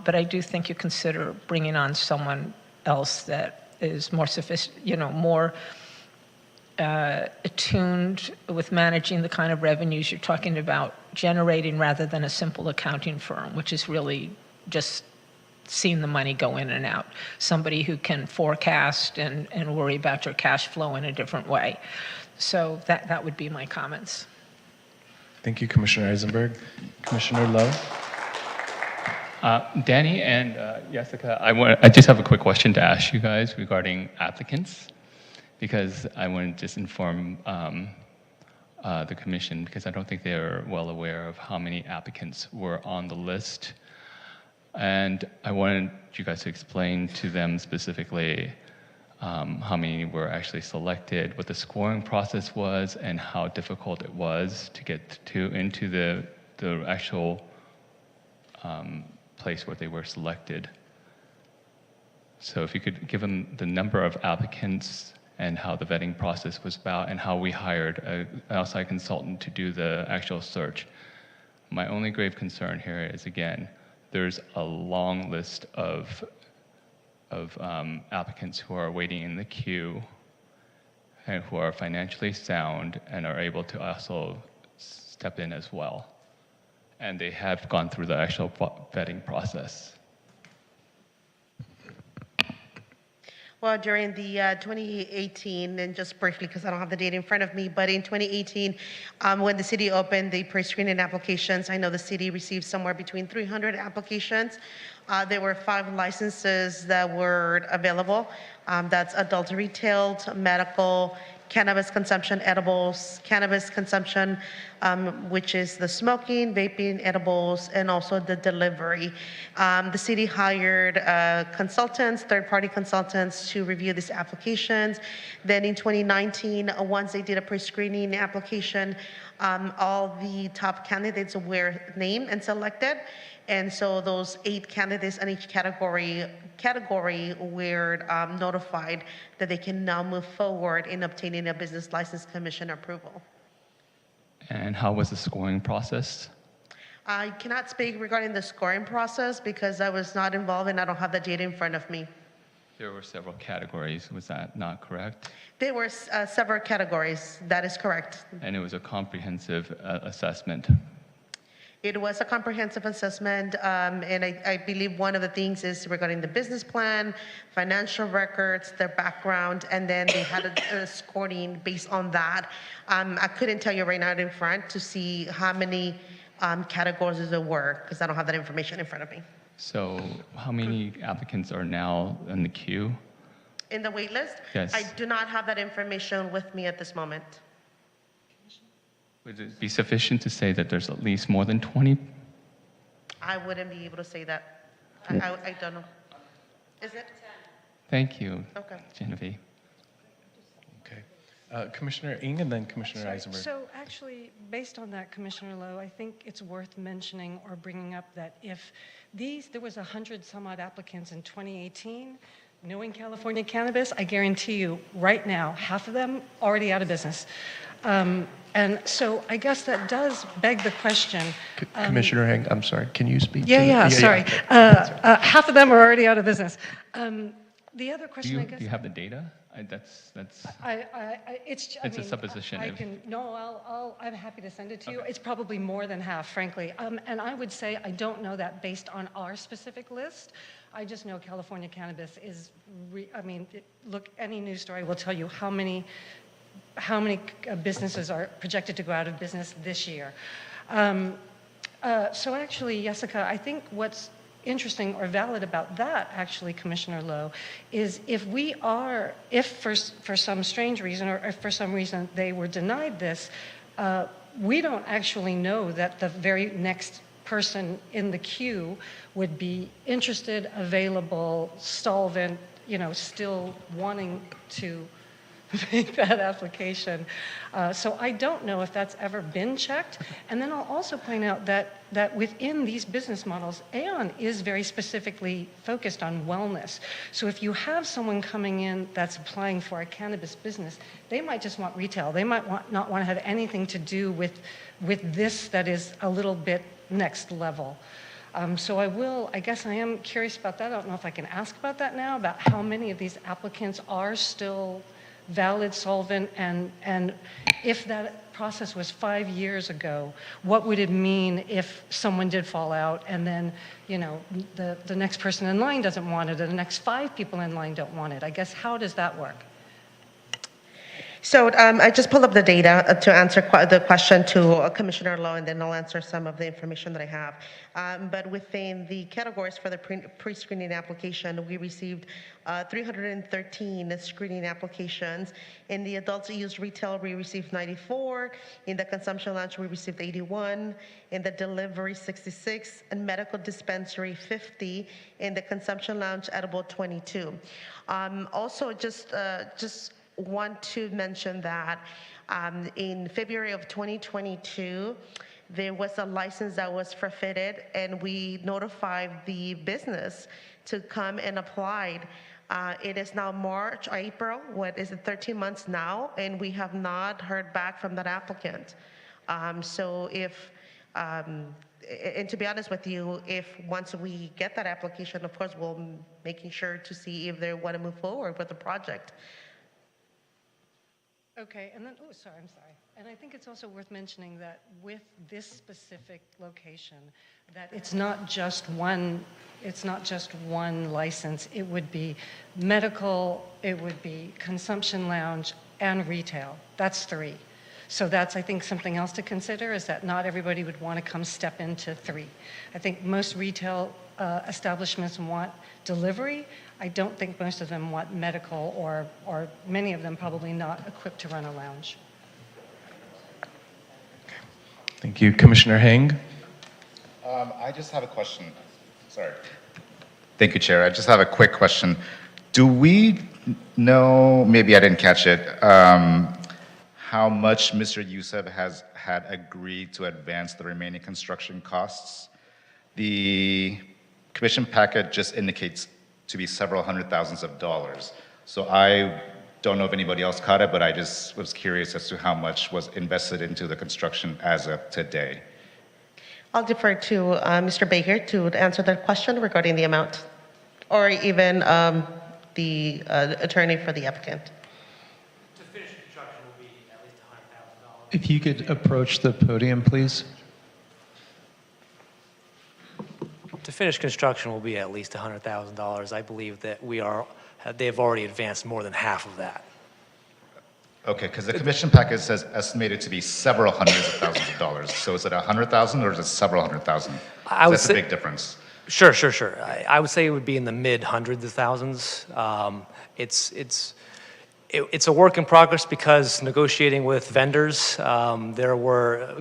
But I do think you consider bringing on someone else that is more more attuned with managing the kind of revenues you're talking about generating, rather than a simple accounting firm, which is really just seeing the money go in and out. Somebody who can forecast and worry about your cash flow in a different way. So that would be my comments. Thank you, Commissioner Eisenberg. Commissioner Lowe? Danny and Jessica, I just have a quick question to ask you guys regarding applicants, because I want to just inform the commission, because I don't think they're well aware of how many applicants were on the list. And I wanted you guys to explain to them specifically how many were actually selected, what the scoring process was, and how difficult it was to get into the actual place where they were selected. So if you could give them the number of applicants and how the vetting process was about and how we hired an outside consultant to do the actual search. My only grave concern here is, again, there's a long list of applicants who are waiting in the queue and who are financially sound and are able to also step in as well. And they have gone through the actual vetting process. Well, during the 2018, and just briefly because I don't have the data in front of me, but in 2018, when the city opened the pre-screening applications, I know the city received somewhere between 300 applications. There were 5 licenses that were available. That's adult retail, medical, cannabis consumption, edibles, cannabis consumption, which is the smoking, vaping, edibles, and also the delivery. The city hired consultants, third-party consultants to review these applications. Then in 2019, once they did a pre-screening application, all the top candidates were named and selected. And so those 8 candidates in each category were notified that they can now move forward in obtaining a business license commission approval. And how was the scoring process? I cannot speak regarding the scoring process because I was not involved and I don't have the data in front of me. There were several categories, was that not correct? There were several categories, that is correct. And it was a comprehensive assessment. It was a comprehensive assessment, and I believe one of the things is regarding the business plan, financial records, their background, and then they had a scoring based on that. I couldn't tell you right now in front to see how many categories there were, because I don't have that information in front of me. So how many applicants are now in the queue? In the wait list? Yes. I do not have that information with me at this moment. Would it be sufficient to say that there's at least more than 20? I wouldn't be able to say that. I don't know. Is it? Thank you, Okay. Genevieve. Okay. Commissioner Ng and then Commissioner Eisenberg. So actually, based on that, Commissioner Lowe, I think it's worth mentioning or bringing up that if there was 100 some odd applicants in 2018, knowing California cannabis, I guarantee you right now, half of them already out of business. And so I guess that does beg the question. Commissioner Heng, I'm sorry, can you speak? Sorry. Half of them are already out of business. The other question, I guess. Do you have the data? That's It's a supposition. I'm happy to send it to you. It's probably more than half, frankly. And I would say I don't know that based on our specific list. I just know California cannabis is, look, any news story will tell you how many businesses are projected to go out of business this year. So actually, Jessica, I think what's interesting or valid about that, actually, Commissioner Lowe, is if for some strange reason or if for some reason they were denied this, we don't actually know that the very next person in the queue would be interested, available, solvent, still wanting to make that application. So I don't know if that's ever been checked. And then I'll also point out that within these business models, Aon is very specifically focused on wellness. So if you have someone coming in that's applying for a cannabis business, they might just want retail. They might not want to have anything to do with this that is a little bit next level. So I guess I am curious about that. I don't know if I can ask about that now, about how many of these applicants are still valid solvent, and if that process was 5 years ago, what would it mean if someone did fall out and then, the next person in line doesn't want it and the next 5 people in line don't want it? I guess, how does that work? So I just pulled up the data to answer the question to Commissioner Lowe, and then I'll answer some of the information that I have. But within the categories for the pre-screening application, we received 313 screening applications. In the adult use retail, we received 94. In the consumption lounge, we received 81. In the delivery, 66. And medical dispensary, 50. In the consumption lounge, edible, 22. Also, just want to mention that in February of 2022, there was a license that was forfeited, and we notified the business to come and apply. It is now March, April, 13 months now, and we have not heard back from that applicant. And to be honest with you, once we get that application, of course, we'll making sure to see if they want to move forward with the project. Okay, and then, I'm sorry. And I think it's also worth mentioning that with this specific location, that it's not just one license. It would be medical, it would be consumption lounge, and retail. That's 3. So that's, I think, something else to consider, is that not everybody would want to come step into 3. I think most retail establishments want delivery. I don't think most of them want medical, or many of them probably not equipped to run a lounge. Thank you. Commissioner Heng? I just have a question. Sorry. Thank you, Chair. I just have a quick question. Do we know, maybe I didn't catch it, how much Mr. Youssef has had agreed to advance the remaining construction costs? The commission packet just indicates to be several hundred thousands of dollars. So I don't know if anybody else caught it, but I just was curious as to how much was invested into the construction as of today. I'll defer to Mr. Baker to answer that question regarding the amount, or even the attorney for the applicant. To finish construction will be at least $100,000. If you could approach the podium, please. To finish construction will be at least $100,000. I believe that they've already advanced more than half of that. Okay, because the commission package says estimated to be several hundreds of thousands of dollars. So is it 100,000 or is it several hundred thousand? That's a big difference. Sure. I would say it would be in the mid hundreds of thousands. It's a work in progress because negotiating with vendors,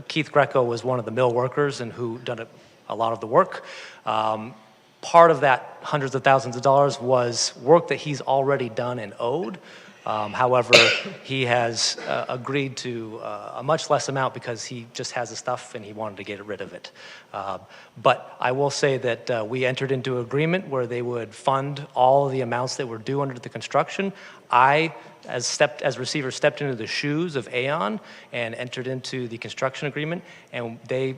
Keith Greco was one of the mill workers and who done a lot of the work. Part of that hundreds of thousands of dollars was work that he's already done and owed. However, he has agreed to a much less amount because he just has the stuff and he wanted to get rid of it. But I will say that we entered into an agreement where they would fund all the amounts that were due under the construction. I, as receiver, stepped into the shoes of Aon and entered into the construction agreement, and they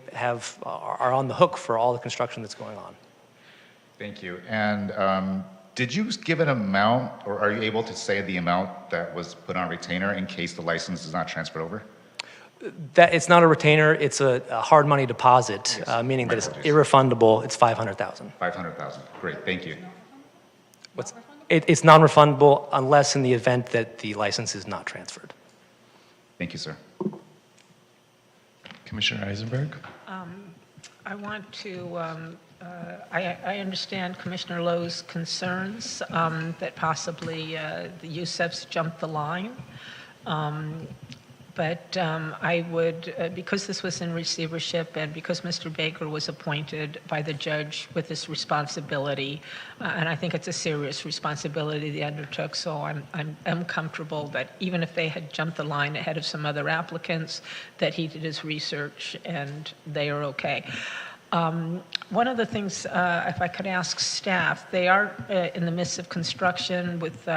are on the hook for all the construction that's going on. Thank you. And Did you give an amount, or are you able to say the amount that was put on retainer in case the license is not transferred over? That it's not a retainer; it's a hard money deposit, meaning that it's irrefundable. It's $500,000. 500,000. Great, thank you. It's non-refundable unless in the event that the license is not transferred. Thank you, sir. Commissioner Eisenberg? I want to, I understand Commissioner Lowe's concerns that possibly the Youssefs jumped the line. But I would, because this was in receivership and because Mr. Baker was appointed by the judge with this responsibility, and I think it's a serious responsibility they undertook, so I'm comfortable that even if they had jumped the line ahead of some other applicants, that he did his research and they are okay. One of the things, if I could ask staff, they are in the midst of construction with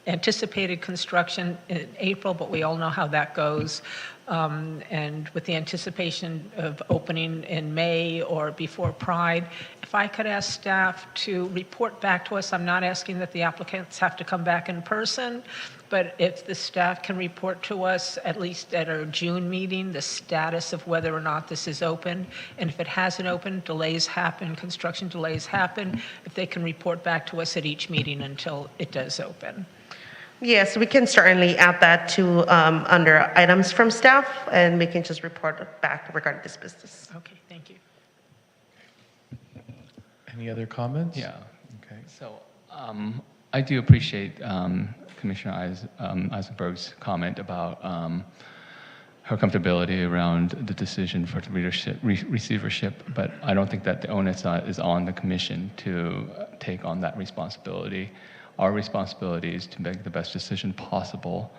anticipated construction in April, but we all know how that goes. And with the anticipation of opening in May or before Pride, if I could ask staff to report back to us, I'm not asking that the applicants have to come back in person, but if the staff can report to us, at least at our June meeting, the status of whether or not this is open, and if it hasn't opened, delays happen, construction delays happen, if they can report back to us at each meeting until it does open. Yes, we can certainly add that to under items from staff, and we can just report back regarding this business. Okay, thank you. Any other comments? Yeah. Okay. So I do appreciate Commissioner Eisenberg's comment about her comfortability around the decision for the receivership, but I don't think that the onus is on the commission to take on that responsibility. Our responsibility is to make the best decision possible.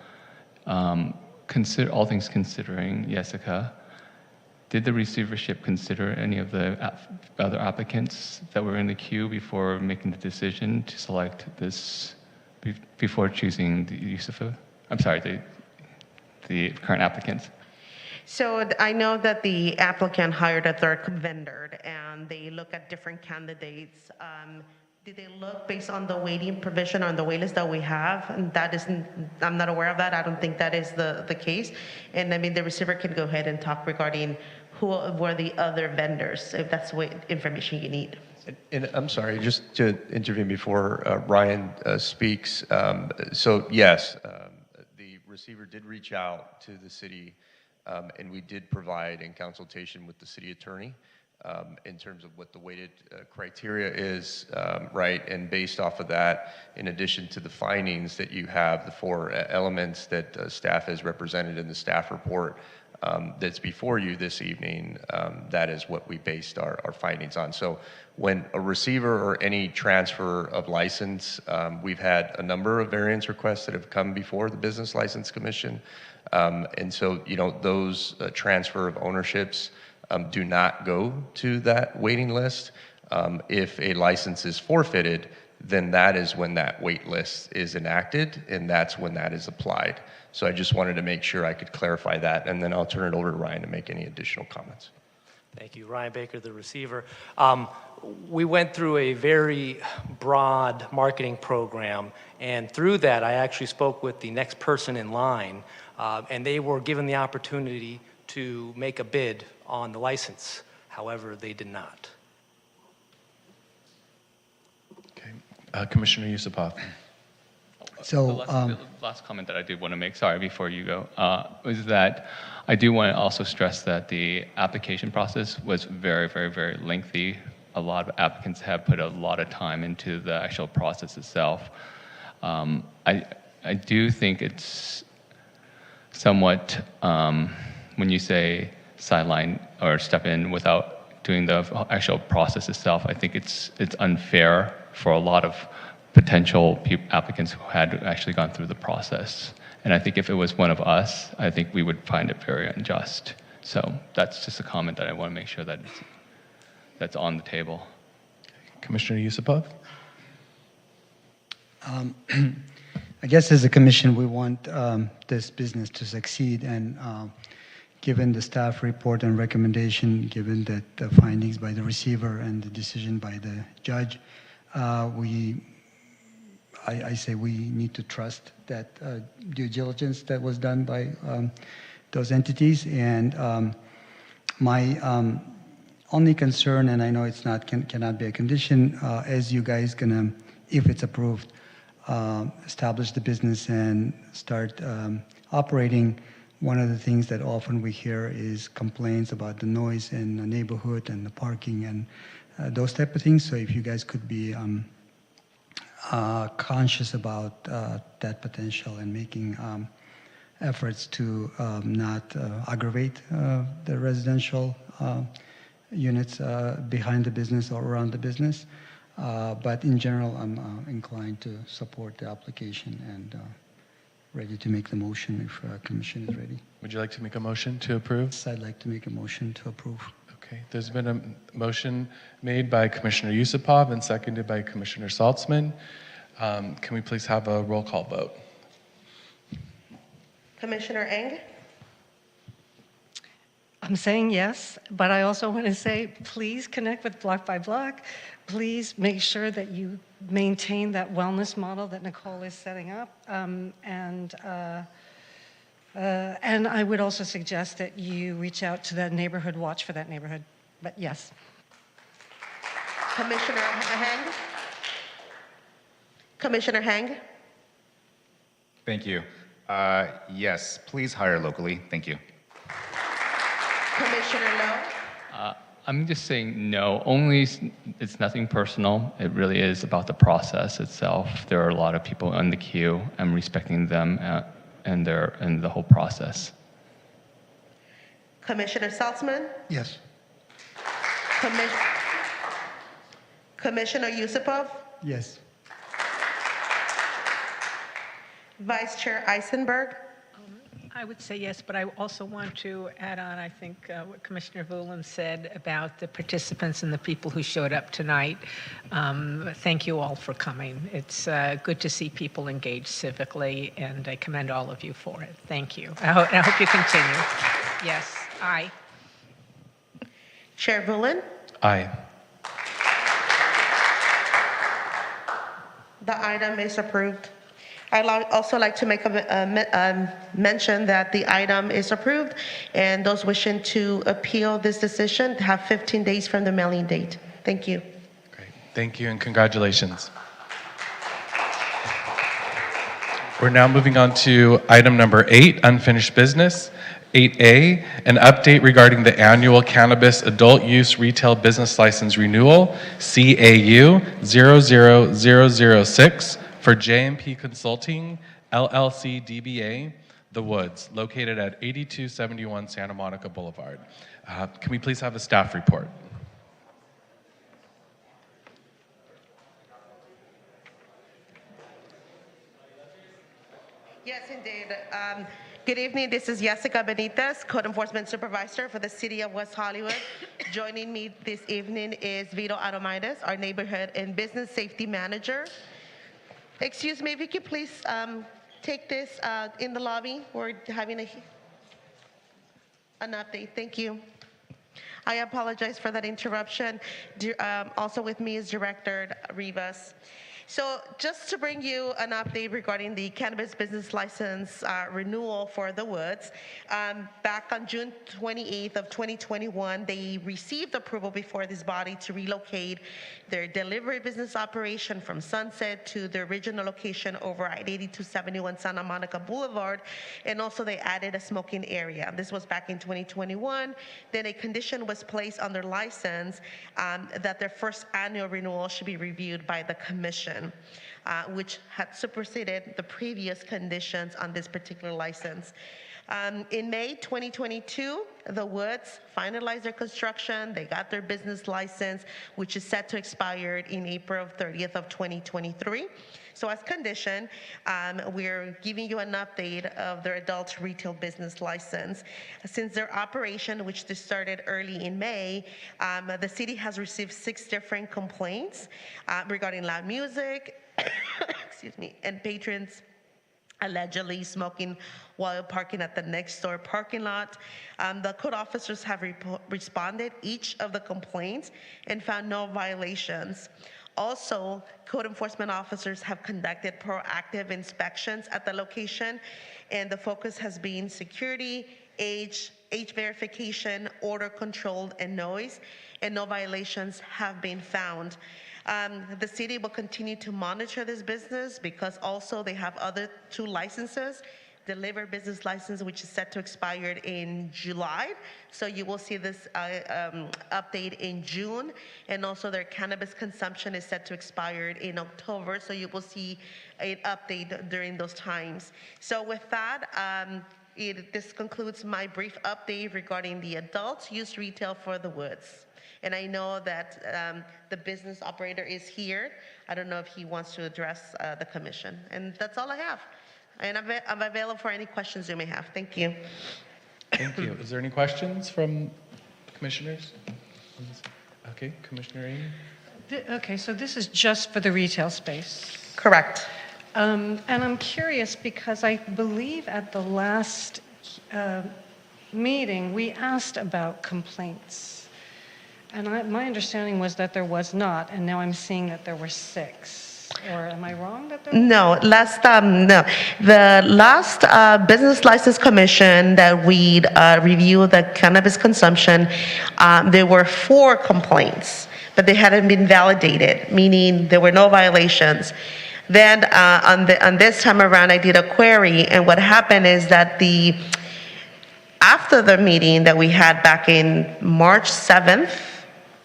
Consider all things considering, Jessica, did the receivership consider any of the other applicants that were in the queue before making the decision to select this, before choosing the Yusufu? I'm sorry, the current applicants? So I know that the applicant hired a third vendor, and they look at different candidates. Did they look based on the waiting provision on the wait list that we have? And that isn't, I'm not aware of that. I don't think that is the case. And I mean, the receiver can go ahead and talk regarding who were the other vendors, if that's what information you need. And I'm sorry, just to intervene before Ryan speaks. So yes, the receiver did reach out to the city, and we did provide in consultation with the city attorney in terms of what the weighted criteria is, right? And based off of that, in addition to the findings that you have, the 4 elements that staff has represented in the staff report that's before you this evening, that is what we based our findings on. So when a receiver or any transfer of license, we've had a number of variance requests that have come before the Business License Commission. And so, you know, those transfer of ownerships do not go to that waiting list. If a license is forfeited, then that is when that wait list is enacted, and that's when that is applied. So I just wanted to make sure I could clarify that, and then I'll turn it over to Ryan to make any additional comments. Thank you. Ryan Baker, the receiver. We went through a very broad marketing program, and through that, I actually spoke with the next person in line, and they were given the opportunity to make a bid on the license. However, they did not. Okay. Commissioner Yusupov. So the last comment that I did want to make, sorry, before you go, was that I do want to also stress that the application process was very, very, very lengthy. A lot of applicants have put a lot of time into the actual process itself. I do think it's somewhat, when you say sideline or step in without doing the actual process itself, I think it's unfair for a lot of potential applicants who had actually gone through the process. And I think if it was one of us, I think we would find it very unjust. So that's just a comment that I want to make sure that that's on the table. Commissioner Yusupov? I guess as a commission, we want this business to succeed, and given the staff report and recommendation, given that the findings by the receiver and the decision by the judge, we I say we need to trust that due diligence that was done by those entities. And my only concern, and I know it's not cannot be a condition, as you guys gonna, if it's approved, establish the business and start operating. One of the things that often we hear is complaints about the noise in the neighborhood and the parking and those type of things. So if you guys could be conscious about that potential and making efforts to not aggravate the residential units behind the business or around the business. But in general, I'm inclined to support the application and ready to make the motion if Commission is ready. Would you like to make a motion to approve? Yes, I'd like to make a motion to approve. Okay, there's been a motion made by Commissioner Yusupov and seconded by Commissioner Saltzman. Can we please have a roll call vote? Commissioner Eng? I'm saying yes, but I also want to say, please connect with Block by Block. Please make sure that you maintain that wellness model that Nicole is setting up. And I would also suggest that you reach out to that neighborhood watch for that neighborhood. But yes. Commissioner Hang? Commissioner Hang? Thank you. Yes, please hire locally. Thank you. Commissioner Lowe? I'm just saying no, only it's nothing personal. It really is about the process itself. There are a lot of people in the queue. I'm respecting them and the whole process. Commissioner Saltzman? Yes. Commissioner Yusupov? Yes. Vice Chair Eisenberg? I would say yes, but I also want to add on, I think, what Commissioner Vulan said about the participants and the people who showed up tonight. Thank you all for coming. It's good to see people engaged civically, and I commend all of you for it. Thank you. I hope you continue. Yes, aye. Chair Vulan? Aye. The item is approved. I'd also like to make a mention that the item is approved, and those wishing to appeal this decision have 15 days from the mailing date. Thank you. Great. Thank you and congratulations. We're now moving on to item number 8, unfinished business. 8A, an update regarding the annual cannabis adult use retail business license renewal, CAU 00006. For JMP Consulting, LLC DBA, The Woods, located at 8271 Santa Monica Boulevard. Can we please have a staff report? Yes, indeed. Good evening. This is Jessica Benitez, Code Enforcement Supervisor for the City of West Hollywood. Joining me this evening is Vito Adomaitis, our Neighborhood and Business Safety Manager. Excuse me, if you could please take this in the lobby. We're having an update. Thank you. I apologize for that interruption. Also with me is Director Rivas. So just to bring you an update regarding the cannabis business license renewal for The Woods, back on June 28th of 2021, they received approval before this body to relocate their delivery business operation from Sunset to the original location over at 8271 Santa Monica Boulevard, and also they added a smoking area. This was back in 2021. Then a condition was placed on their license that their first annual renewal should be reviewed by the Commission, which had superseded the previous conditions on this particular license. In May 2022, The Woods finalized their construction. They got their business license, which is set to expire in April 30th of 2023. So as condition, we're giving you an update of their adult retail business license. Since their operation, which they started early in May, the city has received 6 different complaints regarding loud music, excuse me, and patrons allegedly smoking while parking at the next door parking lot. The code officers have responded each of the complaints and found no violations. Also, code enforcement officers have conducted proactive inspections at the location, and the focus has been security, age verification, odor control, and noise, and no violations have been found. The city will continue to monitor this business because also they have other 2 licenses, the liquor business license, which is set to expire in July. So you will see this update in June. And also their cannabis consumption is set to expire in October. So you will see an update during those times. So with that, this concludes my brief update regarding the adult use retail for the Woods. And I know that the business operator is here. I don't know if he wants to address the commission. And that's all I have. And I'm available for any questions you may have. Thank you. Thank you. Is there any questions from commissioners? Okay, Commissioner Amy. Okay, so this is just for the retail space. Correct. And I'm curious because I believe at the last meeting, we asked about complaints. And my understanding was that there was not, and now I'm seeing that there were 6. Or am I wrong that there were? No, no. The last Business License Commission that we reviewed the cannabis consumption, there were 4 complaints, but they hadn't been validated, meaning there were no violations. Then on this time around, I did a query, and what happened is that after the meeting that we had back in March 7th,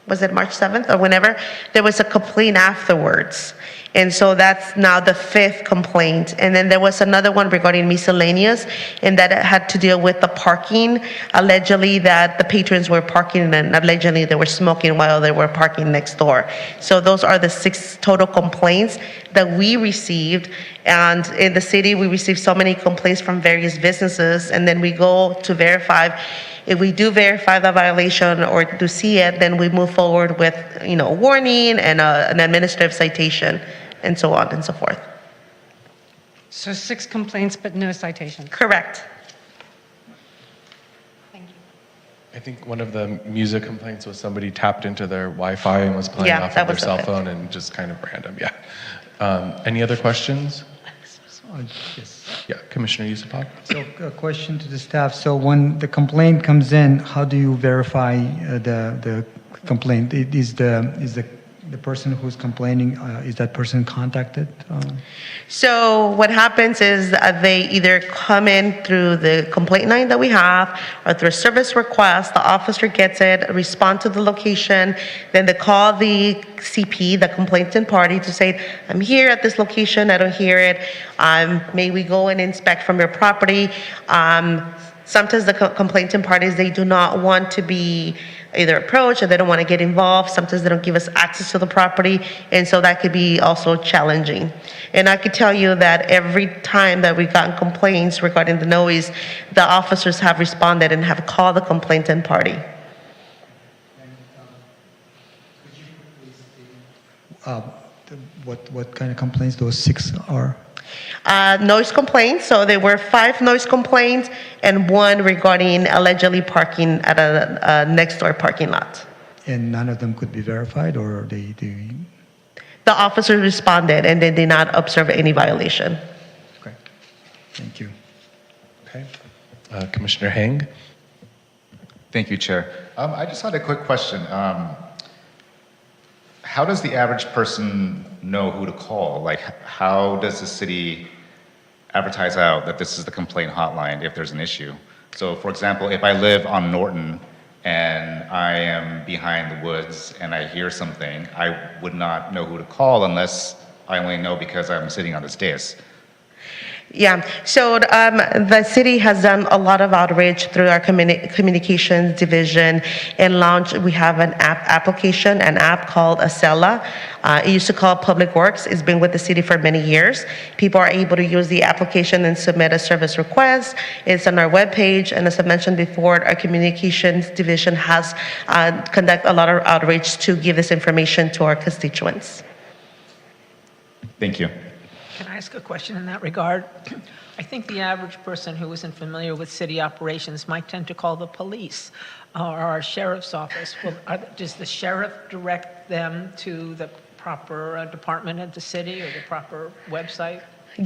was it March 7th or whenever, there was a complaint afterwards. And so that's now the 5th complaint. And then there was another one regarding miscellaneous, and that had to deal with the parking. Allegedly that the patrons were parking and allegedly they were smoking while they were parking next door. So those are the 6 total complaints that we received. And in the city, we received so many complaints from various businesses, and then we go to verify. If we do verify the violation or do see it, then we move forward with, warning and an administrative citation and so on and so forth. So 6 complaints, but no citations. Correct. Thank you. I think one of the music complaints was somebody tapped into their Wi-Fi and was playing off that of their was cell okay. phone and just kind of random, yeah. Any other questions? Yes. Yeah, Commissioner Yusupov. So a question to the staff. So when the complaint comes in, how do you verify the complaint? Is the person who's complaining, is that person contacted? So what happens is they either come in through the complaint line that we have or through a service request. The officer gets it, respond to the location, then they call the CP, the complainant party, to say, I'm here at this location, I don't hear it. May we go and inspect from your property? Sometimes the complainant parties, they do not want to be either approached or they don't want to get involved. Sometimes they don't give us access to the property, and so that could be also challenging. And I could tell you that every time that we've gotten complaints regarding the noise, the officers have responded and have called the complainant party. What kind of complaints those 6 are? Noise complaints, so there were 5 noise complaints and 1 regarding allegedly parking at a next door parking lot. And none of them could be verified, or they The officers responded and they did not observe any violation. Okay, thank you. Okay. Commissioner Heng. Thank you, Chair. I just had a quick question. How does the average person know who to call? Like, how does the city advertise out that this is the complaint hotline if there's an issue? So, for example, if I live on Norton and I am behind the woods and I hear something, I would not know who to call unless I only know because I'm sitting on this dais. Yeah, so the city has done a lot of outreach through our communications division and launched, we have an app called Acela. It used to call Public Works. It's been with the city for many years. People are able to use the application and submit a service request. It's on our webpage, and as I mentioned before, our communications division has conducted a lot of outreach to give this information to our constituents. Thank you. Can I ask a question in that regard? I think the average person who isn't familiar with city operations might tend to call the police or our sheriff's office. Does the sheriff direct them to the proper department at the city or the proper website?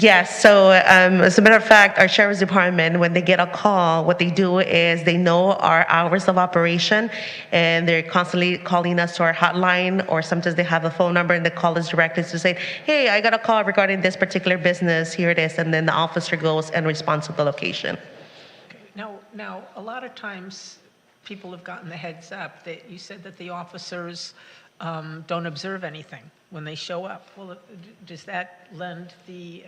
Yes, so as a matter of fact, our sheriff's department, when they get a call, what they do is they know our hours of operation, and they're constantly calling us to our hotline, or sometimes they have a phone number and they call us directly to say, hey, I got a call regarding this particular business, here it is, and then the officer goes and responds to the location. Now, a lot of times, people have gotten the heads up that you said that the officers don't observe anything when they show up. Well, does that lend the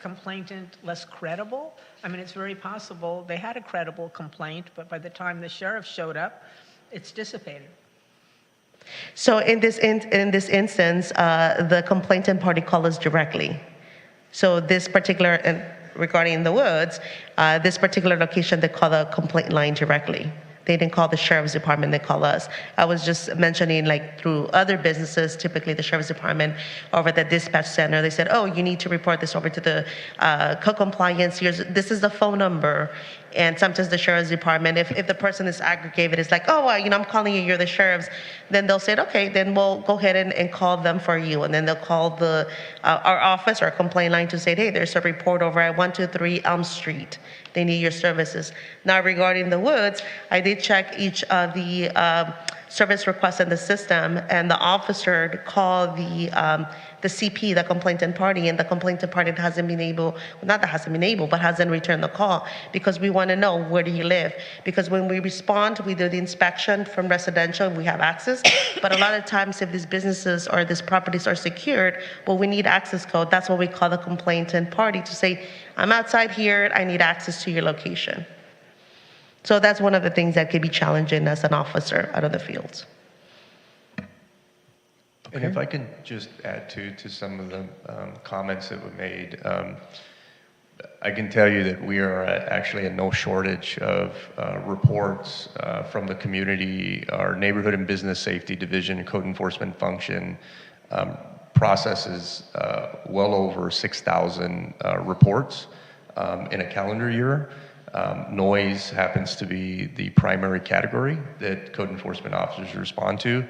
complainant less credible? I mean, it's very possible they had a credible complaint, but by the time the sheriff showed up, it's dissipated. So in this instance, the complainant party called us directly. So this particular, and regarding the woods, this particular location, they call the complaint line directly. They didn't call the sheriff's department, they call us. I was just mentioning, like, through other businesses, typically the sheriff's department over at the dispatch center, they said, oh, you need to report this over to the co-compliance. This is the phone number. And sometimes the sheriff's department, if the person is aggregated, it's like, oh, well, I'm calling you, you're the sheriff's. Then they'll say, okay, then we'll go ahead and call them for you. And then they'll call our office or complaint line to say, hey, there's a report over at 123 Elm Street. They need your services. Now, regarding the woods, I did check each of the service requests in the system, and the officer called the CP, the complainant party, and the complainant party hasn't been able, well, not that hasn't been able, but hasn't returned the call, because we want to know, where do you live? Because when we respond, we do the inspection from residential, we have access, but a lot of times if these businesses or these properties are secured, well, we need access code. That's what we call the complainant party, to say, I'm outside here, I need access to your location. So that's one of the things that could be challenging as an officer out of the fields. And if I can just add to some of the comments that were made, I can tell you that we are actually in no shortage of reports from the community. Our Neighborhood and Business Safety Division Code Enforcement Function processes well over 6,000 reports in a calendar year. Noise happens to be the primary category that code enforcement officers respond to.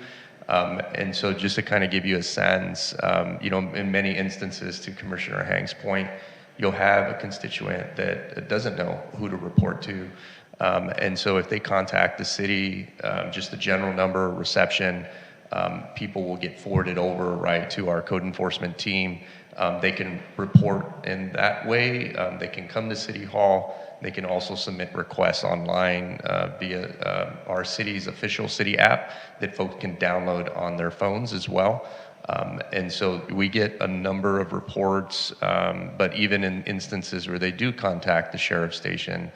And so just to kind of give you a sense, in many instances, to Commissioner Hang's point, you'll have a constituent that doesn't know who to report to. And so if they contact the city, just the general number, reception, people will get forwarded over right to our code enforcement team. They can report in that way. They can come to City Hall. They can also submit requests online via our city's official city app that folks can download on their phones as well. And so we get a number of reports, but even in instances where they do contact the sheriff's station,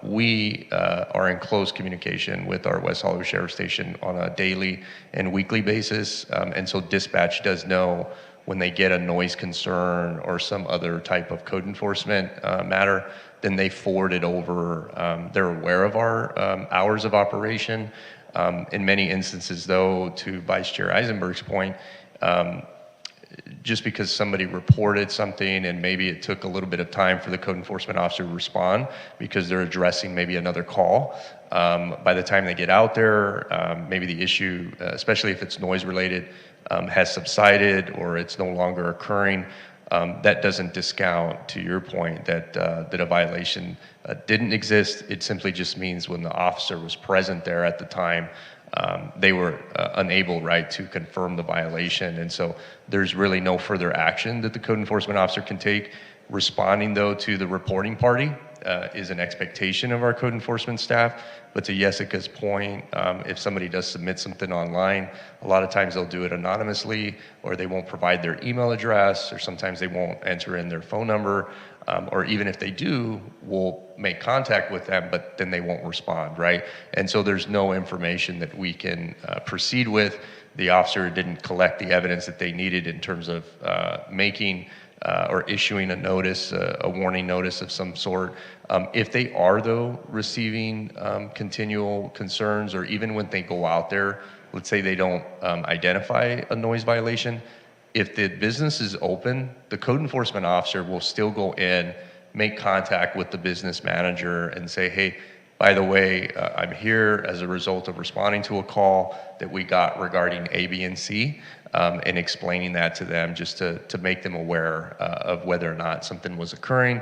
we are in close communication with our West Hollywood Sheriff Station on a daily and weekly basis. And so dispatch does know when they get a noise concern or some other type of code enforcement matter, then they forward it over. They're aware of our hours of operation. In many instances, though, to Vice Chair Eisenberg's point, just because somebody reported something and maybe it took a little bit of time for the code enforcement officer to respond because they're addressing maybe another call, by the time they get out there, maybe the issue, especially if it's noise related, has subsided or it's no longer occurring. That doesn't discount, to your point, that a violation didn't exist. It simply just means when the officer was present there at the time, they were unable, right, to confirm the violation. And so there's really no further action that the code enforcement officer can take. Responding, though, to the reporting party is an expectation of our code enforcement staff. But to Jessica's point, if somebody does submit something online, a lot of times they'll do it anonymously, or they won't provide their email address, or sometimes they won't enter in their phone number, or even if they do, we'll make contact with them, but then they won't respond, right? And so there's no information that we can proceed with. The officer didn't collect the evidence that they needed in terms of making or issuing a notice, a warning notice of some sort. If they are, though, receiving continual concerns, or even when they go out there, let's say they don't identify a noise violation, if the business is open, the code enforcement officer will still go in, make contact with the business manager and say, hey, by the way, I'm here as a result of responding to a call that we got regarding A, B, and C, and explaining that to them just to make them aware of whether or not something was occurring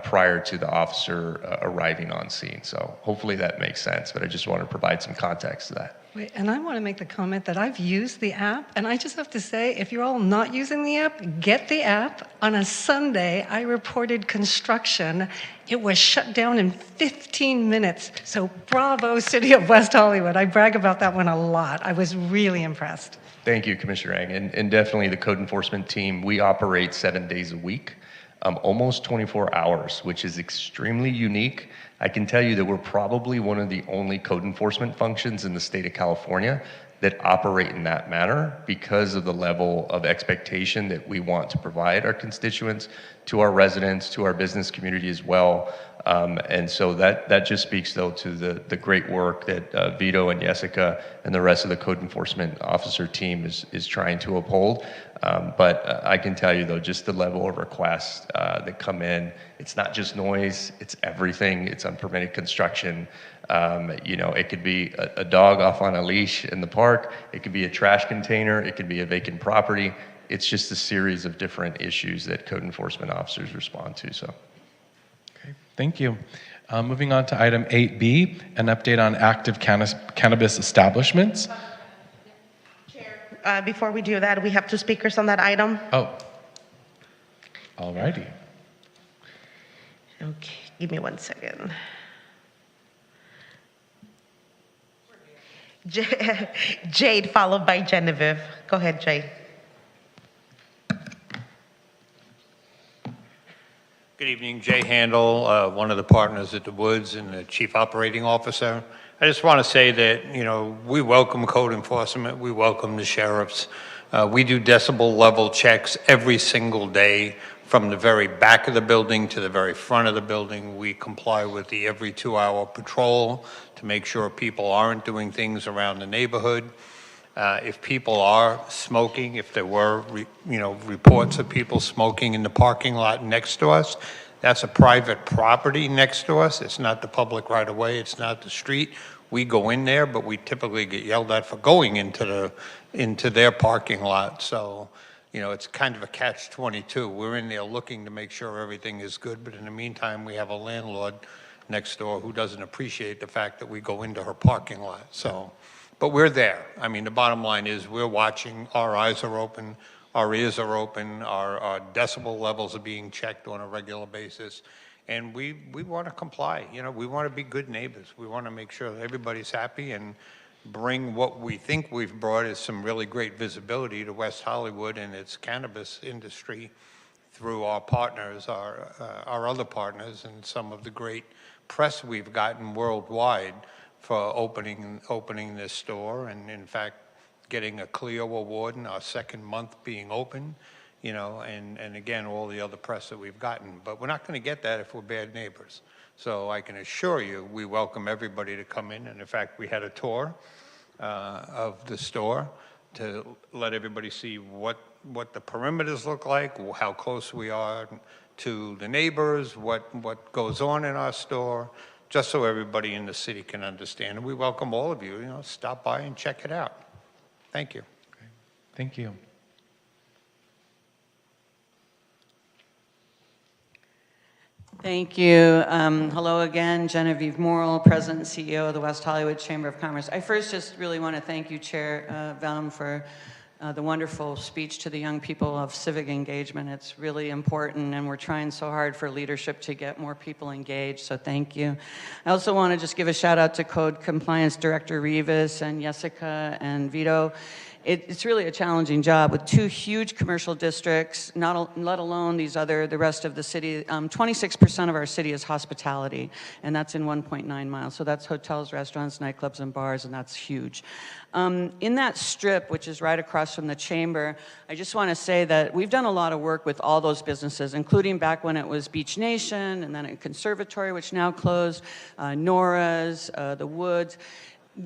prior to the officer arriving on scene. So hopefully that makes sense, but I just want to provide some context to that. Wait, and I want to make the comment that I've used the app, and I just have to say, if you're all not using the app, get the app. On a Sunday, I reported construction. It was shut down in 15 minutes. So bravo, City of West Hollywood. I brag about that one a lot. I was really impressed. Thank you, Commissioner Ang. And definitely the code enforcement team, we operate 7 days a week, almost 24 hours, which is extremely unique. I can tell you that we're probably one of the only code enforcement functions in the state of California that operate in that manner because of the level of expectation that we want to provide our constituents, to our residents, to our business community as well. And so that just speaks, though, to the great work that Vito and Jessica and the rest of the code enforcement officer team is trying to uphold. But I can tell you, though, just the level of requests that come in, it's not just noise, it's everything. It's unpermitted construction. You know, it could be a dog off on a leash in the park. It could be a trash container. It could be a vacant property. It's just a series of different issues that code enforcement officers respond to. So. Thank you. Moving on to item 8B, an update on active cannabis establishments. Before we do that, we have 2 speakers on that item. Oh, all righty. Okay, give me 1 second. Jade, followed by Genevieve. Go ahead, Jade. Good evening, Jay Handel, one of the partners at the Woods and the Chief Operating Officer. I just want to say that, you know, we welcome code enforcement, we welcome the sheriffs. We do decibel level checks every single day from the very back of the building to the very front of the building. We comply with the every 2-hour patrol to make sure people aren't doing things around the neighborhood. If people are smoking, if there were, reports of people smoking in the parking lot next to us, that's a private property next to us. It's not the public right of way. It's not the street. We go in there, but we typically get yelled at for going into their parking lot. So, you know, it's kind of a catch-22. We're in there looking to make sure everything is good, but in the meantime, we have a landlord next door who doesn't appreciate the fact that we go into her parking lot. So. But we're there. I mean, the bottom line is we're watching, our eyes are open, our ears are open, our decibel levels are being checked on a regular basis, and we want to comply. You know, we want to be good neighbors. We want to make sure that everybody's happy and bring what we think we've brought is some really great visibility to West Hollywood and its cannabis industry through our partners, our other partners, and some of the great press we've gotten worldwide for opening this store, and in fact getting a Clio award in our 2nd month being open, you know, and again all the other press that we've gotten. But we're not going to get that if we're bad neighbors. So I can assure you we welcome everybody to come in, and in fact we had a tour of the store to let everybody see what the perimeters look like, how close we are to the neighbors, what goes on in our store, just so everybody in the city can understand. And we welcome all of you, stop by and check it out. Thank you. Okay. Thank you. Thank you. Hello again, Genevieve Morrill, President and CEO of the West Hollywood Chamber of Commerce. I first just really want to thank you, Chair Vellum, for the wonderful speech to the young people of civic engagement. It's really important, and we're trying so hard for leadership to get more people engaged, so thank you. I also want to just give a shout out to Code Compliance Director Rivas and Jessica and Vito. It's really a challenging job with 2 huge commercial districts, let alone the rest of the city. 26% of our city is hospitality, and that's in 1.9 miles. So that's hotels, restaurants, nightclubs, and bars, and that's huge. In that strip, which is right across from the chamber, I just want to say that we've done a lot of work with all those businesses, including back when it was Beach Nation, and then a conservatory, which now closed, Nora's, the Woods.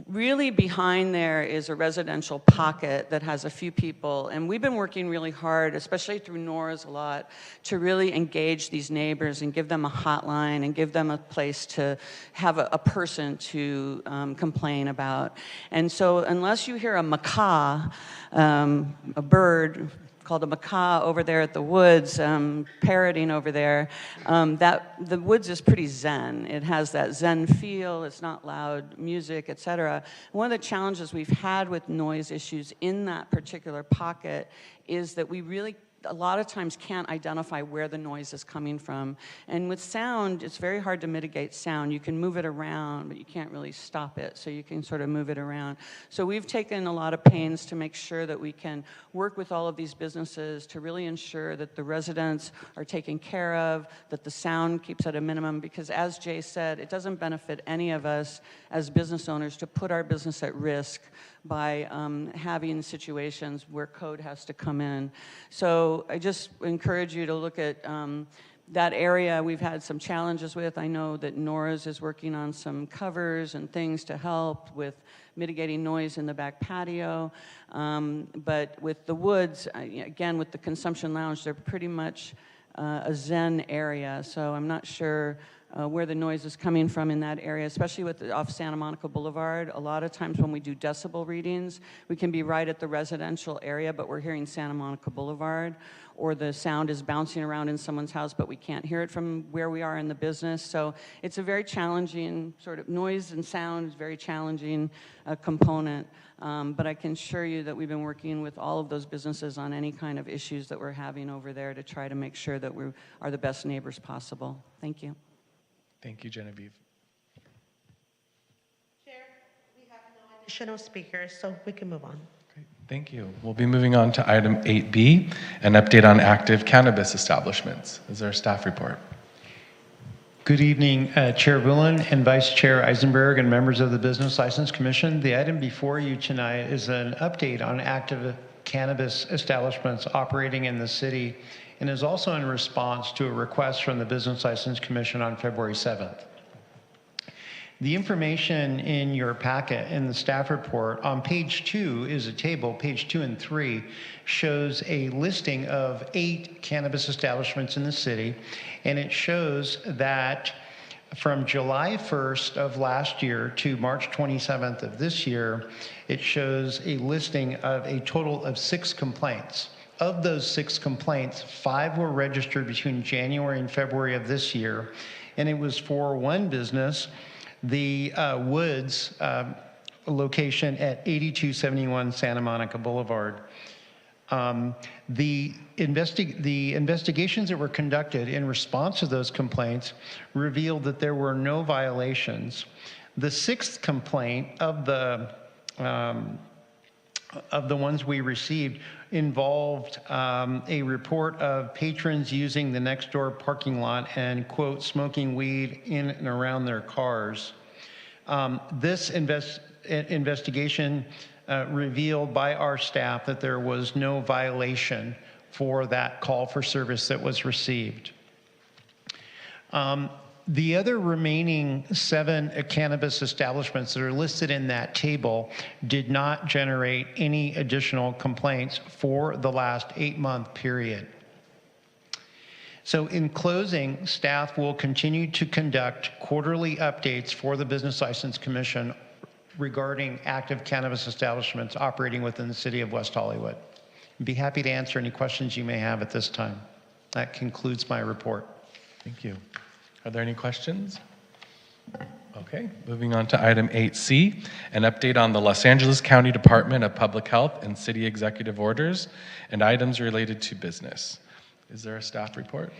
really behind there is a residential pocket that has a few people, and we've been working really hard, especially through NORA's a lot, to really engage these neighbors and give them a hotline and give them a place to have a person to complain about. And so unless you hear a macaw, a bird called a macaw over there at the woods, parroting over there, the woods is pretty zen. It has that zen feel, it's not loud music, etc. One of the challenges we've had with noise issues in that particular pocket is that we really a lot of times can't identify where the noise is coming from. And with sound, it's very hard to mitigate sound. You can move it around, but you can't really stop it, so you can sort of move it around. So we've taken a lot of pains to make sure that we can work with all of these businesses to really ensure that the residents are taken care of, that the sound keeps at a minimum, because as Jay said, it doesn't benefit any of us as business owners to put our business at risk by having situations where code has to come in. So I just encourage you to look at that area we've had some challenges with. I know that NORA's is working on some covers and things to help with mitigating noise in the back patio. But with the woods, again, with the consumption lounge, they're pretty much a zen area. So I'm not sure where the noise is coming from in that area, especially off Santa Monica Boulevard. A lot of times when we do decibel readings, we can be right at the residential area, but we're hearing Santa Monica Boulevard, or the sound is bouncing around in someone's house, but we can't hear it from where we are in the business. So it's a very challenging sort of noise and sound is a very challenging component. But I can assure you that we've been working with all of those businesses on any kind of issues that we're having over there to try to make sure that we are the best neighbors possible. Thank you. Thank you, Genevieve. Chair, we have no additional speakers, so we can move on. Thank you. We'll be moving on to item 8B, an update on active cannabis establishments. Is there a staff report? Good evening, Chair Woolen and Vice Chair Eisenberg and members of the Business License Commission. The item before you tonight is an update on active cannabis establishments operating in the city, and is also in response to a request from the Business License Commission on February 7th. The information in your packet in the staff report on page 2 is a table. Page 2 and 3 shows a listing of 8 cannabis establishments in the city, and it shows that from July 1st of last year to March 27th of this year, it shows a listing of a total of 6 complaints. Of those 6 complaints, 5 were registered between January and February of this year, and it was for one business, the Woods location at 8271 Santa Monica Boulevard. The investigations that were conducted in response to those complaints revealed that there were no violations. The 6th complaint of the ones we received involved a report of patrons using the next door parking lot and, quote, smoking weed in and around their cars. This investigation revealed by our staff that there was no violation for that call for service that was received. The other remaining 7 cannabis establishments that are listed in that table did not generate any additional complaints for the last 8-month period. So in closing, staff will continue to conduct quarterly updates for the Business License Commission regarding active cannabis establishments operating within the city of West Hollywood. I'd be happy to answer any questions you may have at this time. That concludes my report. Thank you. Are there any questions? Okay, moving on to item 8C, an update on the Los Angeles County Department of Public Health and city executive orders and items related to business. Is there a staff report?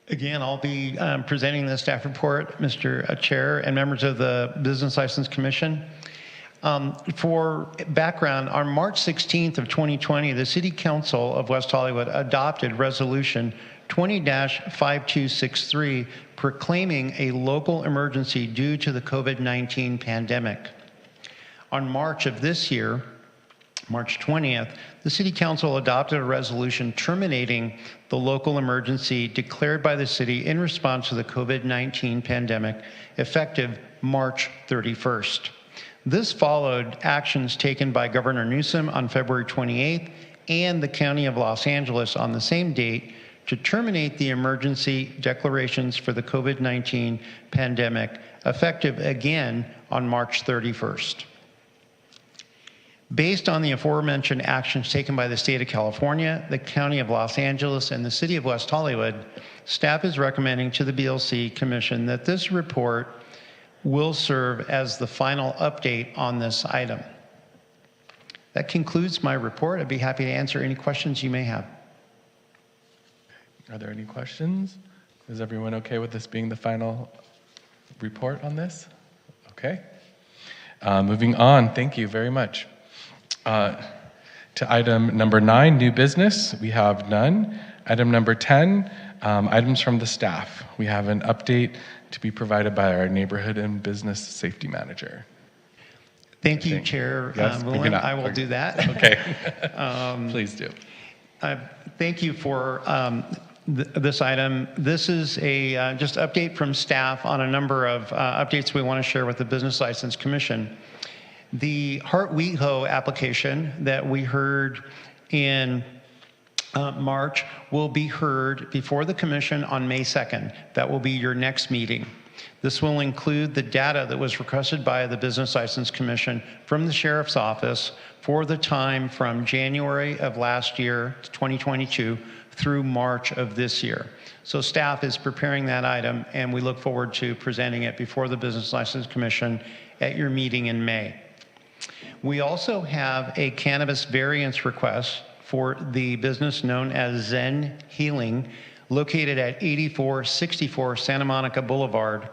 Again, I'll be presenting the staff report, Mr. Chair and members of the Business License Commission. For background, on March 16th of 2020, the City Council of West Hollywood adopted Resolution 20-5263, proclaiming a local emergency due to the COVID-19 pandemic. On March of this year, March 20th, the City Council adopted a resolution terminating the local emergency declared by the city in response to the COVID-19 pandemic, effective March 31st. This followed actions taken by Governor Newsom on February 28th and the County of Los Angeles on the same date to terminate the emergency declarations for the COVID-19 pandemic, effective again on March 31st. Based on the aforementioned actions taken by the state of California, the County of Los Angeles, and the City of West Hollywood, staff is recommending to the BLC Commission that this report will serve as the final update on this item. That concludes my report. I'd be happy to answer any questions you may have. Are there any questions? Is everyone okay with this being the final report on this? Okay. Moving on, thank you very much. To item number 9, new business, we have none. Item number 10, items from the staff. We have an update to be provided by our neighborhood and business safety manager. Thank you, Chair Woolen. I will do that. Okay. Please do. Thank you for this item. This is a just update from staff on a number of updates we want to share with the Business License Commission. The WeHo application that we heard in March will be heard before the Commission on May 2nd. That will be your next meeting. This will include the data that was requested by the Business License Commission from the Sheriff's Office for the time from January of last year, 2022, through March of this year. So staff is preparing that item, and we look forward to presenting it before the Business License Commission at your meeting in May. We also have a cannabis variance request for the business known as Zen Healing, located at 8464 Santa Monica Boulevard.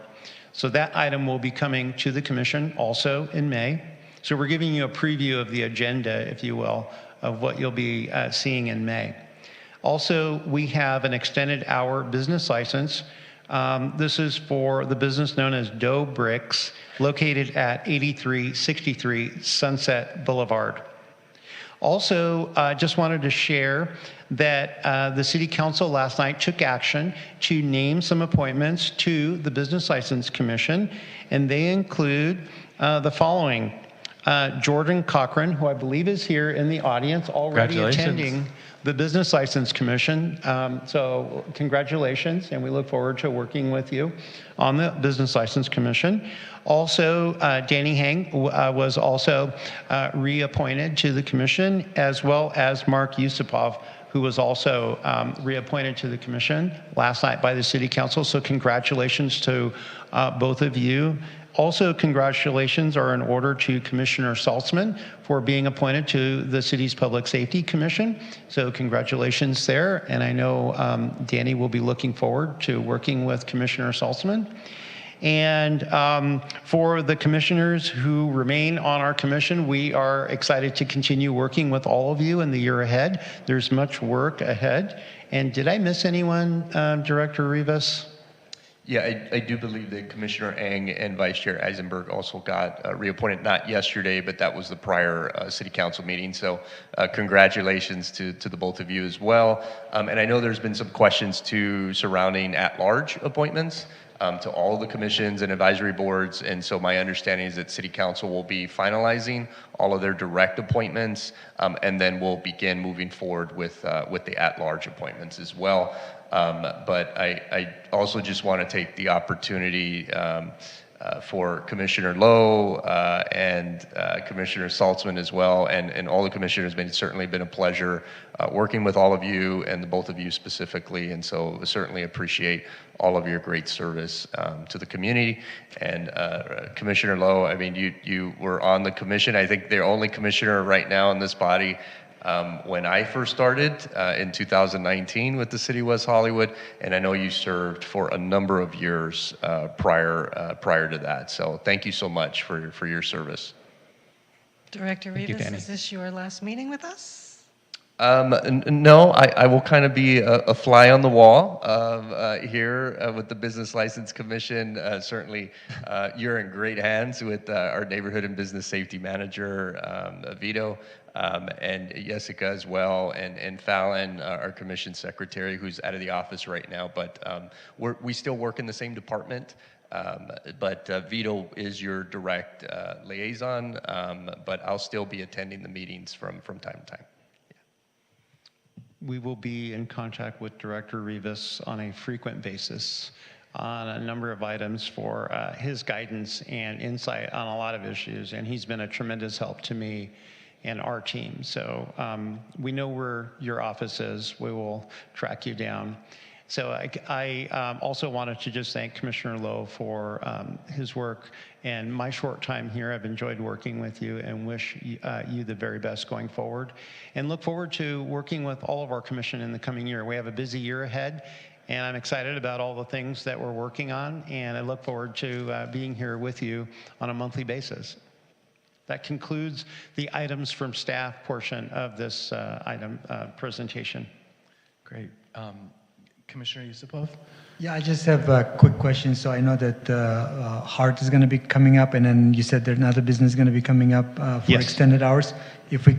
So that item will be coming to the Commission also in May. So we're giving you a preview of the agenda, if you will, of what you'll be seeing in May. Also, we have an extended hour business license. This is for the business known as Dough Bricks, located at 8363 Sunset Boulevard. Also, just wanted to share that the City Council last night took action to name some appointments to the Business License Commission, and they include the following. Jordan Cochran, who I believe is here in the audience, already attending the Business License Commission. So congratulations, and we look forward to working with you on the Business License Commission. Also, Danny Hang was also reappointed to the commission, as well as Mark Yusupov, who was also reappointed to the commission last night by the City Council. So congratulations to both of you. Also, congratulations are in order to Commissioner Saltzman for being appointed to the city's Public Safety Commission. So congratulations there. And I know Danny will be looking forward to working with Commissioner Saltzman. And for the commissioners who remain on our commission, we are excited to continue working with all of you in the year ahead. There's much work ahead. And did I miss anyone, Director Rivas? Yeah, I do believe that Commissioner Eng and Vice Chair Eisenberg also got reappointed, not yesterday, but that was the prior City Council meeting. So congratulations to the both of you as well. And I know there's been some questions too surrounding at-large appointments to all the commissions and advisory boards. And so my understanding is that City Council will be finalizing all of their direct appointments, and then we'll begin moving forward with the at-large appointments as well. But I also just want to take the opportunity for Commissioner Lowe and Commissioner Saltzman as well, and all the commissioners. It's certainly been a pleasure working with all of you and the both of you specifically, and so certainly appreciate all of your great service to the community. And Commissioner Lowe, I mean, you were on the commission. I think the only commissioner right now in this body when I first started in 2019 with the City of West Hollywood, and I know you served for a number of years prior to that. So thank you so much for your service. Director Rivas, is this your last meeting with us? No, I will kind of be a fly on the wall here with the Business License Commission. Certainly, you're in great hands with our Neighborhood and Business Safety Manager, Vito, and Jessica as well, and Fallon, our Commission Secretary, who's out of the office right now. But we still work in the same department. But Vito is your direct liaison, but I'll still be attending the meetings from time to time. We will be in contact with Director Rivas on a frequent basis on a number of items for his guidance and insight on a lot of issues, and he's been a tremendous help to me and our team. So we know where your office is. We will track you down. So I also wanted to just thank Commissioner Lowe for his work. And my short time here, I've enjoyed working with you and wish you the very best going forward. And look forward to working with all of our commission in the coming year. We have a busy year ahead, and I'm excited about all the things that we're working on. And I look forward to being here with you on a monthly basis. That concludes the items from staff portion of this item presentation. Great. Commissioner Yusupov? Yeah, I just have a quick question. So I know that Hart is going to be coming up, and then you said there's another business going to be coming up for extended hours.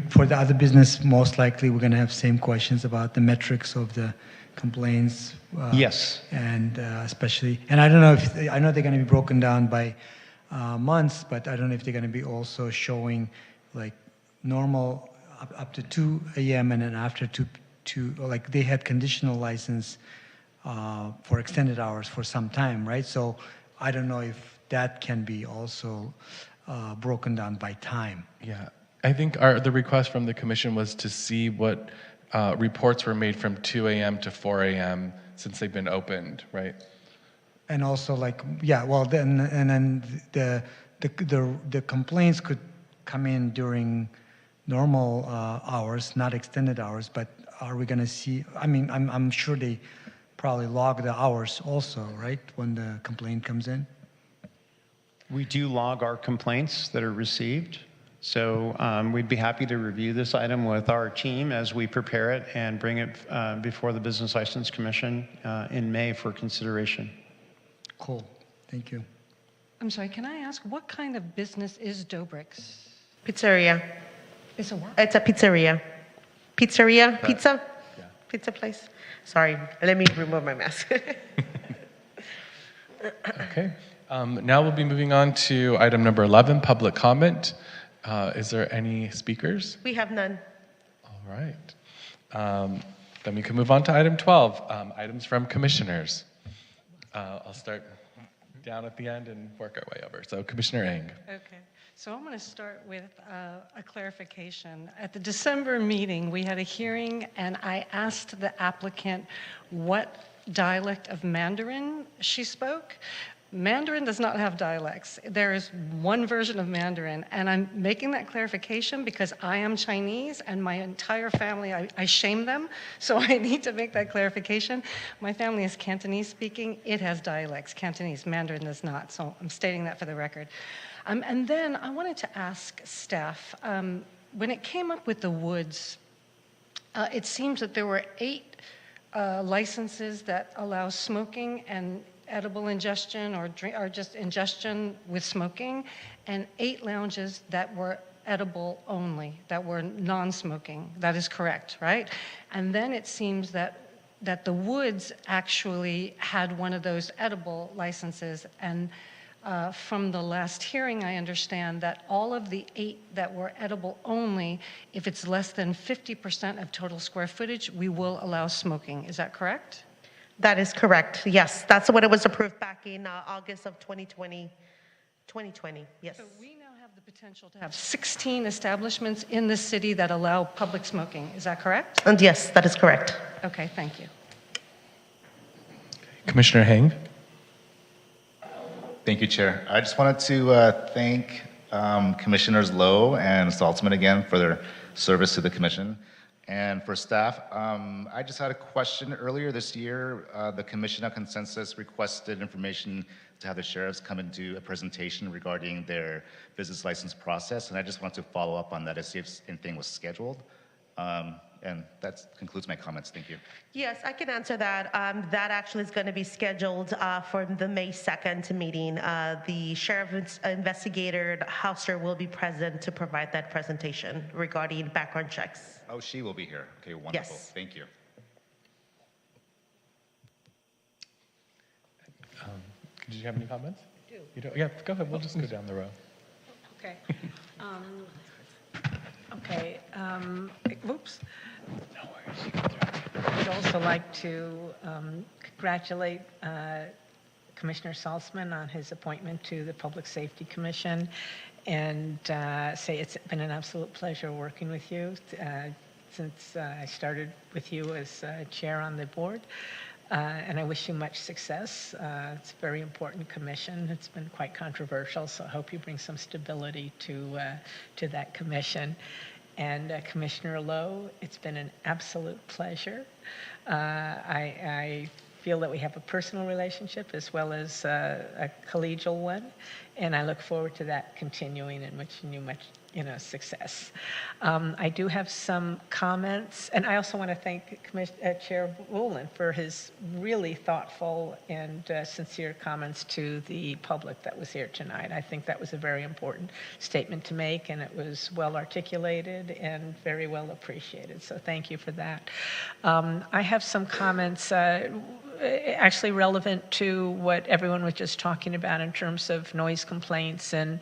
For the other business, most likely we're going to have same questions about the metrics of the complaints. Yes. And especially, and I don't know if, I know they're going to be broken down by months, but I don't know if they're going to be also showing like normal up to 2 a.m. and then after 2, like they had conditional license for extended hours for some time, right? So I don't know if that can be also broken down by time. Yeah, I think the request from the commission was to see what reports were made from 2 a.m. to 4 a.m. since they've been opened, right? And also like, yeah, well then, and then the complaints could come in during normal hours, not extended hours, but are we gonna see, I mean, I'm sure they probably log the hours also, right, when the complaint comes in? We do log our complaints that are received. So we'd be happy to review this item with our team as we prepare it and bring it before the Business License Commission in May for consideration. Cool, thank you. I'm sorry, can I ask, what kind of business is Dobrik's? Pizzeria. It's a what? It's a pizzeria. Pizzeria, pizza? Yeah. Pizza place. Sorry, let me remove my mask. Okay. Now we'll be moving on to item number 11, public comment. Is there any speakers? We have none. All right. Then we can move on to item 12, items from commissioners. I'll start down at the end and work our way over. So Commissioner Eng. Okay. So I'm going to start with a clarification. At the December meeting, we had a hearing, and I asked the applicant what dialect of Mandarin she spoke. Mandarin does not have dialects. There is one version of Mandarin, and I'm making that clarification because I am Chinese, and my entire family, I shame them, so I need to make that clarification. My family is Cantonese speaking. It has dialects. Cantonese, Mandarin does not, so I'm stating that for the record. And then I wanted to ask staff, when it came up with the woods, it seems that there were 8 licenses that allow smoking and edible ingestion or just ingestion with smoking, and 8 lounges that were edible only, that were non-smoking. That is correct, right? And then it seems that the Woods actually had one of those edible licenses, and from the last hearing, I understand that all of the 8 that were edible only, if it's less than 50% of total square footage, we will allow smoking. Is that correct? That is correct, yes. That's what it was approved back in August of 2020, yes. So we now have the potential to have 16 establishments in the city that allow public smoking. Is that correct? And yes, that is correct. Okay, thank you. Commissioner Heng. Thank you, Chair. I just wanted to thank Commissioners Lowe and Saltzman again for their service to the Commission. And for staff, I just had a question. Earlier this year, the Commission on Consensus requested information to have the sheriffs come and do a presentation regarding their business license process. And I just wanted to follow up on that to see if anything was scheduled. And that concludes my comments. Thank you. Yes, I can answer that. That actually is going to be scheduled for the May 2nd meeting. The sheriff's investigator, Hauser, will be present to provide that presentation regarding background checks. Oh, she will be here. Okay, wonderful. Yes. Thank you. Did you have any comments? I do. You don't? Yeah, go ahead. We'll just go down the row. Okay. Okay. Whoops. No worries. You can throw it. I'd also like to congratulate Commissioner Salzman on his appointment to the Public Safety Commission and say it's been an absolute pleasure working with you since I started with you as chair on the board. And I wish you much success. It's a very important commission. It's been quite controversial, so I hope you bring some stability to that commission. And Commissioner Lowe, it's been an absolute pleasure. I feel that we have a personal relationship as well as a collegial one, and I look forward to that continuing and wishing you much success. I do have some comments, and I also want to thank Chair Woolen for his really thoughtful and sincere comments to the public that was here tonight. I think that was a very important statement to make, and it was well articulated and very well appreciated, so thank you for that. I have some comments actually relevant to what everyone was just talking about in terms of noise complaints and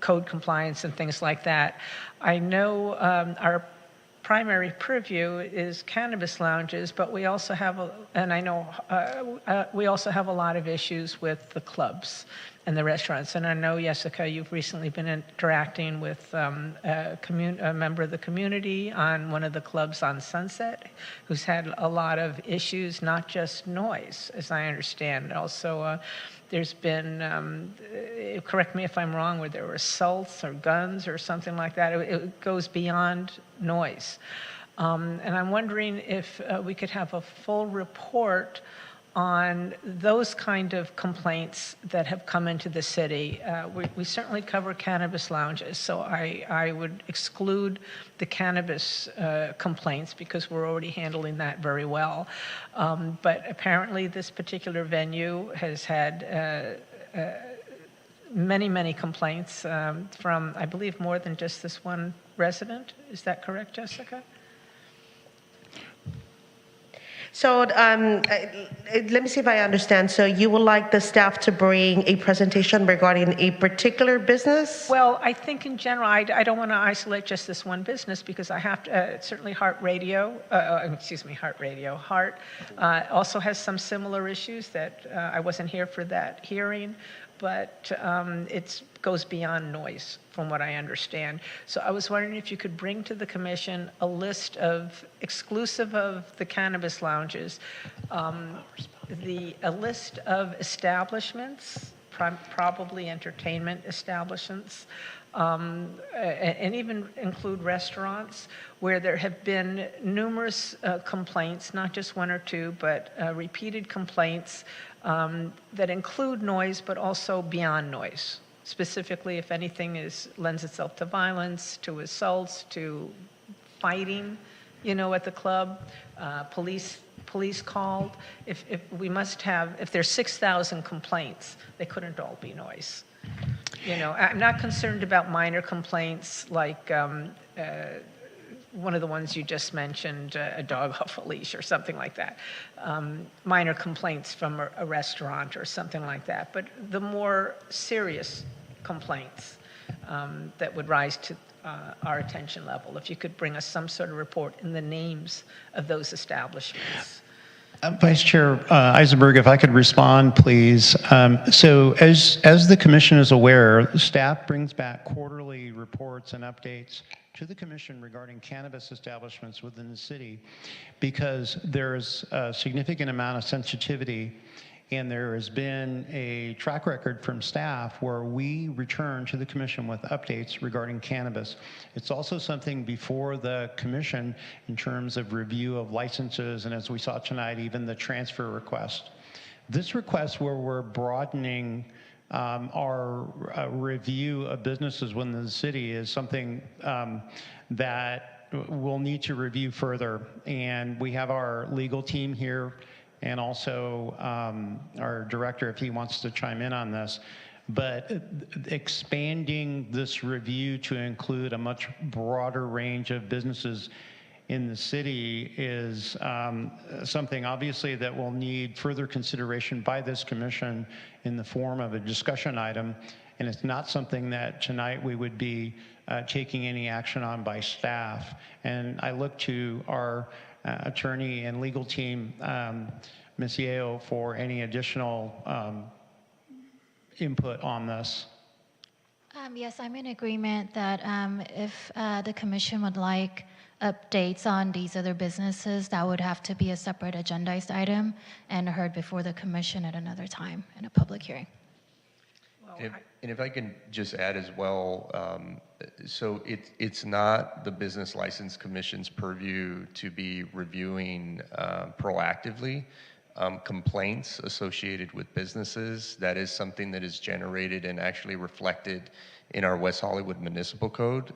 code compliance and things like that. I know our primary purview is cannabis lounges, but we also have, we also have a lot of issues with the clubs and the restaurants. And I know, Jessica, you've recently been interacting with a member of the community on one of the clubs on Sunset, who's had a lot of issues, not just noise, as I understand. Also, there's been, correct me if I'm wrong, where there were assaults or guns or something like that. It goes beyond noise. And I'm wondering if we could have a full report on those kind of complaints that have come into the city. We certainly cover cannabis lounges, so I would exclude the cannabis complaints because we're already handling that very well. But apparently this particular venue has had many, many complaints from, I believe, more than just this one resident. Is that correct, Jessica? So let me see if I understand. So you would like the staff to bring a presentation regarding a particular business? Well, I think in general, I don't want to isolate just this one business because I have to, certainly Heart also has some similar issues that I wasn't here for that hearing, but it goes beyond noise from what I understand. So I was wondering if you could bring to the commission a list of, exclusive of the cannabis lounges, a list of establishments, probably entertainment establishments, and even include restaurants where there have been numerous complaints, not just one or two, but repeated complaints that include noise, but also beyond noise. Specifically, if anything lends itself to violence, to assaults, to fighting, at the club, police called. If there's 6,000 complaints, they couldn't all be noise. I'm not concerned about minor complaints like one of the ones you just mentioned, a dog off a leash or something like that. Minor complaints from a restaurant or something like that. But the more serious complaints that would rise to our attention level, if you could bring us some sort of report in the names of those establishments. Vice Chair Eisenberg, if I could respond, please. So as the commission is aware, staff brings back quarterly reports and updates to the commission regarding cannabis establishments within the city because there's a significant amount of sensitivity and there has been a track record from staff where we return to the commission with updates regarding cannabis. It's also something before the commission in terms of review of licenses and, as we saw tonight, even the transfer request. This request where we're broadening our review of businesses within the city is something that we'll need to review further. And we have our legal team here and also our director, if he wants to chime in on this. But expanding this review to include a much broader range of businesses in the city is something obviously that will need further consideration by this commission in the form of a discussion item, and it's not something that tonight we would be taking any action on by staff. And I look to our attorney and legal team, Ms. Yeo, for any additional input on this. Yes, I'm in agreement that if the commission would like updates on these other businesses, that would have to be a separate agendized item and heard before the commission at another time in a public hearing. And if I can just add as well, so it's not the Business License Commission's purview to be reviewing proactively complaints associated with businesses. That is something that is generated and actually reflected in our West Hollywood Municipal Code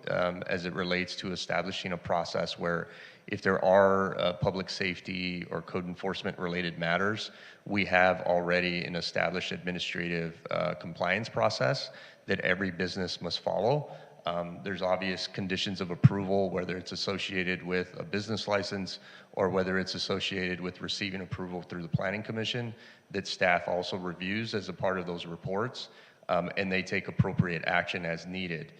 as it relates to establishing a process where if there are public safety or code enforcement related matters, we have already an established administrative compliance process that every business must follow. There's obvious conditions of approval, whether it's associated with a business license or whether it's associated with receiving approval through the Planning Commission, that staff also reviews as a part of those reports, and they take appropriate action as needed.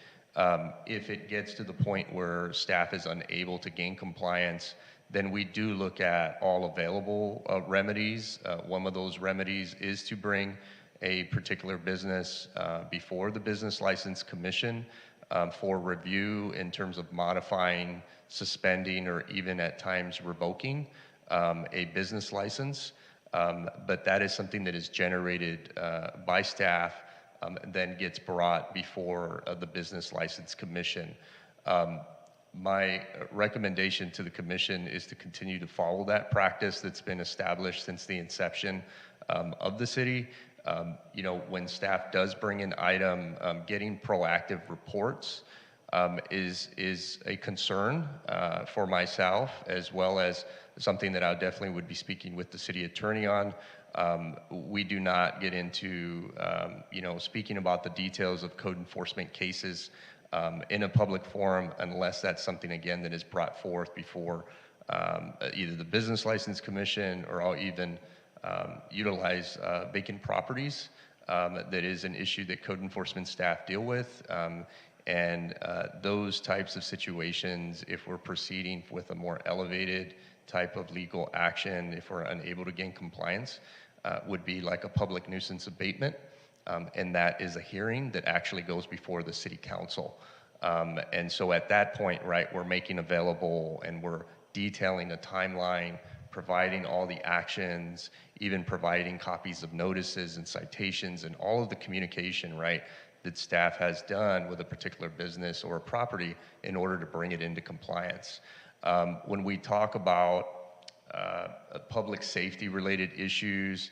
If it gets to the point where staff is unable to gain compliance, then we do look at all available remedies. One of those remedies is to bring a particular business before the Business License Commission for review in terms of modifying, suspending, or even at times revoking a business license. But that is something that is generated by staff then gets brought before the Business License Commission. My recommendation to the commission is to continue to follow that practice that's been established since the inception of the city. You know, when staff does bring an item, getting proactive reports is a concern for myself, as well as something that I definitely would be speaking with the city attorney on. We do not get into, you know, speaking about the details of code enforcement cases in a public forum unless that's something, again, that is brought forth before either the Business License Commission, or I'll even utilize vacant properties. That is an issue that code enforcement staff deal with. And those types of situations, if we're proceeding with a more elevated type of legal action, if we're unable to gain compliance, would be like a public nuisance abatement. And that is a hearing that actually goes before the city council. And so at that point, right, we're making available and we're detailing a timeline, providing all the actions, even providing copies of notices and citations and all of the communication, right, that staff has done with a particular business or a property in order to bring it into compliance. When we talk about public safety related issues,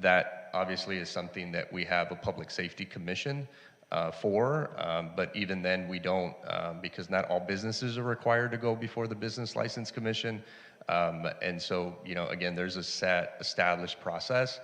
that obviously is something that we have a public safety commission for, but even then we don't, because not all businesses are required to go before the Business License Commission. And so, you know, again, there's a set established process.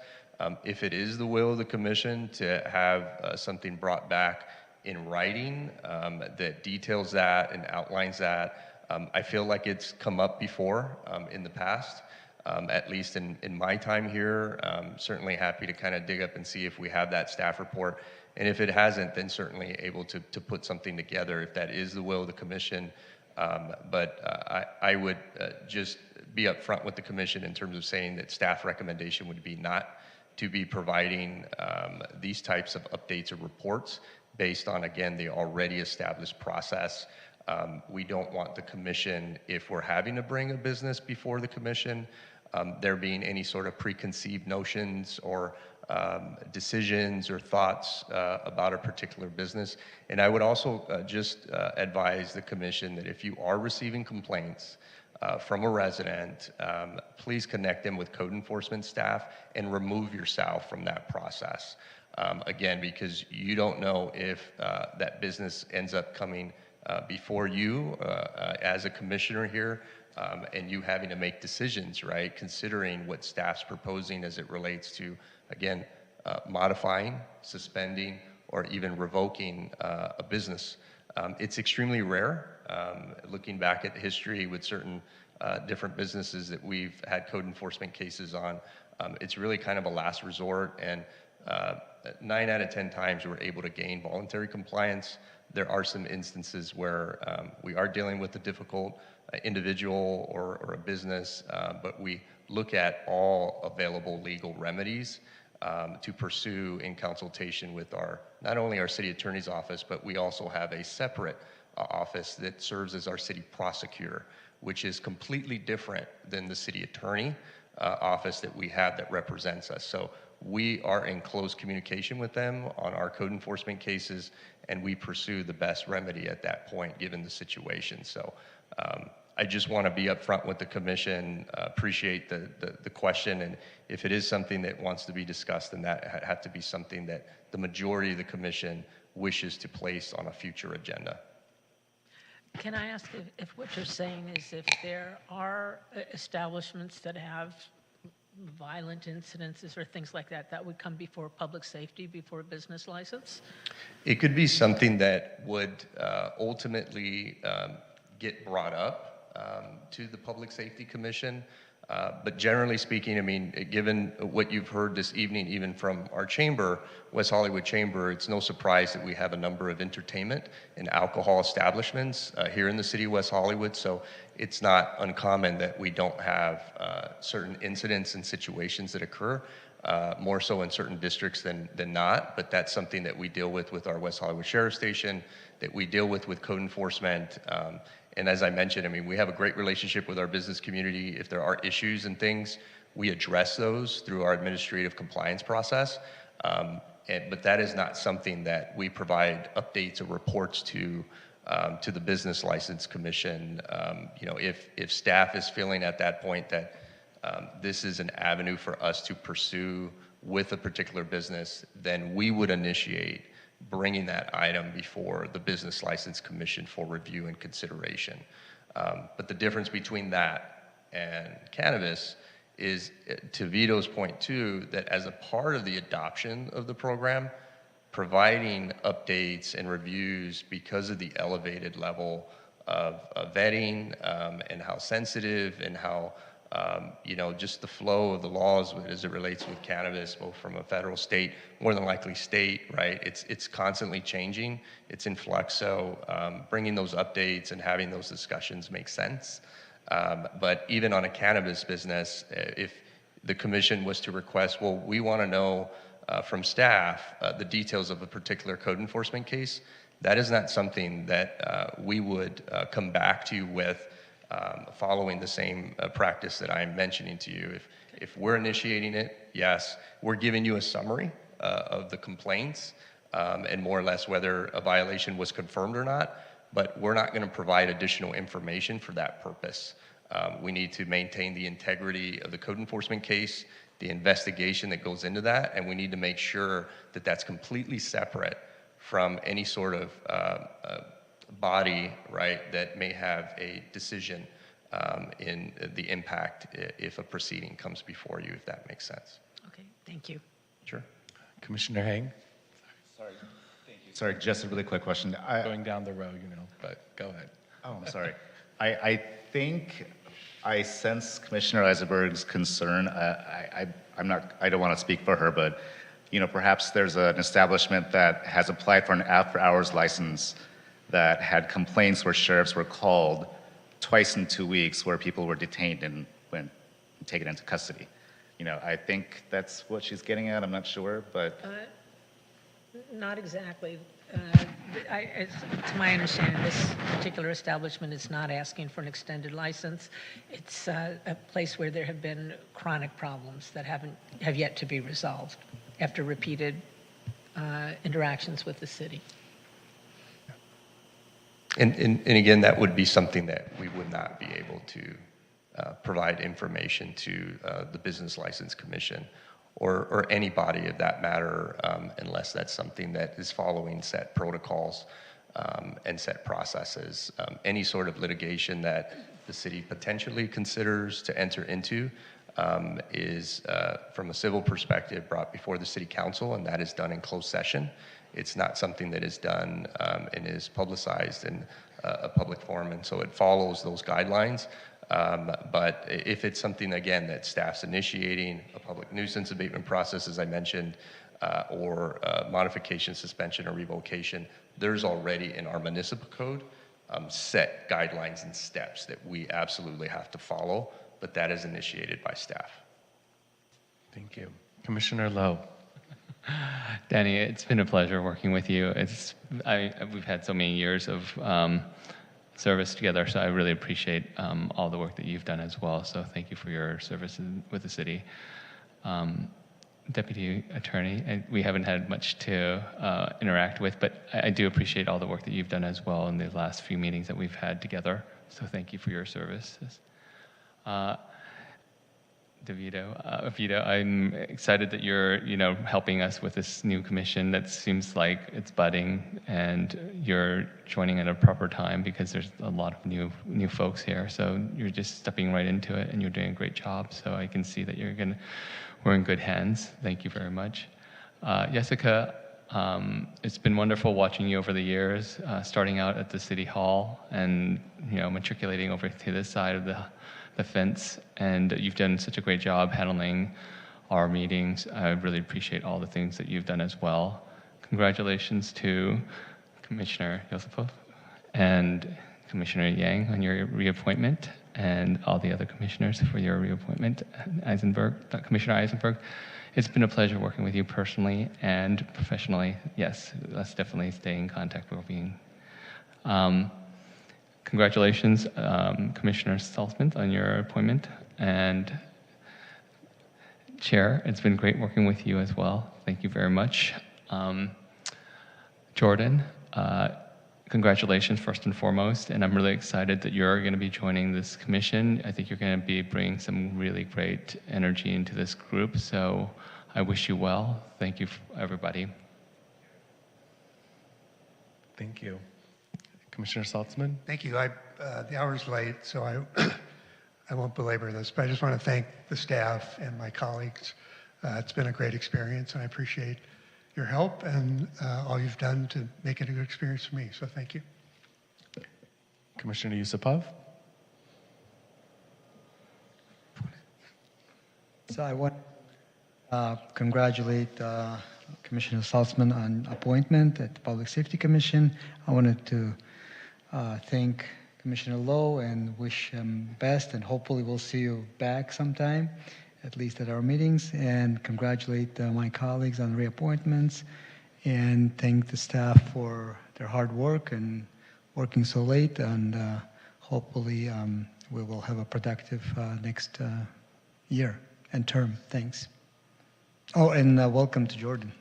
If it is the will of the commission to have something brought back in writing that details that and outlines that, I feel like it's come up before in the past, at least in my time here. Certainly happy to kind of dig up and see if we have that staff report. And if it hasn't, then certainly able to put something together if that is the will of the commission. But I would just be upfront with the commission in terms of saying that staff recommendation would be not to be providing these types of updates or reports based on, again, the already established process. We don't want the commission, if we're having to bring a business before the commission, there being any sort of preconceived notions or decisions or thoughts about a particular business. And I would also just advise the commission that if you are receiving complaints from a resident, please connect them with code enforcement staff and remove yourself from that process. Again, because you don't know if that business ends up coming before you as a commissioner here, and you having to make decisions, right, considering what staff's proposing as it relates to, again, modifying, suspending, or even revoking a business. It's extremely rare, looking back at history with certain different businesses that we've had code enforcement cases on, it's really kind of a last resort, and 9 out of 10 times we're able to gain voluntary compliance. There are some instances where we are dealing with a difficult individual or a business, but we look at all available legal remedies to pursue in consultation with not only our city attorney's office, but we also have a separate office that serves as our city prosecutor, which is completely different than the city attorney office that we have that represents us. So we are in close communication with them on our code enforcement cases, and we pursue the best remedy at that point, given the situation. So I just want to be upfront with the commission, appreciate the question, and if it is something that wants to be discussed, then that have to be something that the majority of the commission wishes to place on a future agenda. Can I ask if what you're saying is if there are establishments that have violent incidences or things like that, that would come before public safety, before a business license? It could be something that would ultimately get brought up to the Public Safety Commission. But generally speaking, I mean, given what you've heard this evening, even from our chamber, West Hollywood Chamber, it's no surprise that we have a number of entertainment and alcohol establishments here in the city of West Hollywood. So it's not uncommon that we don't have certain incidents and situations that occur, more so in certain districts than not. But that's something that we deal with our West Hollywood Sheriff Station, that we deal with code enforcement. And as I mentioned, I mean, we have a great relationship with our business community. If there are issues and things, we address those through our administrative compliance process. But that is not something that we provide updates or reports to the Business License Commission. You know, if staff is feeling at that point that this is an avenue for us to pursue with a particular business, then we would initiate bringing that item before the Business License Commission for review and consideration. But the difference between that and cannabis is, to Vito's point too, that as a part of the adoption of the program, providing updates and reviews because of the elevated level of vetting and how sensitive and how you know, just the flow of the laws as it relates with cannabis, both from a federal, state, more than likely state, right? It's constantly changing. It's in flux. So bringing those updates and having those discussions makes sense. But even on a cannabis business, if the commission was to request, well, we want to know from staff the details of a particular code enforcement case, that is not something that we would come back to you with following the same practice that I'm mentioning to you. If we're initiating it, yes, we're giving you a summary of the complaints and more or less whether a violation was confirmed or not, but we're not going to provide additional information for that purpose. We need to maintain the integrity of the code enforcement case, the investigation that goes into that, and we need to make sure that that's completely separate from any sort of body, right, that may have a decision in the impact if a proceeding comes before you, if that makes sense. Okay, thank you. Sure. Commissioner Hang? Sorry, thank you. Sorry, just a really quick question. Going down the row, you know, but go ahead. Oh, I'm sorry. I think I sense Commissioner Eisenberg's concern. I don't want to speak for her, but you know, perhaps there's an establishment that has applied for an after-hours license that had complaints where sheriffs were called twice in 2 weeks, where people were detained and went taken into custody. You know, I think that's what she's getting at. I'm not sure, but Not exactly. To my understanding, this particular establishment is not asking for an extended license. It's a place where there have been chronic problems that have yet to be resolved after repeated interactions with the city. And again, that would be something that we would not be able to provide information to the Business License Commission or any body of that matter unless that's something that is following set protocols and set processes. Any sort of litigation that the city potentially considers to enter into, is, from a civil perspective, brought before the City Council, and that is done in closed session. It's not something that is done and is publicized in a public forum, and so it follows those guidelines. But if it's something, again, that staff's initiating, a public nuisance abatement process, as I mentioned, or modification, suspension, or revocation, there's already in our municipal code set guidelines and steps that we absolutely have to follow, but that is initiated by staff. Thank you. Commissioner Lowe. Danny, it's been a pleasure working with you. We've had so many years of service together, so I really appreciate all the work that you've done as well. So thank you for your service with the city. Deputy Attorney, we haven't had much to interact with, but I do appreciate all the work that you've done as well in the last few meetings that we've had together. So thank you for your services. Vito, I'm excited that you're, helping us with this new commission that seems like it's budding, and you're joining at a proper time because there's a lot of new folks here. So you're just stepping right into it, and you're doing a great job. So I can see that we're in good hands. Thank you very much. Jessica, it's been wonderful watching you over the years, starting out at the City Hall and, matriculating over to this side of the fence, and you've done such a great job handling our meetings. I really appreciate all the things that you've done as well. Congratulations to Commissioner Yosipov and Commissioner Yang on your reappointment, and all the other commissioners for your reappointment. Commissioner Eisenberg, it's been a pleasure working with you personally and professionally. Yes, let's definitely stay in contact. Congratulations, Commissioner Saltzman, on your appointment. And Chair, it's been great working with you as well. Thank you very much. Jordan, congratulations first and foremost, and I'm really excited that you're going to be joining this commission. I think you're going to be bringing some really great energy into this group, so I wish you well. Thank you, everybody. Thank you. Commissioner Saltzman? Thank you. The hour's late, so I won't belabor this, but I just want to thank the staff and my colleagues. It's been a great experience, and I appreciate your help and all you've done to make it a good experience for me. So thank you. Commissioner Yusupov? So I want to congratulate Commissioner Saltzman on appointment at the Public Safety Commission. I wanted to thank Commissioner Lowe and wish him best, and hopefully we'll see you back sometime, at least at our meetings, and congratulate my colleagues on reappointments, and thank the staff for their hard work and working so late, and hopefully we will have a productive next year and term. Thanks. Oh, and welcome to Jordan.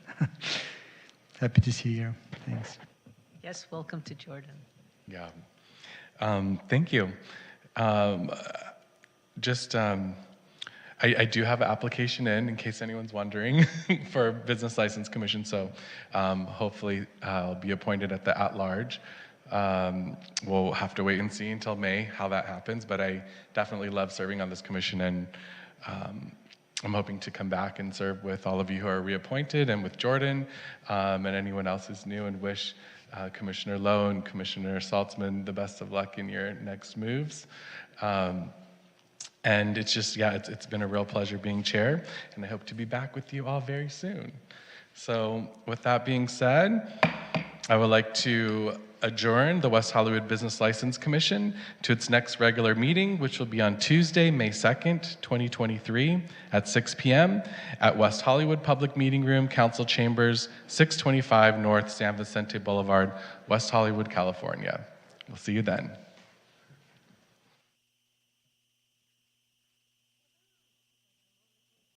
Happy to see you here. Thanks. Yes, welcome to Jordan. Yeah. Thank you. I do have an application in case anyone's wondering, for Business License Commission, so hopefully I'll be appointed at the at-large. We'll have to wait and see until May how that happens, but I definitely love serving on this commission, and I'm hoping to come back and serve with all of you who are reappointed, and with Jordan, and anyone else who's new, and wish Commissioner Lowe and Commissioner Saltzman the best of luck in your next moves. And it's just, it's been a real pleasure being chair, and I hope to be back with you all very soon. So with that being said, I would like to adjourn the West Hollywood Business License Commission to its next regular meeting, which will be on Tuesday, May 2nd, 2023 at 6 p.m. at West Hollywood Public Meeting Room, Council Chambers, 625 North San Vicente Boulevard, West Hollywood, California. We'll see you then.